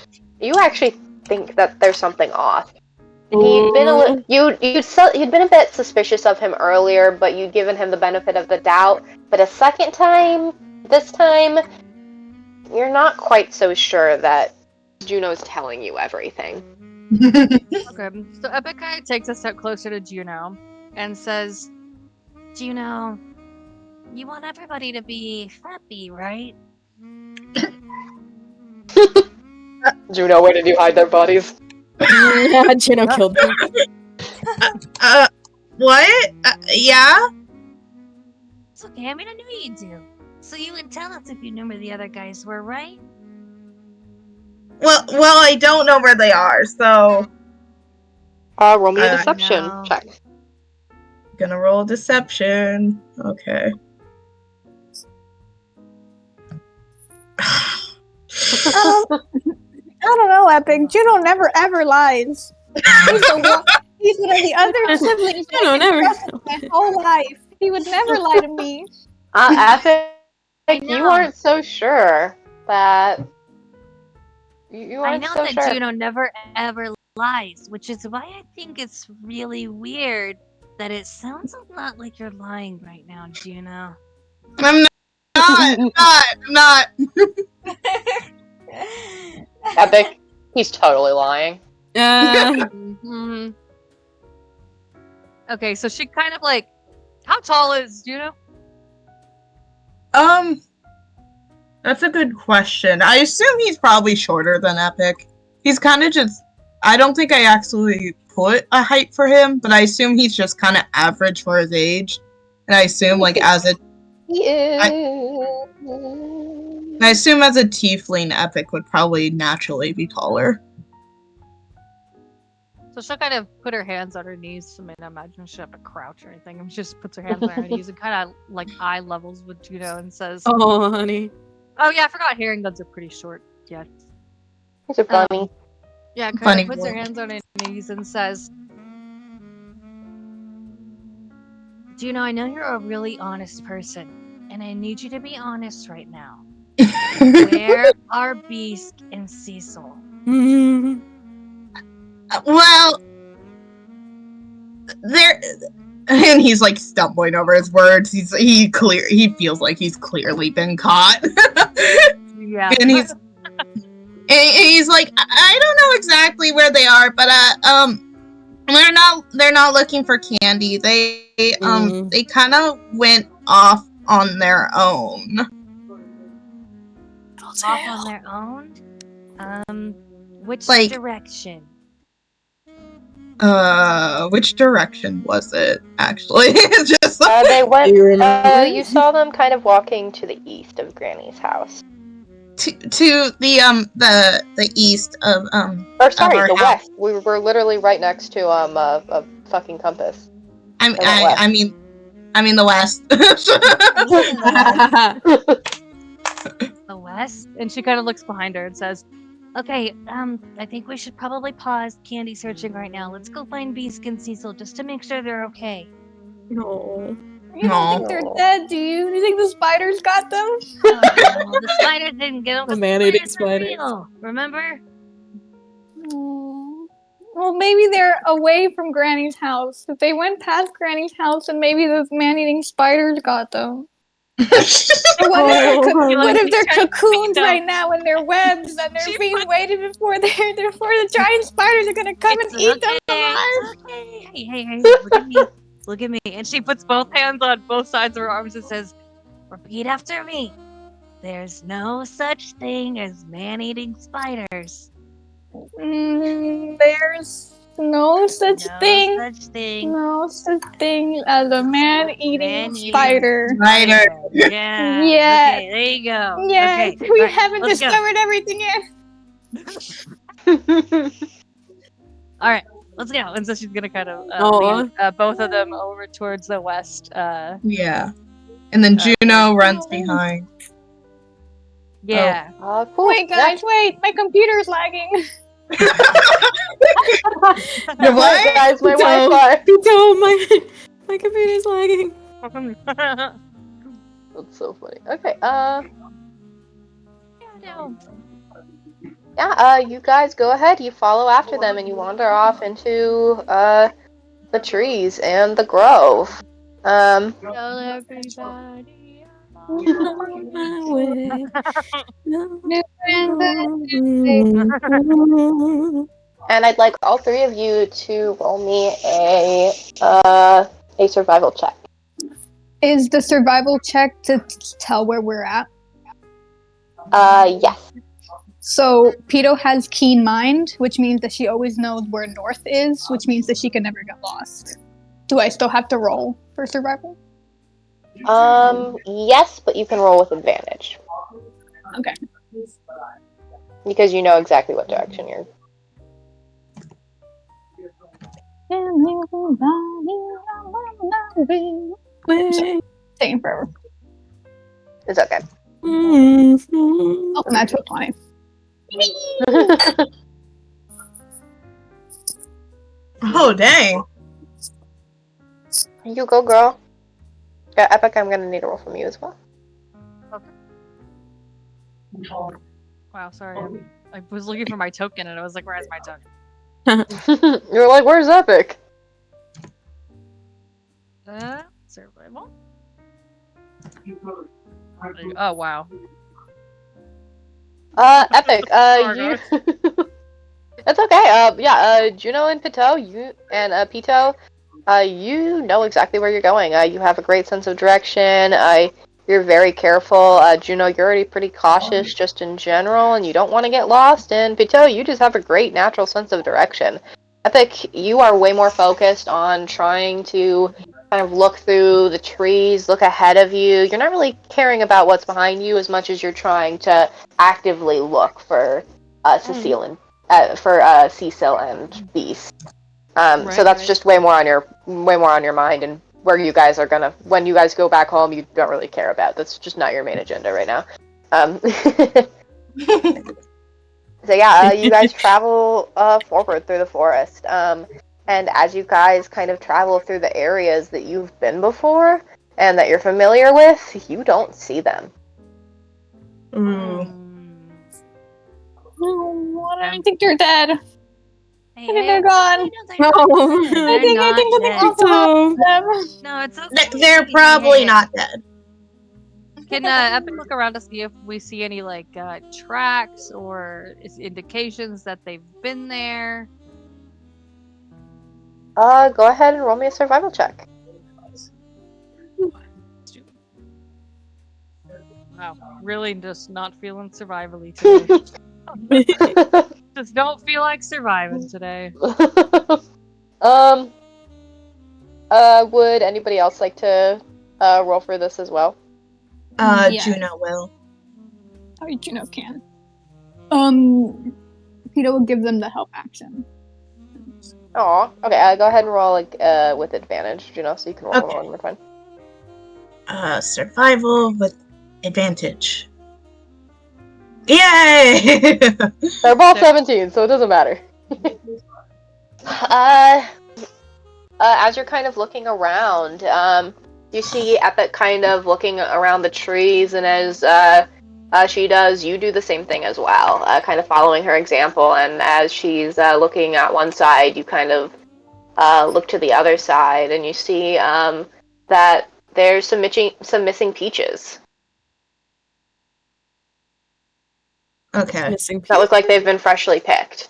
you actually think that there's something off. He'd been you'd been a bit suspicious of him earlier, but you'd given him the benefit of the doubt. But a second time, this time, you're not quite so sure that Juno's telling you everything. Okay. So Epic kind of takes a step closer to Juno and says, Juno, you want everybody to be happy, right? Juno, where did you hide their bodies? Yeah, Juno killed them. What? Yeah? It's okay, I mean, I knew you do. So you would tell us if you knew where the other guys were, right? Well, I don't know where they are, so Roll me a deception No. check. gonna roll deception. Okay. I don't know, Epic. Juno never ever lies. He's one of the other siblings that Juno I never- trusted my whole life. He would never lie to me. Epic, I you know. weren't so sure that. You I weren't know so that sure. Juno never ever lies, which is why I think it's really weird that it sounds a lot like you're lying right now, Juno. I'm not. Epic, he's totally lying. Mhm. Okay, so she kind of like, how tall is Juno? That's a good question. I assume he's probably shorter than Epic. He's kind of just. I don't think I actually put a height for him, but I assume he's just kind of average for his age. And I assume, like, as a. He is. I assume as a tiefling, Epic would probably naturally be taller. So she'll kind of put her hands on her knees. I mean, I imagine she'll have to crouch or anything. And she just puts her hands on her knees and kind of like eye levels with Juno and says, Oh, honey. "Oh yeah, I forgot. Herring guns are pretty short. Yeah, He's a bunny. yeah." Kind Funny of puts her boy. hands on her knees and says, "Juno, I know you're a really honest person, and I need you to be honest right now. Where are Beast and Cecil?" Well, there. And he's like stumbling over his words. He feels like he's clearly been caught. Yeah. And he's like, I don't know exactly where they are, but they're not looking for candy. They kind of went off on their own. Off on their own? Which Like- direction? Which direction was it actually? It's just They went. Do you remember? You saw them kind of walking to the east of Granny's house. to the east of Or sorry, our the house. west. We were literally right next to a fucking compass. I went west. mean the west. The west? And she kind of looks behind her and says, Okay, I think we should probably pause candy searching right now. Let's go find Beast and Cecil just to make sure they're okay. No. You don't think they're dead, do you? Do you think the spiders got them? Oh, no, the spiders didn't get them. The The man-eating spiders are spiders. real. Remember? Well, maybe they're away from Granny's house. If they went past Granny's house, and maybe those man-eating spiders got them. Or what if they're cocoons right now in their webs and they're being waited before the giant spiders are gonna come and eat them alive? Okay. Hey, look at me. And she puts both hands on both sides of her arms and says, repeat after me. There's no such thing as man-eating spiders. There's no such thing. No such thing as a man-eating spider. Spider. Yeah. Yeah. Okay, there you go. Yes, Okay. we alright, haven't let's go. discovered everything yet. "All right, let's go." And so she's gonna kind of Aw. lead both of them over towards the west. Yeah. And then Juno runs behind. Yeah. Cool. Wait, guys, wait! My computer's lagging. Your what? Wait, guys, my No. Wi-Fi. No, my computer's lagging. That's so funny. Okay. No. Yeah. You guys go ahead. You follow after them, and you wander off into the trees and the grove. Tell everybody. And I'd like all three of you to roll me a survival check. Is the survival check to tell where we're at? Yes. So Pito has keen mind, which means that she always knows where north is, which means that she can never get lost. Do I still have to roll for survival? Yes, but you can roll with advantage. Okay. Because you know exactly what direction you're. Taking forever. It's okay. Oh, natural 20. Oh, dang. You go, girl. Yeah, Epic, I'm gonna need a roll from you as well. Wow, sorry. I was looking for my token and I was like, where's my token? You're like, where's Epic? Survival? Oh, wow. Epic, you... That's okay, Juno and Pito, you know exactly where you're going. You have a great sense of direction, you're very careful. Juno, you're already pretty cautious just in general, and you don't want to get lost, and Pito, you just have a great natural sense of direction. Epic, you are way more focused on trying to kind of look through the trees, look ahead of you. You're not really caring about what's behind you as much as you're trying to actively look for Cecile and Beast. So that's just way more on your mind, and where you guys are gonna, when you guys go back home, you don't really care about. That's just not your main agenda right now. So yeah, you guys travel forward through the forest, and as you guys kind of travel through the areas that you've been before and that you're familiar with, you don't see them. Ooh. Oh, I think they're dead. Hey, I think they're gone. no, No. I think something awful happened to them. No, it's okay. They're probably not dead. Can Epic look around to see if we see any like tracks or indications that they've been there? Go ahead and roll me a survival check. Wow, really just not feeling survivally today. Just don't feel like surviving today. Would anybody else like to roll for this as well? Yeah. Juno will. Oh, Juno can. Peter will give them the help action. Oh, okay. Go ahead and roll with advantage, Juno, so you can roll Okay. one more time. Survival with advantage. Yay! They're both 17, so it doesn't matter. As you're kind of looking around, you see Epic kind of looking around the trees, and as she does, you do the same thing as well, kind of following her example. And as she's looking at one side, you kind of look to the other side, and you see that there's some missing peaches Okay. Missing that look like they've been freshly picked.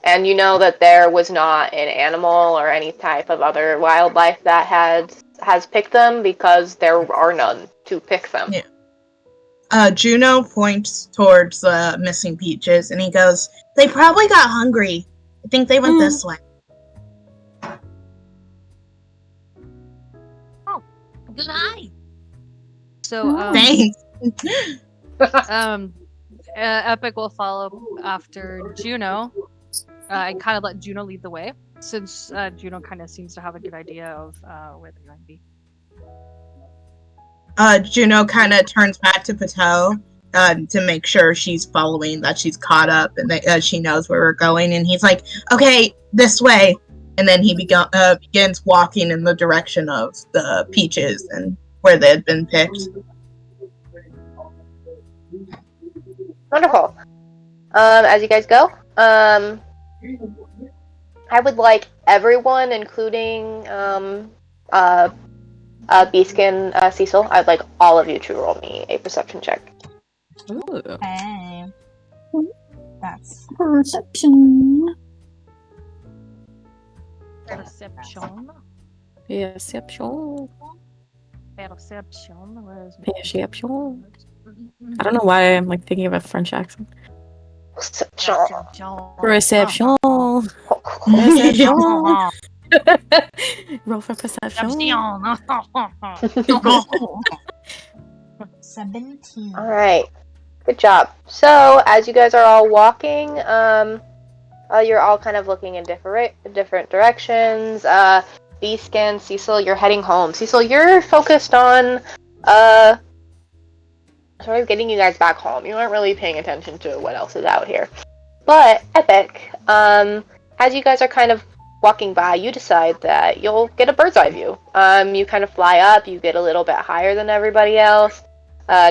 And you know that there was not an animal or any type of other wildlife that has picked them, because there are none to pick them. Yeah. Juno points towards the missing peaches, and he goes, "They probably got hungry. I think they went this way." Good eye. So Thanks. Epic will follow after Juno, and kind of let Juno lead the way, since Juno kind of seems to have a good idea of where they're going to be. Juno kind of turns back to Patel to make sure she's following, that she's caught up, and that she knows where we're going. And he's like, "Okay, this way." And then he begins walking in the direction of the peaches and where they had been picked. Wonderful. As you guys go, I would like everyone, including Beaskin, Cecil, I'd like all of you to roll me a perception check. Ooh. Hey. That's Perception. Perception. Perception. Perception. Where is Perception. I don't know why I'm like thinking of a French accent. Perception. Perception. Roll for perception. 17. All right, good job. So as you guys are all walking, you're all kind of looking in different directions. Beaskin, Cecil, you're heading home. Cecil, you're focused on sort of getting you guys back home. You aren't really paying attention to what else is out here. But Epic, as you guys are kind of walking by, you decide that you'll get a bird's eye view. You kind of fly up, you get a little bit higher than everybody else,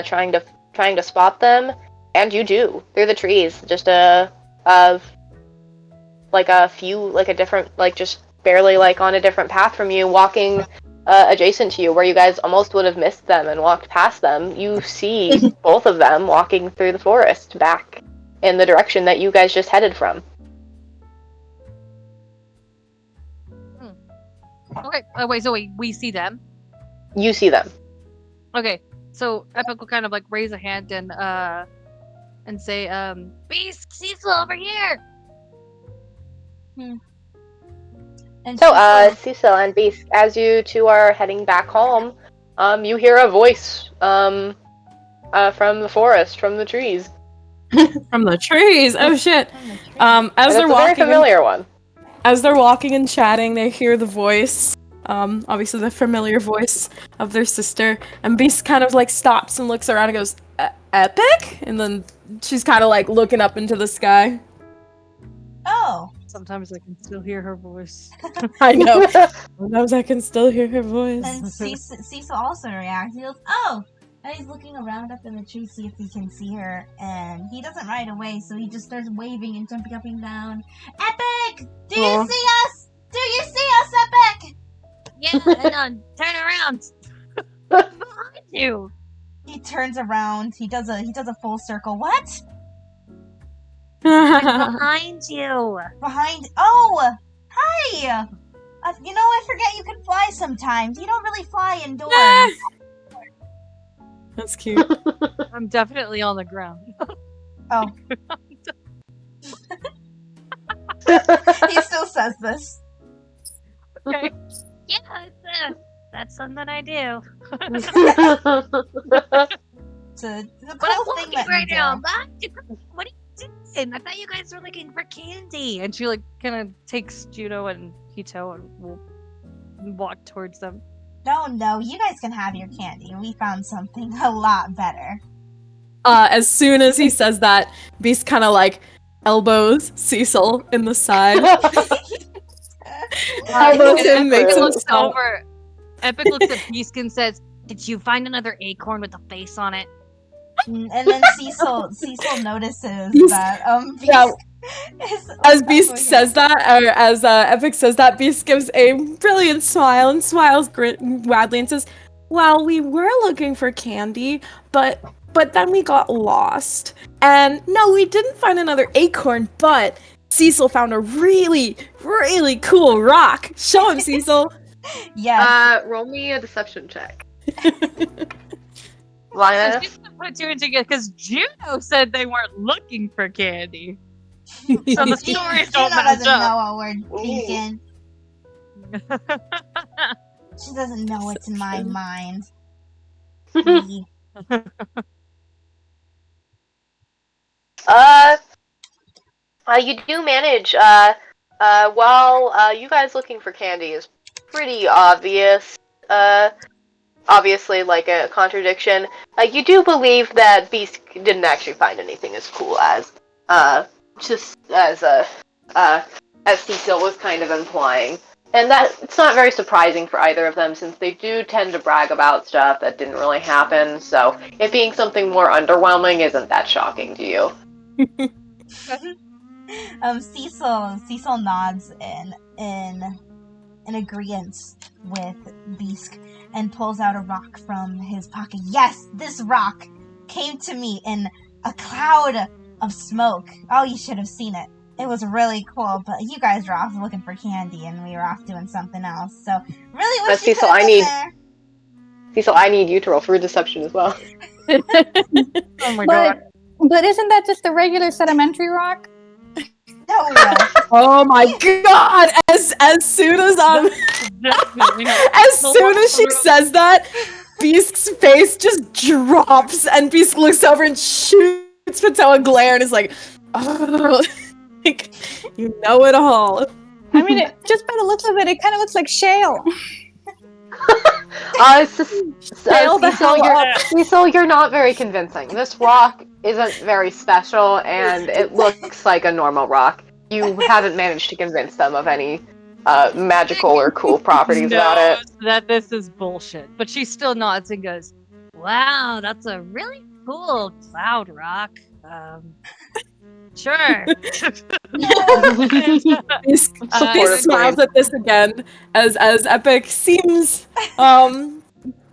trying to spot them, and you do through the trees. Just a different, like just barely like on a different path from you, walking adjacent to you, where you guys almost would have missed them and walked past them. You see both of them walking through the forest back in the direction that you guys just headed from. Okay. Wait. So we see them. You see them. Okay. So Epic will kind of like raise a hand and say, "Beast, Cecil over here." And So, Cecil and Beast, as you two are heading back home, you hear a voice from the forest, from the trees. From the trees. Oh shit. As And they're it's a very walking, familiar one. as they're walking and chatting, they hear the voice. Obviously the familiar voice of their sister. And Beast kind of like stops and looks around and goes, "Epic?" And then she's kind of like looking up into the sky. Oh, Sometimes I can still hear her voice. I know. Sometimes I can still hear her voice. and Cecil also reacts. He goes, "Oh!" And he's looking around up in the tree, see if he can see her. And he doesn't right away, so he just starts waving and jumping up and down. Epic! Do you see us? Do you see us, Epic? Yeah, hang on. Turn around. Behind you. He turns around. He does a full circle. What? Behind you. Behind? Oh! Hi! I forget you can fly sometimes. You don't really fly indoors. That's cute. I'm definitely on the ground. Oh. He still says this. Okay. Yeah, that's something I do. It's a But I'm cool thing walking that right you now. do. What are you doing? I thought you guys were looking for candy. And she like kind of takes Juno and Hito and will walk towards them. No, you guys can have your candy. We found something a lot better. As soon as he says that, Beast kind of like elbows Cecil in the side. Elbows him, Epic makes him looks stop. over. Epic looks at Beast and says, Did you find another acorn with a face on it? And then Cecil notices Beast- that Beast yeah. is As Beast says that, or as Epic says that, Beast gives a brilliant smile and smiles widely and says, "Well, we were looking for candy, but then we got lost. And no, we didn't find another acorn, but Cecil found a really, really cool rock. Show him, Cecil." Yes. Roll me a deception check. and Linus? she's gonna put two and together because Juno said they weren't looking for candy. So the stories don't Juno match doesn't up. know what we're thinking. She doesn't know what's in my mind. Me. You do manage, while you guys looking for candy is pretty obvious, obviously like a contradiction, you do believe that Beast didn't actually find anything as cool as, just as Cecil was kind of implying. And that it's not very surprising for either of them, since they do tend to brag about stuff that didn't really happen, so it being something more underwhelming isn't that shocking to you. Cecil nods in agreement with Beast and pulls out a rock from his pocket. Yes, this rock came to me in a cloud of smoke. Oh, you should have seen it. It was really cool, but you guys were off looking for candy and we were off doing something else. So really wish you could have been there. Cecil, I need you to roll for deception as well. Oh my god. But isn't that just a regular sedimentary rock? No. Oh my god! As soon as as soon as she says that, Beast's face just drops, and Beast looks over and shoots Patel a glare and is like, "Oh, like, you know it all." I mean, just by the looks of it, it kind of looks like shale. Fail the hell up. Cecil, you're not very convincing. This rock isn't very special, and it looks like a normal rock. You haven't managed to convince them of any magical or cool properties about it. That this is bullshit. But she still nods and goes, "Wow, that's a really cool cloud rock. Sure." He smiles at this again as Epic seems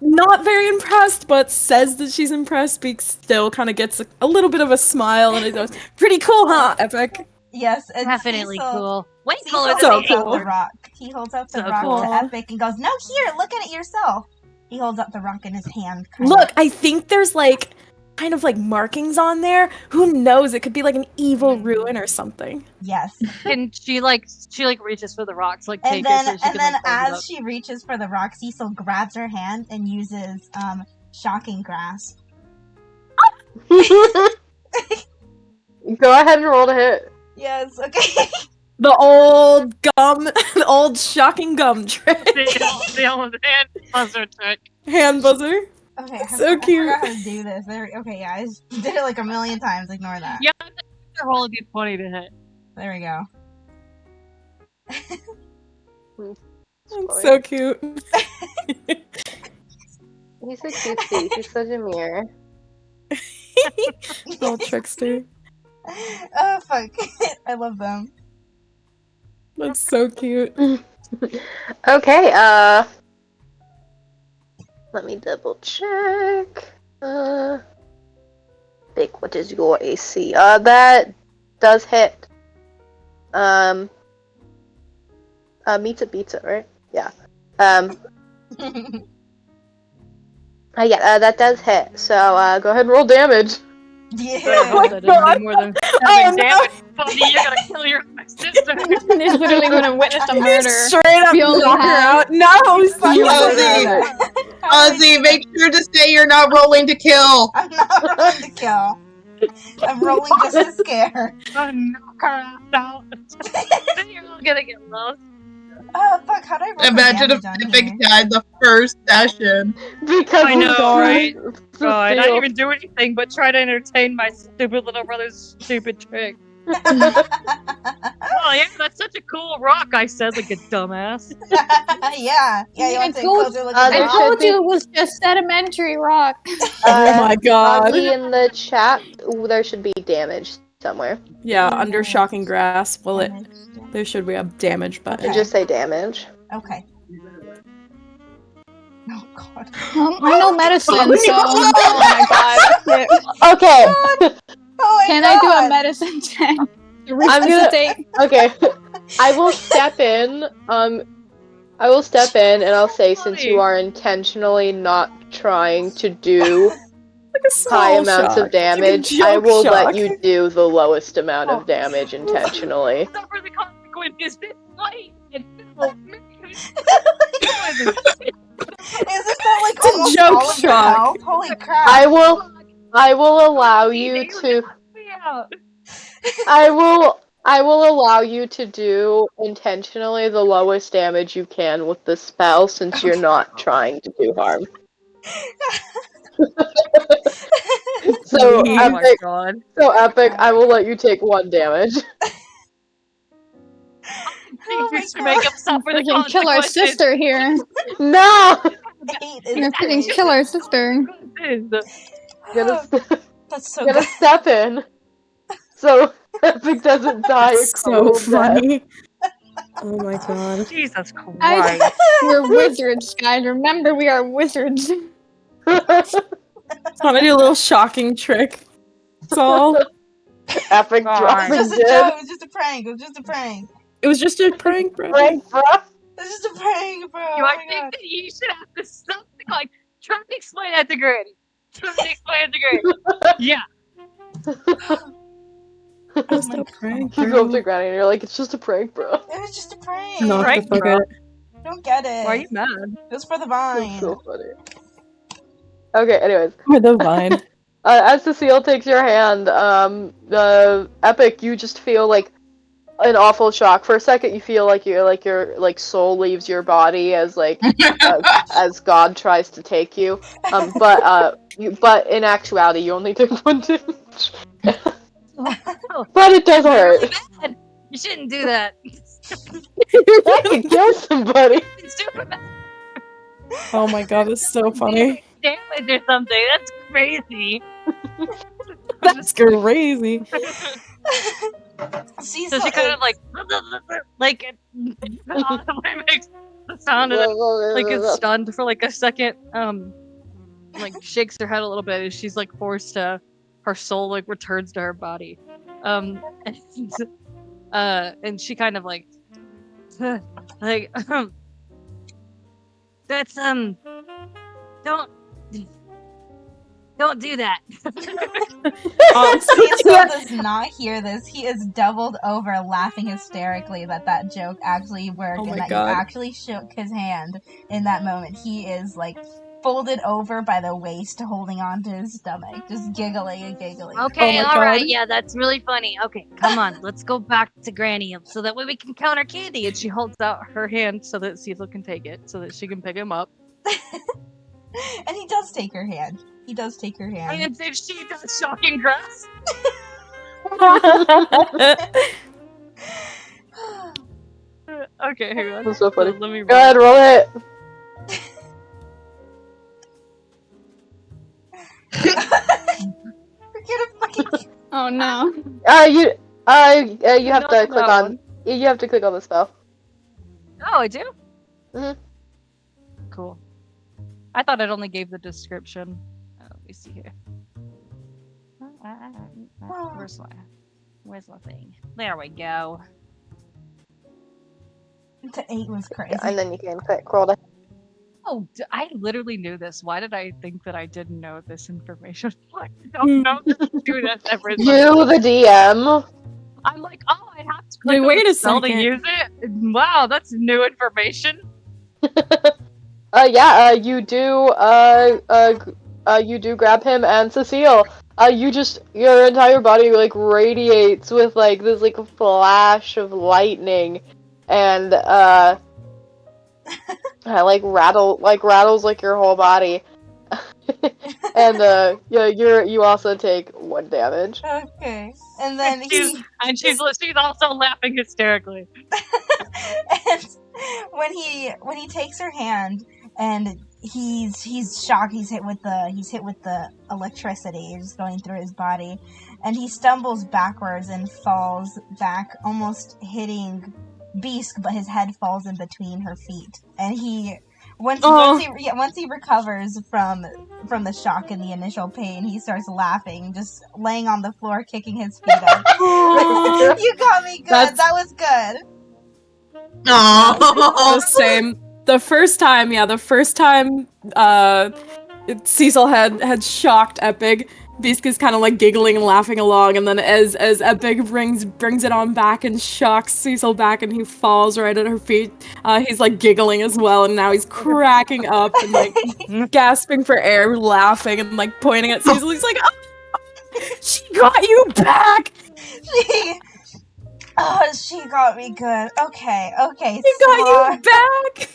not very impressed, but says that she's impressed. Beak still kind of gets a little bit of a smile, and he goes, "Pretty cool, huh, Epic?" Yes, and Definitely Cecil, cool. Way Cecil cooler so than holds the up cool. the acorn. rock. He holds up the So rock cool. to Epic and goes, "No, here, look at it yourself." He holds up the rock in his hand. Look, I think there's like kind of like markings on there. Who knows? It could be like an evil ruin or something. Yes. And she reaches for the rocks, like And take then, it so she can like hold it as up. she reaches for the rock, Cecil grabs her hand and uses shocking grasp. Go ahead and roll to hit. Yes. Okay. The old the old shocking gum trick. The old hand buzzer trick. Hand buzzer. Okay. So cute. I forgot how to do this. Okay. Yeah, I just did it like a million times. Ignore that. Yeah, roll a d20 to hit. There we go. That's so cute. He's so cutesy. He's such a mirror. Little trickster. Oh fuck! I love them. That's so cute. Okay, let me double check. Vic, what is your AC? That does hit. Meets a beats it, right? Yeah. Yeah, that does hit. So, go ahead and roll damage. Yeah. That doesn't do more than 7 damage. Buddy, you're gonna kill your sister. He's literally gonna witness a murder. Straight up We only knock her have- out. No, Ozzy, make sure to say you're not rolling to kill. I'm not rolling to kill. I'm rolling just to scare. Knock her out. Then you're all gonna get lost. Oh fuck! How do I roll Imagine if damage on Epic here? died the first session. Because I know, right? So God, I didn't even do anything but try to entertain my stupid little brother's stupid trick. Oh yeah, that's such a cool rock, I said like a dumbass. Yeah. You want to take a closer look there at I that? told you it was just sedimentary rock. Oh my god. Ozzy in the chat, there should be damage somewhere. Yeah, under shocking grasp. Well, there should be a damage button. And just say damage. Okay. Oh god. I know medicine, so oh my god. Okay. Oh my Can god. I do a medicine check? To I'm gonna- resuscitate? Okay. I will step in. I will step in and I'll say, since you are intentionally not trying to do Like a small high amounts shock. of damage, Like a I joke will shock. let you do the lowest amount of damage intentionally. Suffer the consequences this way. Isn't that like It's a almost joke all of your shock. health? Holy crap. I will allow you to I will allow you to do intentionally the lowest damage you can with the spell, since you're not trying to do harm. So Oh my Epic, god. I will let you take 1 damage. Oh my To make God. up suffer the Freaking kill our consequences. sister here. No! Hate is You're freaking kill our sister. Gonna, That's so gonna good. step in. So Epic doesn't die a So cold death. funny. Oh my god. Jesus Christ. We're wizards, guys. Remember, we are wizards. I'm gonna do a little shocking trick. That's all. Epic God. dropping It was just a dead. joke. It was just a prank. It was just a prank. It was just a prank, bro. Right, bruh? It was just a prank, bro. Oh I my think god. that you should have to something like try to explain that to Granny. Try to explain it to Granny. Yeah. Just my a prank, You go up bro. to Granny and you're like, it's just a prank, bro. It was just a prank. Knock the Prank, fuck bro. out. Don't get it. Why are you mad? It was for the That's vine. so funny. Okay, anyways. Or the vine. As Cecile takes your hand, the Epic, you just feel like an awful shock. For a second, you feel like your soul leaves your body as God tries to take you. But in actuality, you only took 1 damage. Oh, But it does hurt. really bad. You shouldn't do that. That could kill somebody. It's super bad. Oh my god, that's so funny. Damage or something. That's crazy. That's crazy. So she kind of like it makes the sound of like is stunned for like a second. Like shakes her head a little bit as she's like forced to, her soul like returns to her body, and she kind of like like that's don't do that. Cecil does not hear this. He is doubled over laughing hysterically that joke actually worked Oh and my that God. you actually shook his hand in that moment. He is like folded over by the waist, holding on to his stomach, just giggling and giggling. Okay, Oh my all right, God. yeah, that's really funny. Okay, come on, let's go back to Granny so that way we can count our candy. And she holds out her hand so that Cecil can take it, so that she can pick him up. And he does take her hand. He does take her hand. And then she does shocking grass. Okay, hang on. That's so funny. Let me Go ahead, roll it. Oh no. You have Not to click that on. one. You have to click on the spell. Oh, I do? Mhm. Cool. I thought it only gave the description. Let me see here. Where's my thing? There we go. The 8 was crazy. And then you can click roll to. Oh, I literally knew this. Why did I think that I didn't know this information? I don't know. Do this every You, the DM. I'm like, oh, I have to click Wait, on wait the a spell to second. use it? Wow, that's new information. You do grab him and Cecile. Your entire body like radiates with like this like flash of lightning, and rattles like your whole body. And you also take 1 damage. Okay. And then she's also laughing hysterically. and when he takes her hand and he's shocked, he's hit with the electricity just going through his body, and he stumbles backwards and falls back, almost hitting Beast, but his head falls in between her feet. And once he recovers from the shock and the initial pain, he starts laughing, just laying on the floor, kicking his feet up. You got me good. That was good. The same. The first time Cecil had shocked Epic, Beast is kind of like giggling and laughing along, and then as Epic brings it on back and shocks Cecil back, and he falls right at her feet, he's like giggling as well, and now he's cracking up and like gasping for air, laughing and like pointing at Cecil. He's like, oh, she got you back. She got me good. Okay. She got you back.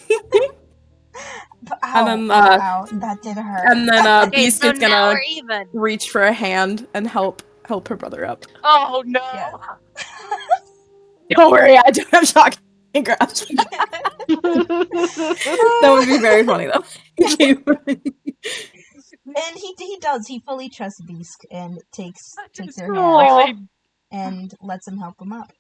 Ow, and then ow, that did hurt. And then Beast is gonna even. reach for a hand and help her brother up. Oh no! Yeah. Don't worry, I do have shocking grass. That would be very funny though. And he does. He fully trusts Beast and takes her Aww. hand and lets him help him up.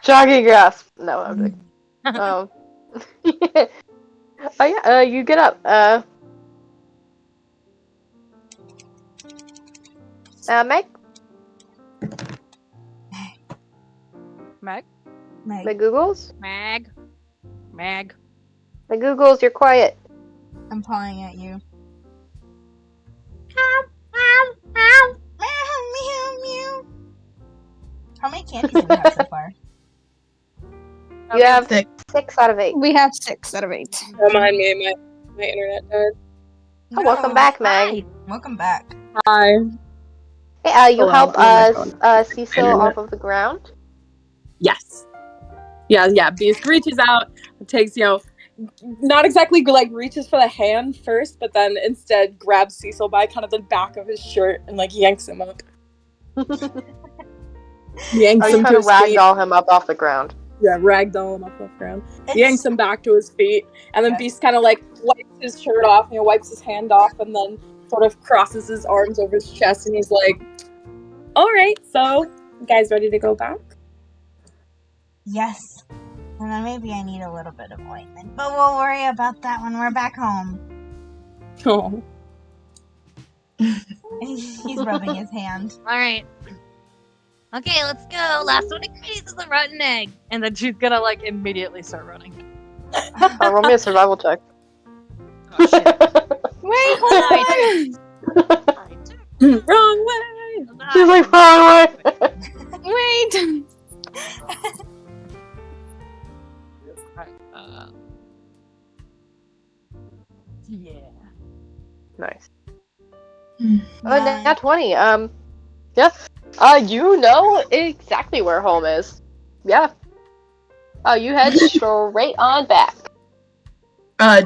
Shocking grasp. No, I'm joking. Oh yeah. You get up. Meg. Meg. The Googles. Meg. The Googles. You're quiet. I'm pawing at you. Meow. How many candies do we have so far? You have 6 out of 8. We have 6 out of 8. Don't mind me, my internet died. Oh, welcome back, Meg. Welcome back. Hi. Hey, you Oh, help wow. Oh my God. Cecil off of the ground? Yes. Yeah. Beast reaches out, takes, not exactly like reaches for the hand first, but then instead grabs Cecil by kind of the back of his shirt and like yanks him up. Yanks You him try to to his feet. ragdoll him up off the ground. Yeah, ragdoll him up off the ground. Yanks him back to his feet, and then Beast kind of like wipes his shirt off, wipes his hand off, and then sort of crosses his arms over his chest, and he's like, "All right, so you guys ready to go back?" Yes. And then maybe I need a little bit of ointment, but we'll worry about that when we're back home. Oh. He's rubbing his hand. All right. Okay, let's go. Last one to freeze is a rotten egg. And then she's gonna like immediately start running. Roll me a survival check. Oh shit. Wait, hold on. Wrong way. She's like, wrong way. Wait. Yeah. Nice. Nice. Nat 20. Yeah. You know exactly where home is. Yeah. You head straight on back.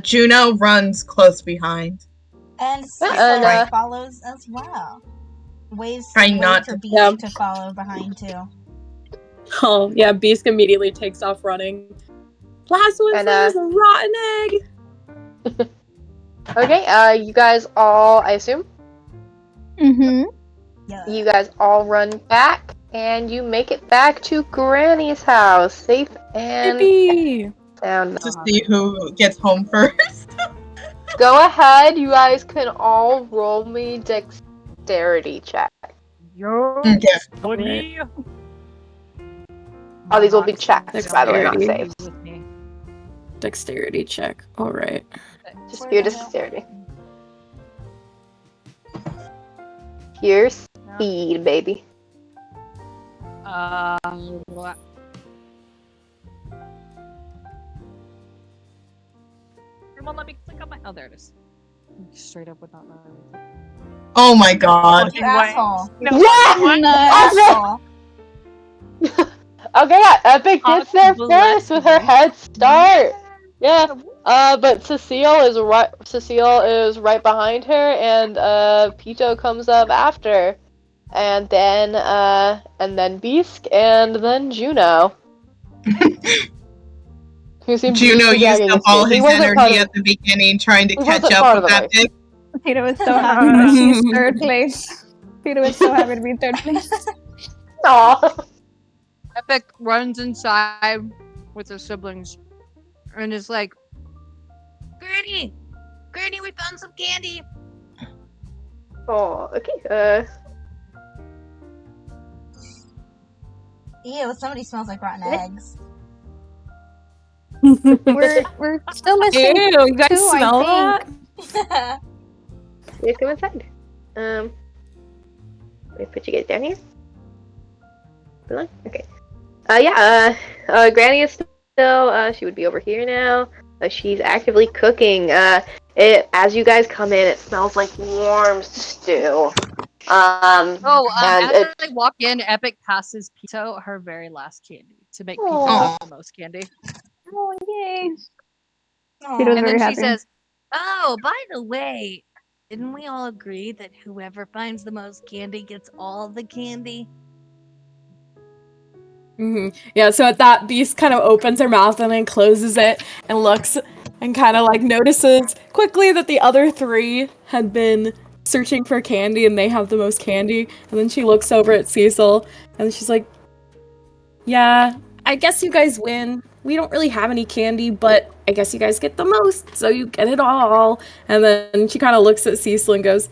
Juno runs close behind. And Cecil And, follows as well. Waves Trying not for to- Beast to follow behind too. Oh, yeah, Beast immediately takes off running. Last one says a rotten egg. Okay, you guys all, I assume, Mm-hmm. Yeah. you guys all run back, and you make it back to Granny's house, safe and Yippee! sound. To see who gets home first. Go ahead, you guys can all roll me dexterity check. Yo, Okay. buddy. Oh, these will be checks, by the way, not Dexterity. saves. Dexterity check. All right. Just pure dexterity. Pure speed, baby. What? Come on, let me click on my. Oh, there it is. Straight up would not know. Oh my god. You asshole. Yeah! Nice. Asshole. Okay, yeah, Epic gets there Possible first with her head start. Yeah. But Cecile is right behind her, and Pito comes up after, and then Beast, and then Juno. Who seems Juno to be used dragging up his all feet. He his wasn't part energy of- at the beginning trying to he catch wasn't up part of with the that race. dick. Peter is so happy that she's third place. Peter is so happy to be third place. Aw. Epic runs inside with her siblings and is like, Granny! Granny, we found some candy! Oh, okay. Ew, somebody smells like rotten eggs. We're still missing Ew, you guys two, I smell think. that? Please come inside. Let me put you guys down here. Hold on. Okay. Granny is still, she would be over here now. She's actively cooking. As you guys come in, it smells like warm stew. as it- I walk in, Epic passes Pito her very last candy to make Pito Aw. have the most candy. Oh, yay. Aw. Peter's And very then she happy. says, Oh, by the way, didn't we all agree that whoever finds the most candy gets all the candy? Yeah, so at that, Beast kind of opens her mouth and then closes it and looks and kind of like notices quickly that the other three had been searching for candy and they have the most candy. And then she looks over at Cecil and she's like, yeah, I guess you guys win. We don't really have any candy, but I guess you guys get the most, so you get it all. And then she kind of looks at Cecil and goes,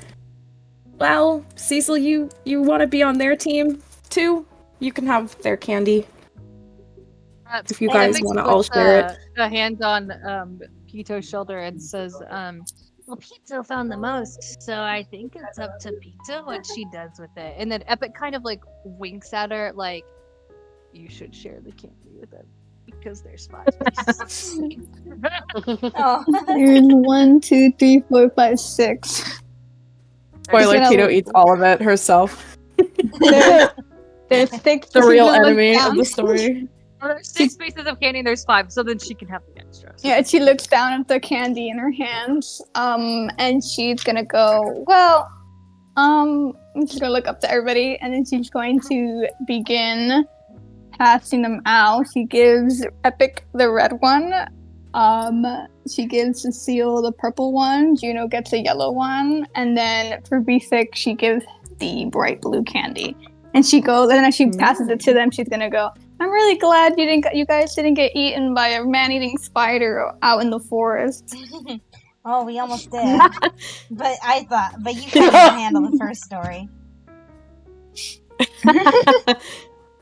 well, Cecil, you want to be on their team too? You can have their candy if you guys Epic want to all puts share it. a hand on Pito's shoulder and says, Well, Pito found the most, so I think it's up to Pito what she does with it. and then Epic kind of like winks at her, like, you should share the candy with them because there's 5 pieces. Oh. There's 1, 2, 3, 4, 5, 6. Spoiler, She's gonna- Tito eats all of it herself. There's 6. The she's real gonna look enemy down. of the story. Oh, there's 6 pieces of candy and there's 5, so then she can have the extra. So Yeah, she looks down at the candy in her hands, and she's gonna go, well, I'm just gonna look up to everybody, and then she's going to begin passing them out. She gives Epic the red one, she gives Cecile the purple one, Juno gets a yellow one, and then for Basic, she gives the bright blue candy. And she goes, and as she passes it to them, she's gonna go, I'm really glad you guys didn't get eaten by a man-eating spider out in the forest. Oh, we almost did. But you couldn't handle the first story.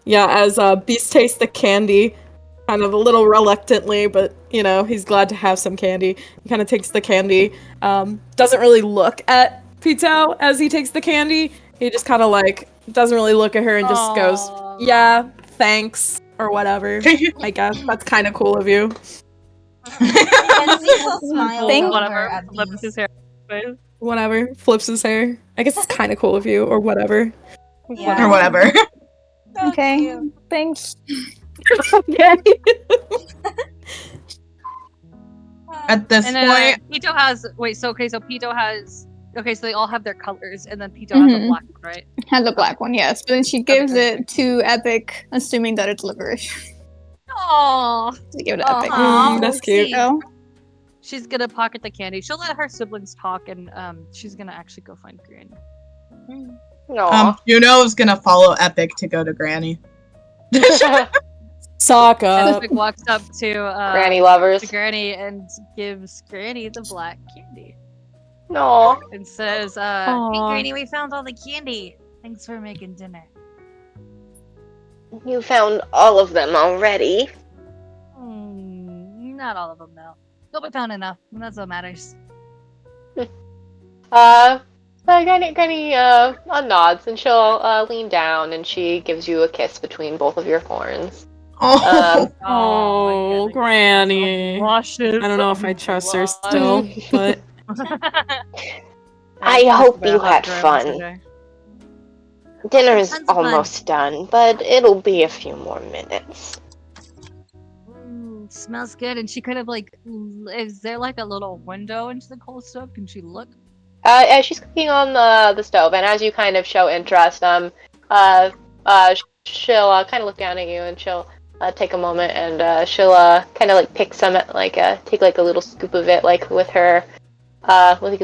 Yeah, as Beast tastes the candy, kind of a little reluctantly, but he's glad to have some candy. He kind of takes the candy, doesn't really look at Pito as he takes the candy. He just kind of doesn't really look at her and just goes, yeah, thanks, or whatever. I guess that's kind of cool of you. And Cecil smiles over whatever. at Flips these. his hair. Whatever. Flips his hair. I guess it's kind of cool of you, or whatever. Yeah. Or whatever. So Okay, cute. thanks. Okay. At this And point, Pito has so Pito has so they all have their colors, and then Pito has a Mhm. black one, right? Has the black one, yes. But then she gives Okay. it to Epic, assuming that it's licorice. Oh, To give it to Epic. Aw, that's cute. So, she's gonna pocket the candy. She'll let her siblings talk, and she's gonna actually go find Granny. Aw. Juno's gonna follow Epic to go to Granny. Sock And up. Epic walks up to Granny lovers. to Granny and gives Granny the black candy No. and says, Hey, Aw. Granny, we found all the candy. Thanks for making dinner. You found all of them already. Not all of them, though. But we found enough, and that's what matters. Granny nods and she'll lean down and she gives you a kiss between both of your horns. Oh, Oh, Granny. Washes. I don't know if I trust her still, but I hope you had fun. Dinner is Tons of fun. almost done, but it'll be a few more minutes. Smells good, and she kind of is there a little window into the coal stove? Can she look? As she's cooking on the stove, and as you kind of show interest, she'll kind of look down at you, and she'll take a moment, and she'll kind of pick some, take a little scoop of it, with her, with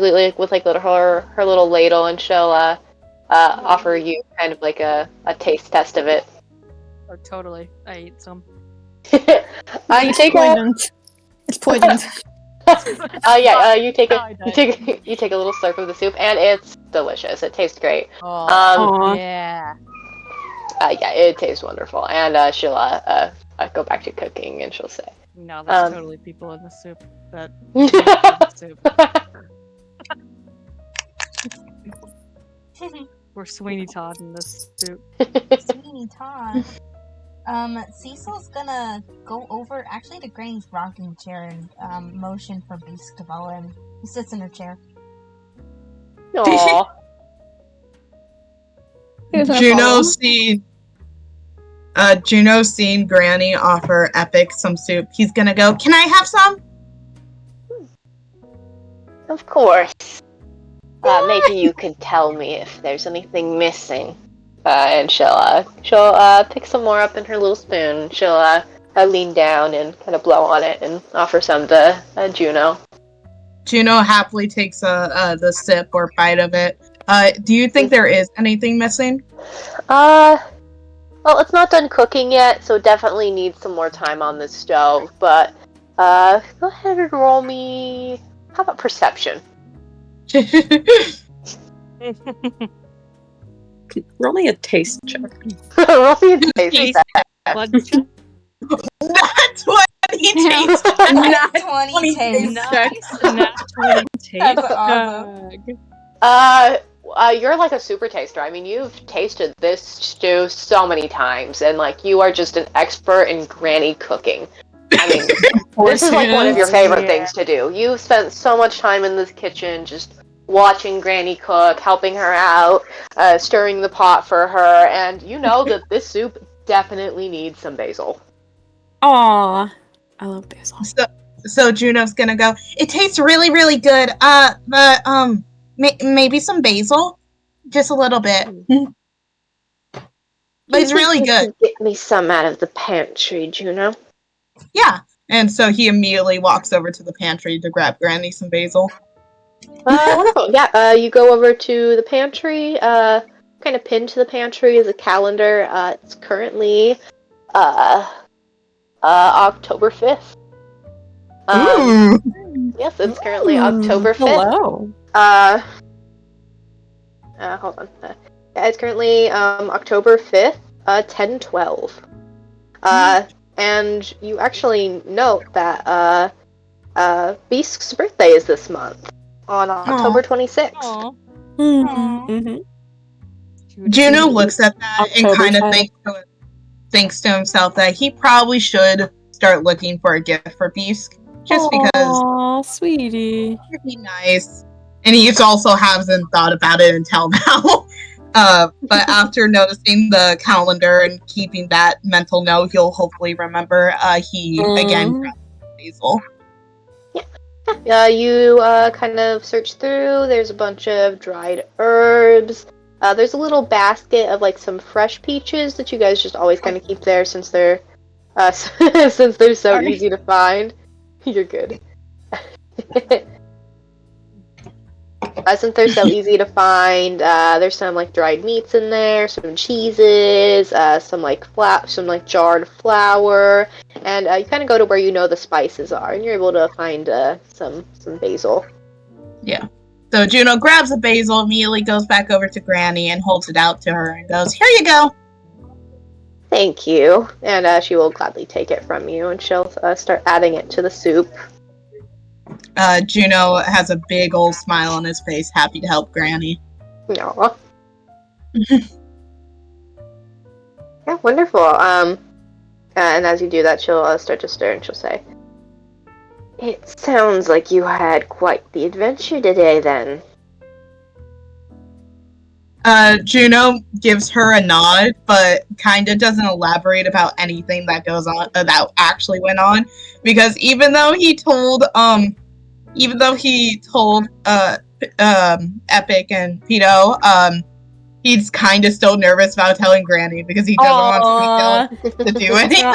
her little ladle, and she'll offer you kind of a taste test of it. Oh, totally. I ate some. You take a poisoned. It's poisoned. you take Oh, I died. you take a little slurp of the soup, and it's delicious. It tastes great. Oh, Aw. yeah. Yeah, it tastes wonderful. And she'll go back to cooking, and she'll say, No, that's totally people in the soup. That soup. We're Sweeney Todd in this soup. Sweeney Todd. Cecil's gonna go over actually to Granny's rocking chair and motion for Beast to follow him. He sits in her chair. Aww. Juno's seen Granny offer Epic some soup. He's gonna go, can I have some? Of course. Maybe you could tell me if there's anything missing. And she'll pick some more up in her little spoon. She'll lean down and kind of blow on it and offer some to Juno. Juno happily takes the sip or bite of it. Do you think there is anything missing? Well, it's not done cooking yet, so it definitely needs some more time on the stove. But go ahead and roll me. How about perception? Roll me a taste check. Roll me a taste test. That's what he tastes. Nat 20 taste. Nice. Nat 20 taste. That's awesome. You're a super taster. I mean, you've tasted this stew so many times, and you are just an expert in Granny cooking. I mean, this is one of your favorite things to do. You've spent so much time in this kitchen, just watching Granny cook, helping her out, stirring the pot for her, and you know that this soup definitely needs some basil. Aw, I love basil. So Juno's gonna go. It tastes really, really good. But maybe some basil, just a little bit. But it's really good. Get me some out of the pantry, Juno. Yeah. And so he immediately walks over to the pantry to grab Granny some basil. Wonderful. Yeah, you go over to the pantry. Kind of pinned to the pantry is a calendar. It's currently October 5th. Ooh. Yes, it's currently October 5th. Hello. Hold on. Yeah, it's currently October 5th, 10:12. And you actually note that Beast's birthday is this month, on October 26th. Aw. Mm-hmm. Juno looks at that October and kind of child. thinks to himself that he probably should start looking for a gift for Beast, just because Aw, sweetie. it'd be nice. And he also hasn't thought about it until now. But after noticing the calendar and keeping that mental note, he'll hopefully remember he again grabbed basil. You kind of search through. There's a bunch of dried herbs. There's a little basket of like some fresh peaches that you guys just always kind of keep there since they're since they're so easy to find. You're good. Since they're so easy to find, there's some like dried meats in there, some cheeses, some like jarred flour, and you kind of go to where you know the spices are, and you're able to find some basil. Yeah. So Juno grabs the basil, immediately goes back over to Granny and holds it out to her and goes, "Here you go." Thank you, and she will gladly take it from you, and she'll start adding it to the soup. Juno has a big old smile on his face, happy to help Granny. Aw. Yeah, wonderful. And as you do that, she'll start to stir, and she'll say, "It sounds like you had quite the adventure today, then." Juno gives her a nod, but kind of doesn't elaborate about anything that goes on that actually went on, because even though he told Epic and Pito, he's kind of still nervous about telling Granny because he doesn't want to do anything.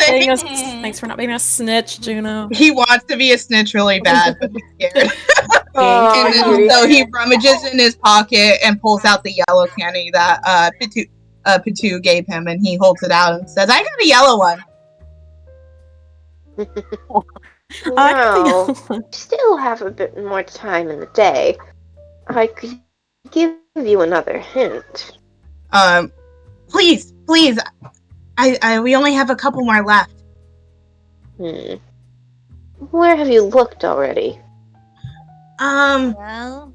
Thanks for not being a snitch, Juno. He wants to be a snitch really bad, but he's scared. Oh, And then, so he rummages in his pocket and pulls out the yellow candy that Pitu gave him, and he holds it out and says, "I got a yellow one." Now, still have a bit more time in the day. I could give you another hint. Please. We only have a couple more left. Where have you looked already? Well,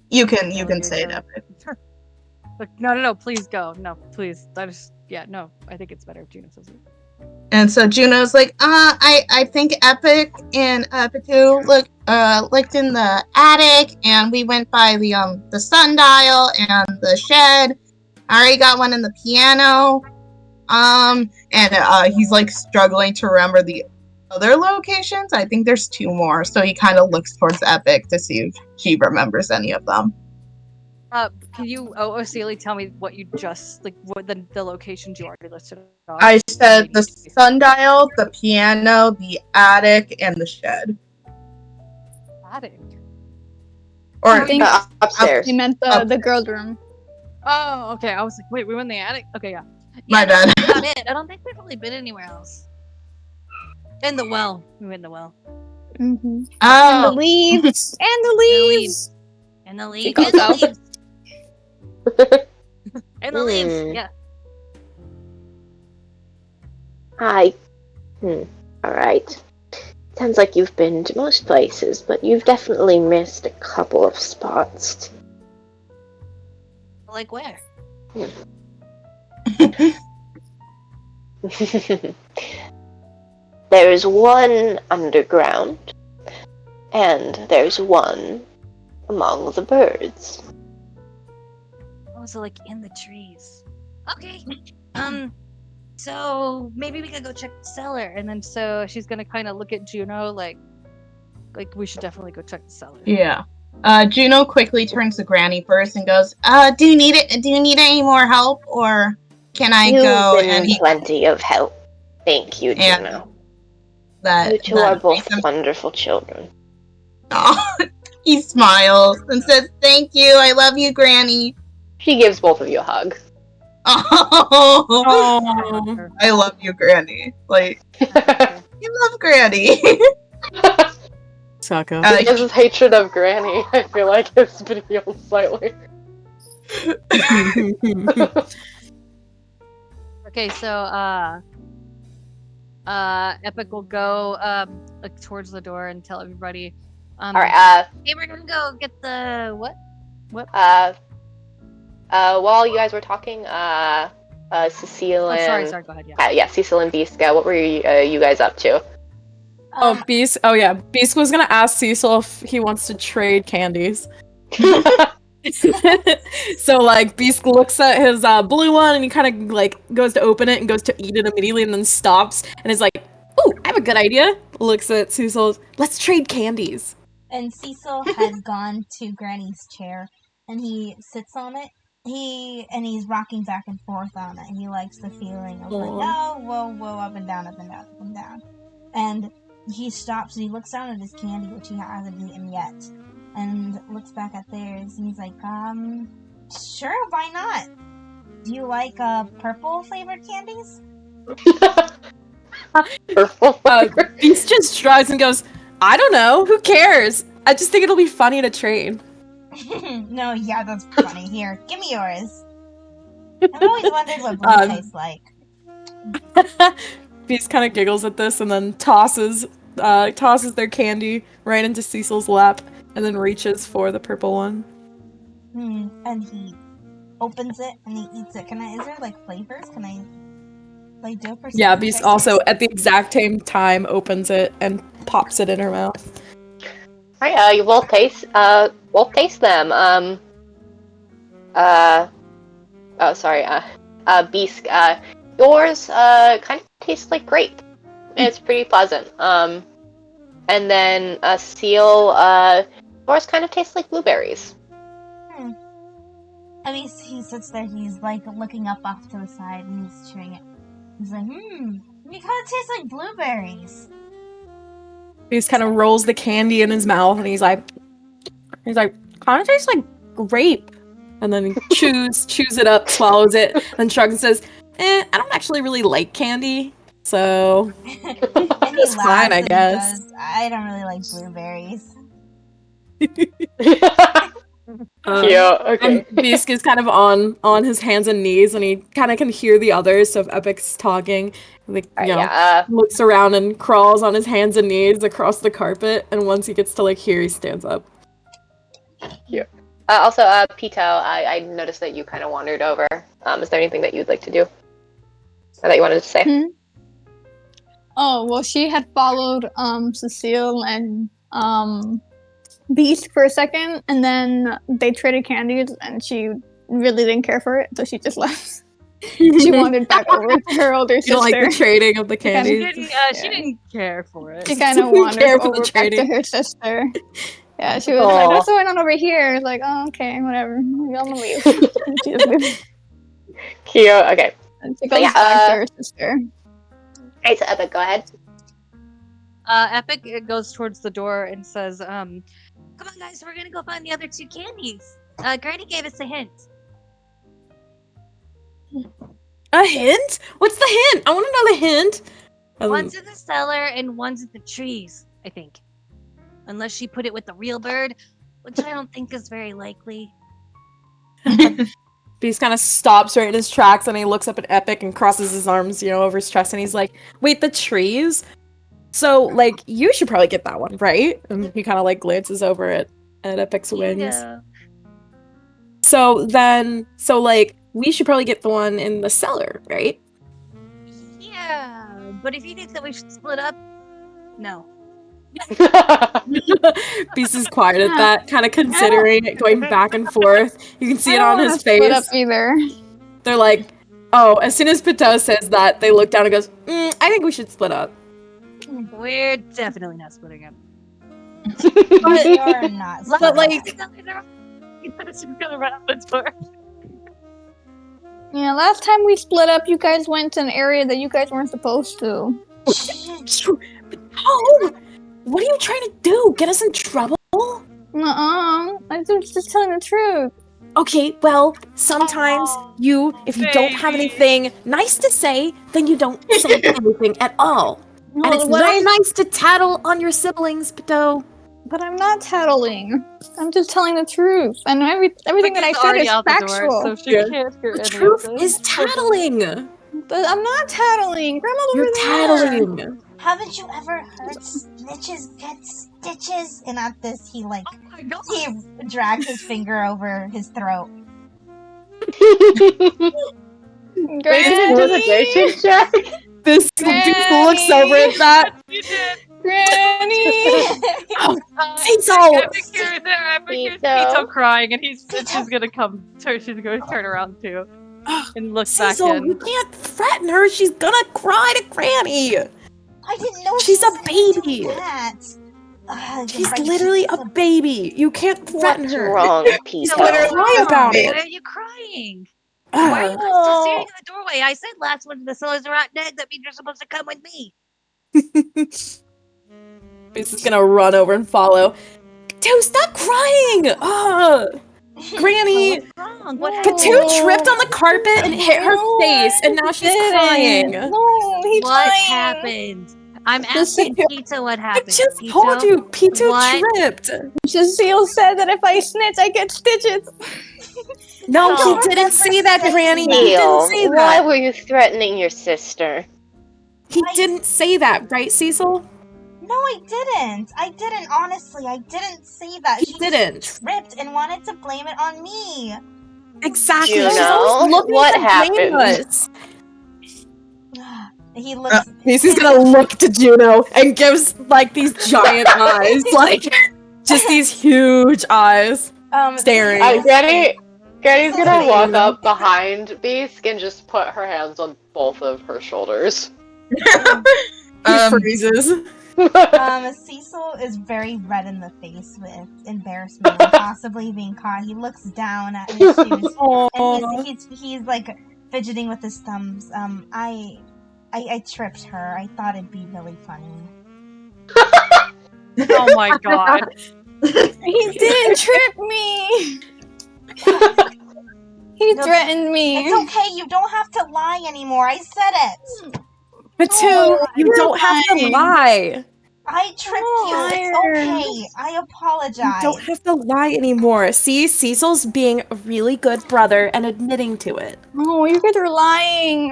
You can say it, Epic. Look, no, please go. No, please. I think it's better if Juno says it. And so Juno's like, I think Epic and Pitu looked in the attic, and we went by the sundial and the shed. I already got one in the piano. And he's like struggling to remember the other locations. I think there's 2 more, so he kind of looks towards Epic to see if she remembers any of them. Can you, Celie, tell me what you just, like, what the locations you already listed off? I said the sundial, the piano, the attic, and the shed. Attic? Or I think upstairs. you meant the girl room. Oh, okay. I was like, wait, we went in the attic? Okay, yeah. My bad. That's about it. I don't think we've really been anywhere else. In the well. We went in the well. Mm-hmm. Oh. And the leaves. And the leaves. And the leaves. Go, And the go. leaves. And the leaves. Yeah. Alright. Sounds like you've been to most places, but you've definitely missed a couple of spots. Like where? There's one underground, and there's one among the birds. Oh, so like in the trees. Okay. So maybe we could go check the cellar. And then so she's gonna kind of look at Juno like we should definitely go check the cellar. Yeah. Juno quickly turns to Granny first and goes, Do you need any more help, or can I You've go been and eat plenty of help. Thank you, And Juno. that? You two that are both makes them- wonderful children. Aw, he smiles and says, "Thank you. I love you, Granny." She gives both of you a hug. Oh, Oh. I love you, Granny. Like, you love Granny. Sucko. His hatred of Granny, I feel like, has been healed slightly. Okay, so Epic will go like towards the door and tell everybody. Alright, Hey, we're gonna go get the what? while you guys were talking, Cecile and... Sorry, go ahead, yeah. yeah, Cecile and Biska, what were you guys up to? Beast. Oh yeah, Beast was gonna ask Cecil if he wants to trade candies. So like Beast looks at his blue one and he kind of like goes to open it and goes to eat it immediately and then stops and is like, "Oh, I have a good idea." Looks at Cecil. "Let's trade candies." And Cecil has gone to Granny's chair, and he sits on it. He's rocking back and forth on it, and he likes the feeling of like, oh, whoa, up and down, up and down, up and down. And he stops and he looks down at his candy, which he hasn't eaten yet, and looks back at theirs, and he's like, sure, why not? Do you like purple flavored candies? Beast just shrugs and goes, "I don't know. Who cares? I just think it'll be funny to trade." No, yeah, that's funny. Here, give me yours. I've always wondered what blue tastes like. Beast kind of giggles at this and then tosses their candy right into Cecil's lap and then reaches for the purple one. And he opens it and he eats it. Is there like flavors? Can I like do a perception? Yeah, Beast check also here? at the exact same time opens it and pops it in her mouth. Alright, you both taste them. Beast, yours, kind of tastes like grape. It's pretty pleasant. And then, Seal, yours kind of tastes like blueberries. And he sits there, he's like looking up off to the side and he's chewing it. He's like, you kind of taste like blueberries. Beast kind of rolls the candy in his mouth and he's like, kind of tastes like grape. And then he chews it up, swallows it, and shrugs and says, I don't actually really like candy, so And it's fine, I guess. Goes, I don't really like blueberries. Yeah, okay. And Beast is kind of on his hands and knees, and he kind of can hear the others. So if Epic's talking, like looks around and crawls on his hands and knees across the carpet. And once he gets to like here, he stands up. Yeah. Also, Pito, I noticed that you kind of wandered over. Is there anything that you'd like to do, or that you wanted to say? Oh well, she had followed Cecile and Beast for a second, and then they traded candies, and she really didn't care for it, so she just left. She wandered back over to her older sister. You don't like the trading of the candies? She didn't care for it. She kind of wandered over back to her sister. Yeah, she was like, "What's going on over here?" I was like, "Oh, okay, whatever. I'm gonna leave." She just moved. Cute. Okay. And she goes back to her sister. Hey, so Epic, go ahead. Epic goes towards the door and says, Come on, guys, we're gonna go find the other two candies. Granny gave us a hint. A hint? What's the hint? I want to know the hint. One's in the cellar and one's in the trees, I think. Unless she put it with the real bird, which I don't think is very likely. Beast kind of stops right in his tracks and he looks up at Epic and crosses his arms, over his chest, and he's like, "Wait, the trees? So, like, you should probably get that one, right?" And he kind of like glances over at Epic's wings. Yeah. So like, we should probably get the one in the cellar, right? Yeah, but if you think that we should split up, no. Beast is quiet at that, kind of considering it, going back and forth. You can see it on his Split up face. either. They're like, oh, as soon as Pato says that, they look down and goes, I think we should split up. We're definitely not splitting up. You're not. But, like- She's gonna run out the door. Yeah, last time we split up, you guys went to an area that you guys weren't supposed to. Oh, what are you trying to do? Get us in trouble? I'm just telling the truth. Okay, well, sometimes if you don't have anything nice to say, then you don't say anything at all. And it's not nice to tattle on your siblings, Pato. But I'm not tattling. I'm just telling the truth. And everything that I Becca's said already is out the factual. door, so she Yeah. can't hear The any truth of this. is tattling. But I'm not tattling. Grandma's over You're there. tattling. Haven't you ever heard snitches get stitches? And at this, he Oh my god! he drags his finger over his throat. Intimidation check. This looks over at that. You did! Granny! Cecil! Pito. Pito crying, and she's gonna she's gonna turn around too. And look back Cecil, you in. can't threaten her. She's gonna cry to Granny. I didn't know She's she a was gonna do baby. that. She's Right, literally a baby. You can't threaten What's her. wrong, So Pito? what's Cry wrong? about it. Why are you crying? Why are you guys still staring in the doorway? I said last one to the solar's a rotten egg. That means you're supposed to come with me. Beast is gonna run over and follow. Dude, stop crying! Granny! What's wrong? What Patu happened? tripped on the carpet and hit her face, and now she's crying. No, he's What lying. happened? I'm Just asking like- Pizza what I happened. just Pito? told you, Pitu What? tripped. Cecile said that if I snitch, I get stitches. No, No. he didn't say that, Never Granny. said He didn't say Neil, why that. were you threatening your sister? He didn't say that, right, Cecil? No, I didn't. I didn't. Honestly, I didn't say that. He She didn't. just tripped and wanted to blame it on me. Exactly. Juno, She's always looking what to blame happened? us. He looks. Macy's gonna look to Juno and gives like these giant eyes, like just these huge eyes staring. Granny's gonna walk up behind Beast and just put her hands on both of her shoulders. He freezes. Cecil is very red in the face with embarrassment and possibly being caught. He looks down at his shoes and he's like fidgeting with his thumbs. I tripped her. I thought it'd be really funny. Oh my god. He didn't trip me. He No, threatened me. It's okay. You don't have to lie anymore. I said it. Patu, you don't have to lie. I tripped you. It's okay. I You apologize. don't have to lie anymore. See, Cecil's being a really good brother and admitting to it. Oh, you guys are lying.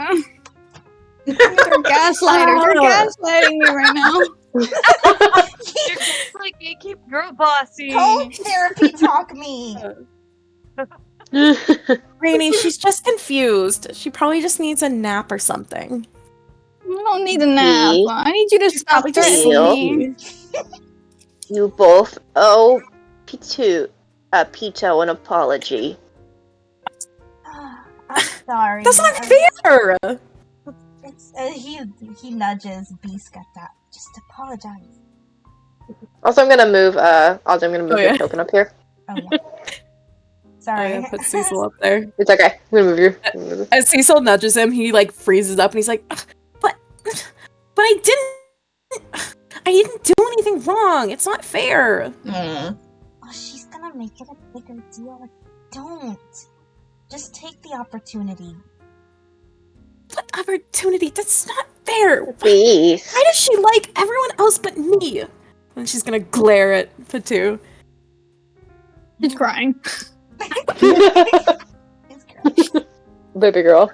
You guys are gaslighters. You're gaslighting me right now. You're just like you keep girl bossy. Don't therapy talk me. Granny, she's just confused. She probably just needs a nap or something. I don't need a nap. See? I need you to stop Probably just threatening me. You both owe Pito an apology. I'm sorry. That's not fair! It's, he nudges Beast at that. Just apologize. Also, I'm gonna move. Oh, your yeah. token up here. Oh yeah. Sorry. I'm gonna put Cecil up there. It's okay. I'm gonna move you. As Cecil nudges him, he like freezes up and he's like, but I didn't do anything wrong. It's not fair. Oh, she's gonna make it a bigger deal. Don't. Just take the opportunity. What opportunity? That's not fair. Beast. Why does she like everyone else but me? And she's gonna glare at Patu. He's crying. It's great. Baby girl.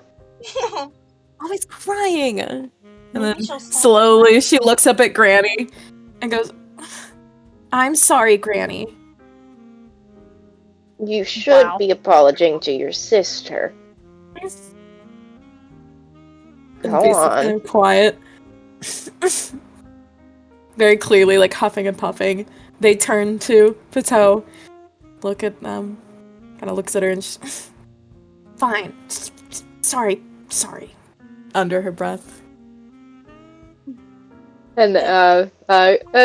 Always crying. And Maybe then she'll stop slowly she looks up at Granny and goes, I'm sorry, Granny. You should Wow. be apologizing to your sister. And Go Beast is on. kinda quiet. very clearly like huffing and puffing. They turn to Pateau, look at them, kind of looks at her and just, fine, sorry, under her breath. And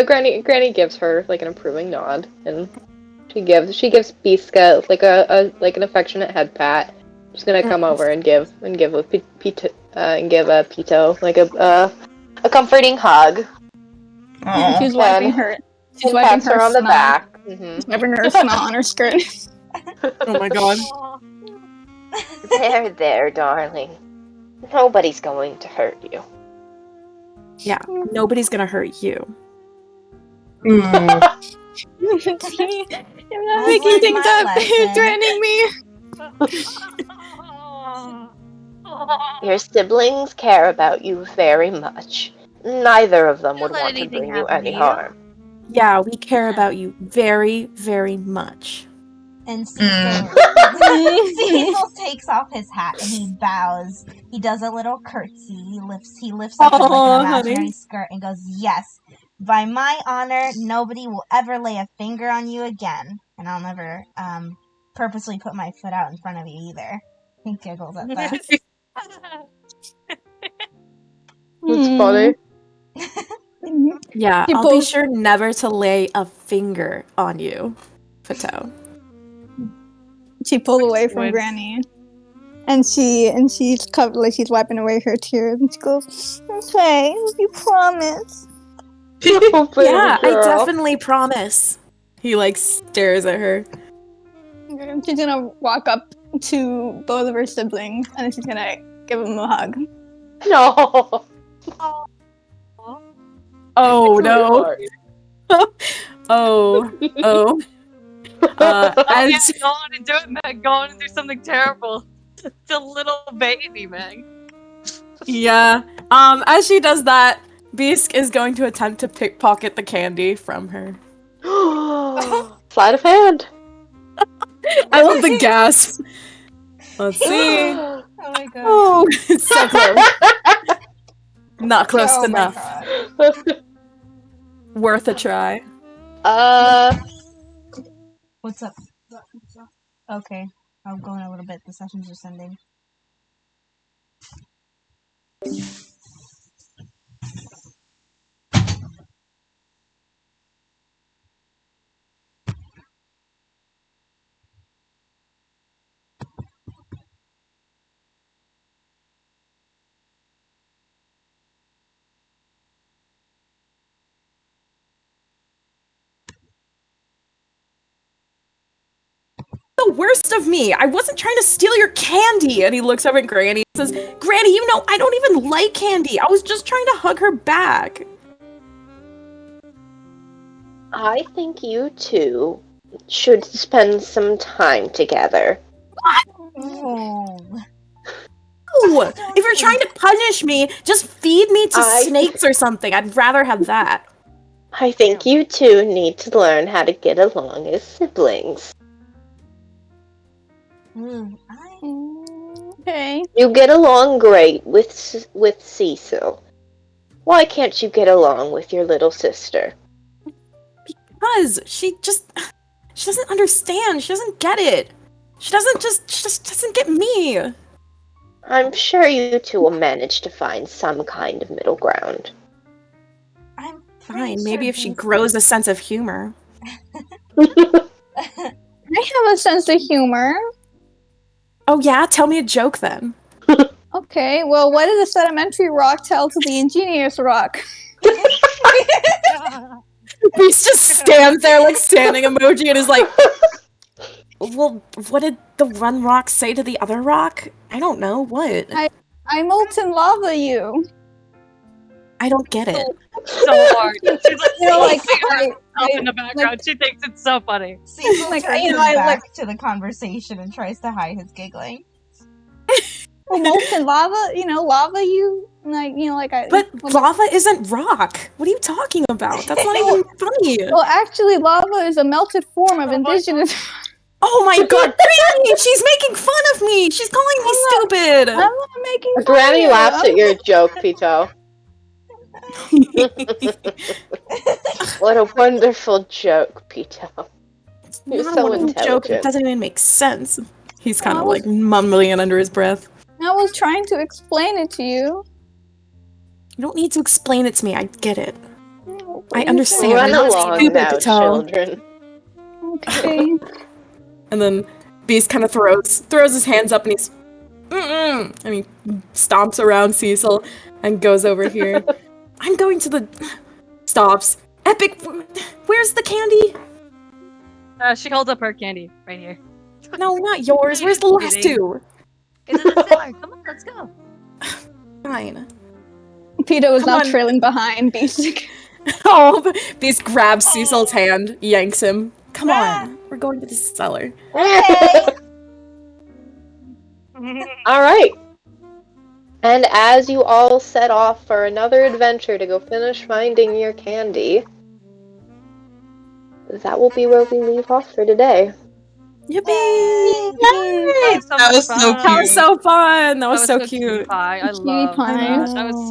Granny gives her like an approving nod, and she gives Biska like an affectionate head pat. She's gonna come over and give Pito like a comforting hug. Aw. She's wiping her. She's And wiping pats her on the snot. back. She's wiping her snot on her skirt. Oh my god. There, darling. Nobody's going to hurt you. Yeah, nobody's gonna hurt you. See, I'm not making like things my up. You're lesson. threatening me. Your siblings care about you very much. Neither of them would Don't let want to anything bring you happen any to you. harm. Yeah, we care about you very, very much. And Cecil, Cecil takes off his hat and he bows. He does a little curtsy. He lifts up like Aw, an imaginary honey. skirt and goes, "Yes, by my honor, nobody will ever lay a finger on you again, and I'll never purposely put my foot out in front of you either." He giggles at that. That's funny. Yeah, She I'll be pulls- sure never to lay a finger on you, Pateau. She pulled away from Wins. Granny, and she's covered, like she's wiping away her tears, and she goes, "Okay, you promise." Oh, baby Yeah, I girl. definitely promise. He like stares at her. She's gonna walk up to both of her siblings, and she's gonna give them a hug. No. Oh no. Sweetheart. Oh. Yeah, As go on and do it, Meg. Go on and do something terrible. It's a little baby, Meg. yeah, as she does that, Beask is going to attempt to pickpocket the candy from her. Sleight of hand. I love the gasp. Let's see. Oh my god. Oh, it's so close. Not close Oh my enough. god. Worth a try. What's up? Okay, I'll go in a little bit. The session's just ending. The worst of me. I wasn't trying to steal your candy. And he looks over at Granny and says, Granny, you know, I don't even like candy. I was just trying to hug her back. I think you two should spend some time together. Oh. No! If you're trying to punish me, just feed me to I- snakes or something. I'd rather have that. I think you two need to learn how to get along as siblings. Okay. You get along great with Cecil. Why can't you get along with your little sister? Because she doesn't understand. She doesn't get it. She just doesn't get me. I'm sure you two will manage to find some kind of middle ground. I'm Fine, maybe if she grows a sense of humor. I have a sense of humor. Oh yeah? Tell me a joke then. Okay, well, what does a sedimentary rock tell to the ingenious rock? Beast just stands there like standing emoji and is like, well, what did the one rock say to the other rock? I don't know, what? I molten lava you. I don't get it. So hard. She's like, You know, like, in the background. She thinks it's so funny. Cecil Like, turns you know, his I, back to the conversation and tries to hide his giggling. Well, molten lava, lava you, But lava isn't rock. What are you talking about? That's not even funny. Well, actually, lava is a melted form of indigenous. Oh my god, Granny! She's making fun of me! She's calling me stupid! I'm not making fun Granny of you. laughs at your joke, Pito. What a wonderful joke, Pito. It's You're not a so wonderful joke. It intelligent. doesn't even make sense. He's kind of I was- like mumbling it under his breath. I was trying to explain it to you. You don't need to explain it to me. I get it. No, I but understand. Run I'm along stupid now, to tell. children. Okay. And then Beast kind of throws his hands up and he's and he stomps around Cecil and goes over here. I'm going to the stops. Epic, where's the candy? She holds up her candy right here. No, not yours. Where's the last Kidding. two? It's in the cellar. Come on, let's go. Fine. Peter was Come now on. trailing behind Beast. Oh, Beast grabs Cecil's hand, yanks him. Come Ah. on, we're going to the cellar. Okay. All right. And as you all set off for another adventure to go finish finding your candy, that will be where we leave off for today. Yippee! Yay! so That much was so fun. That was cute. so fun. That was so Cutie cute. pie. I Cutie love pie. that. That was so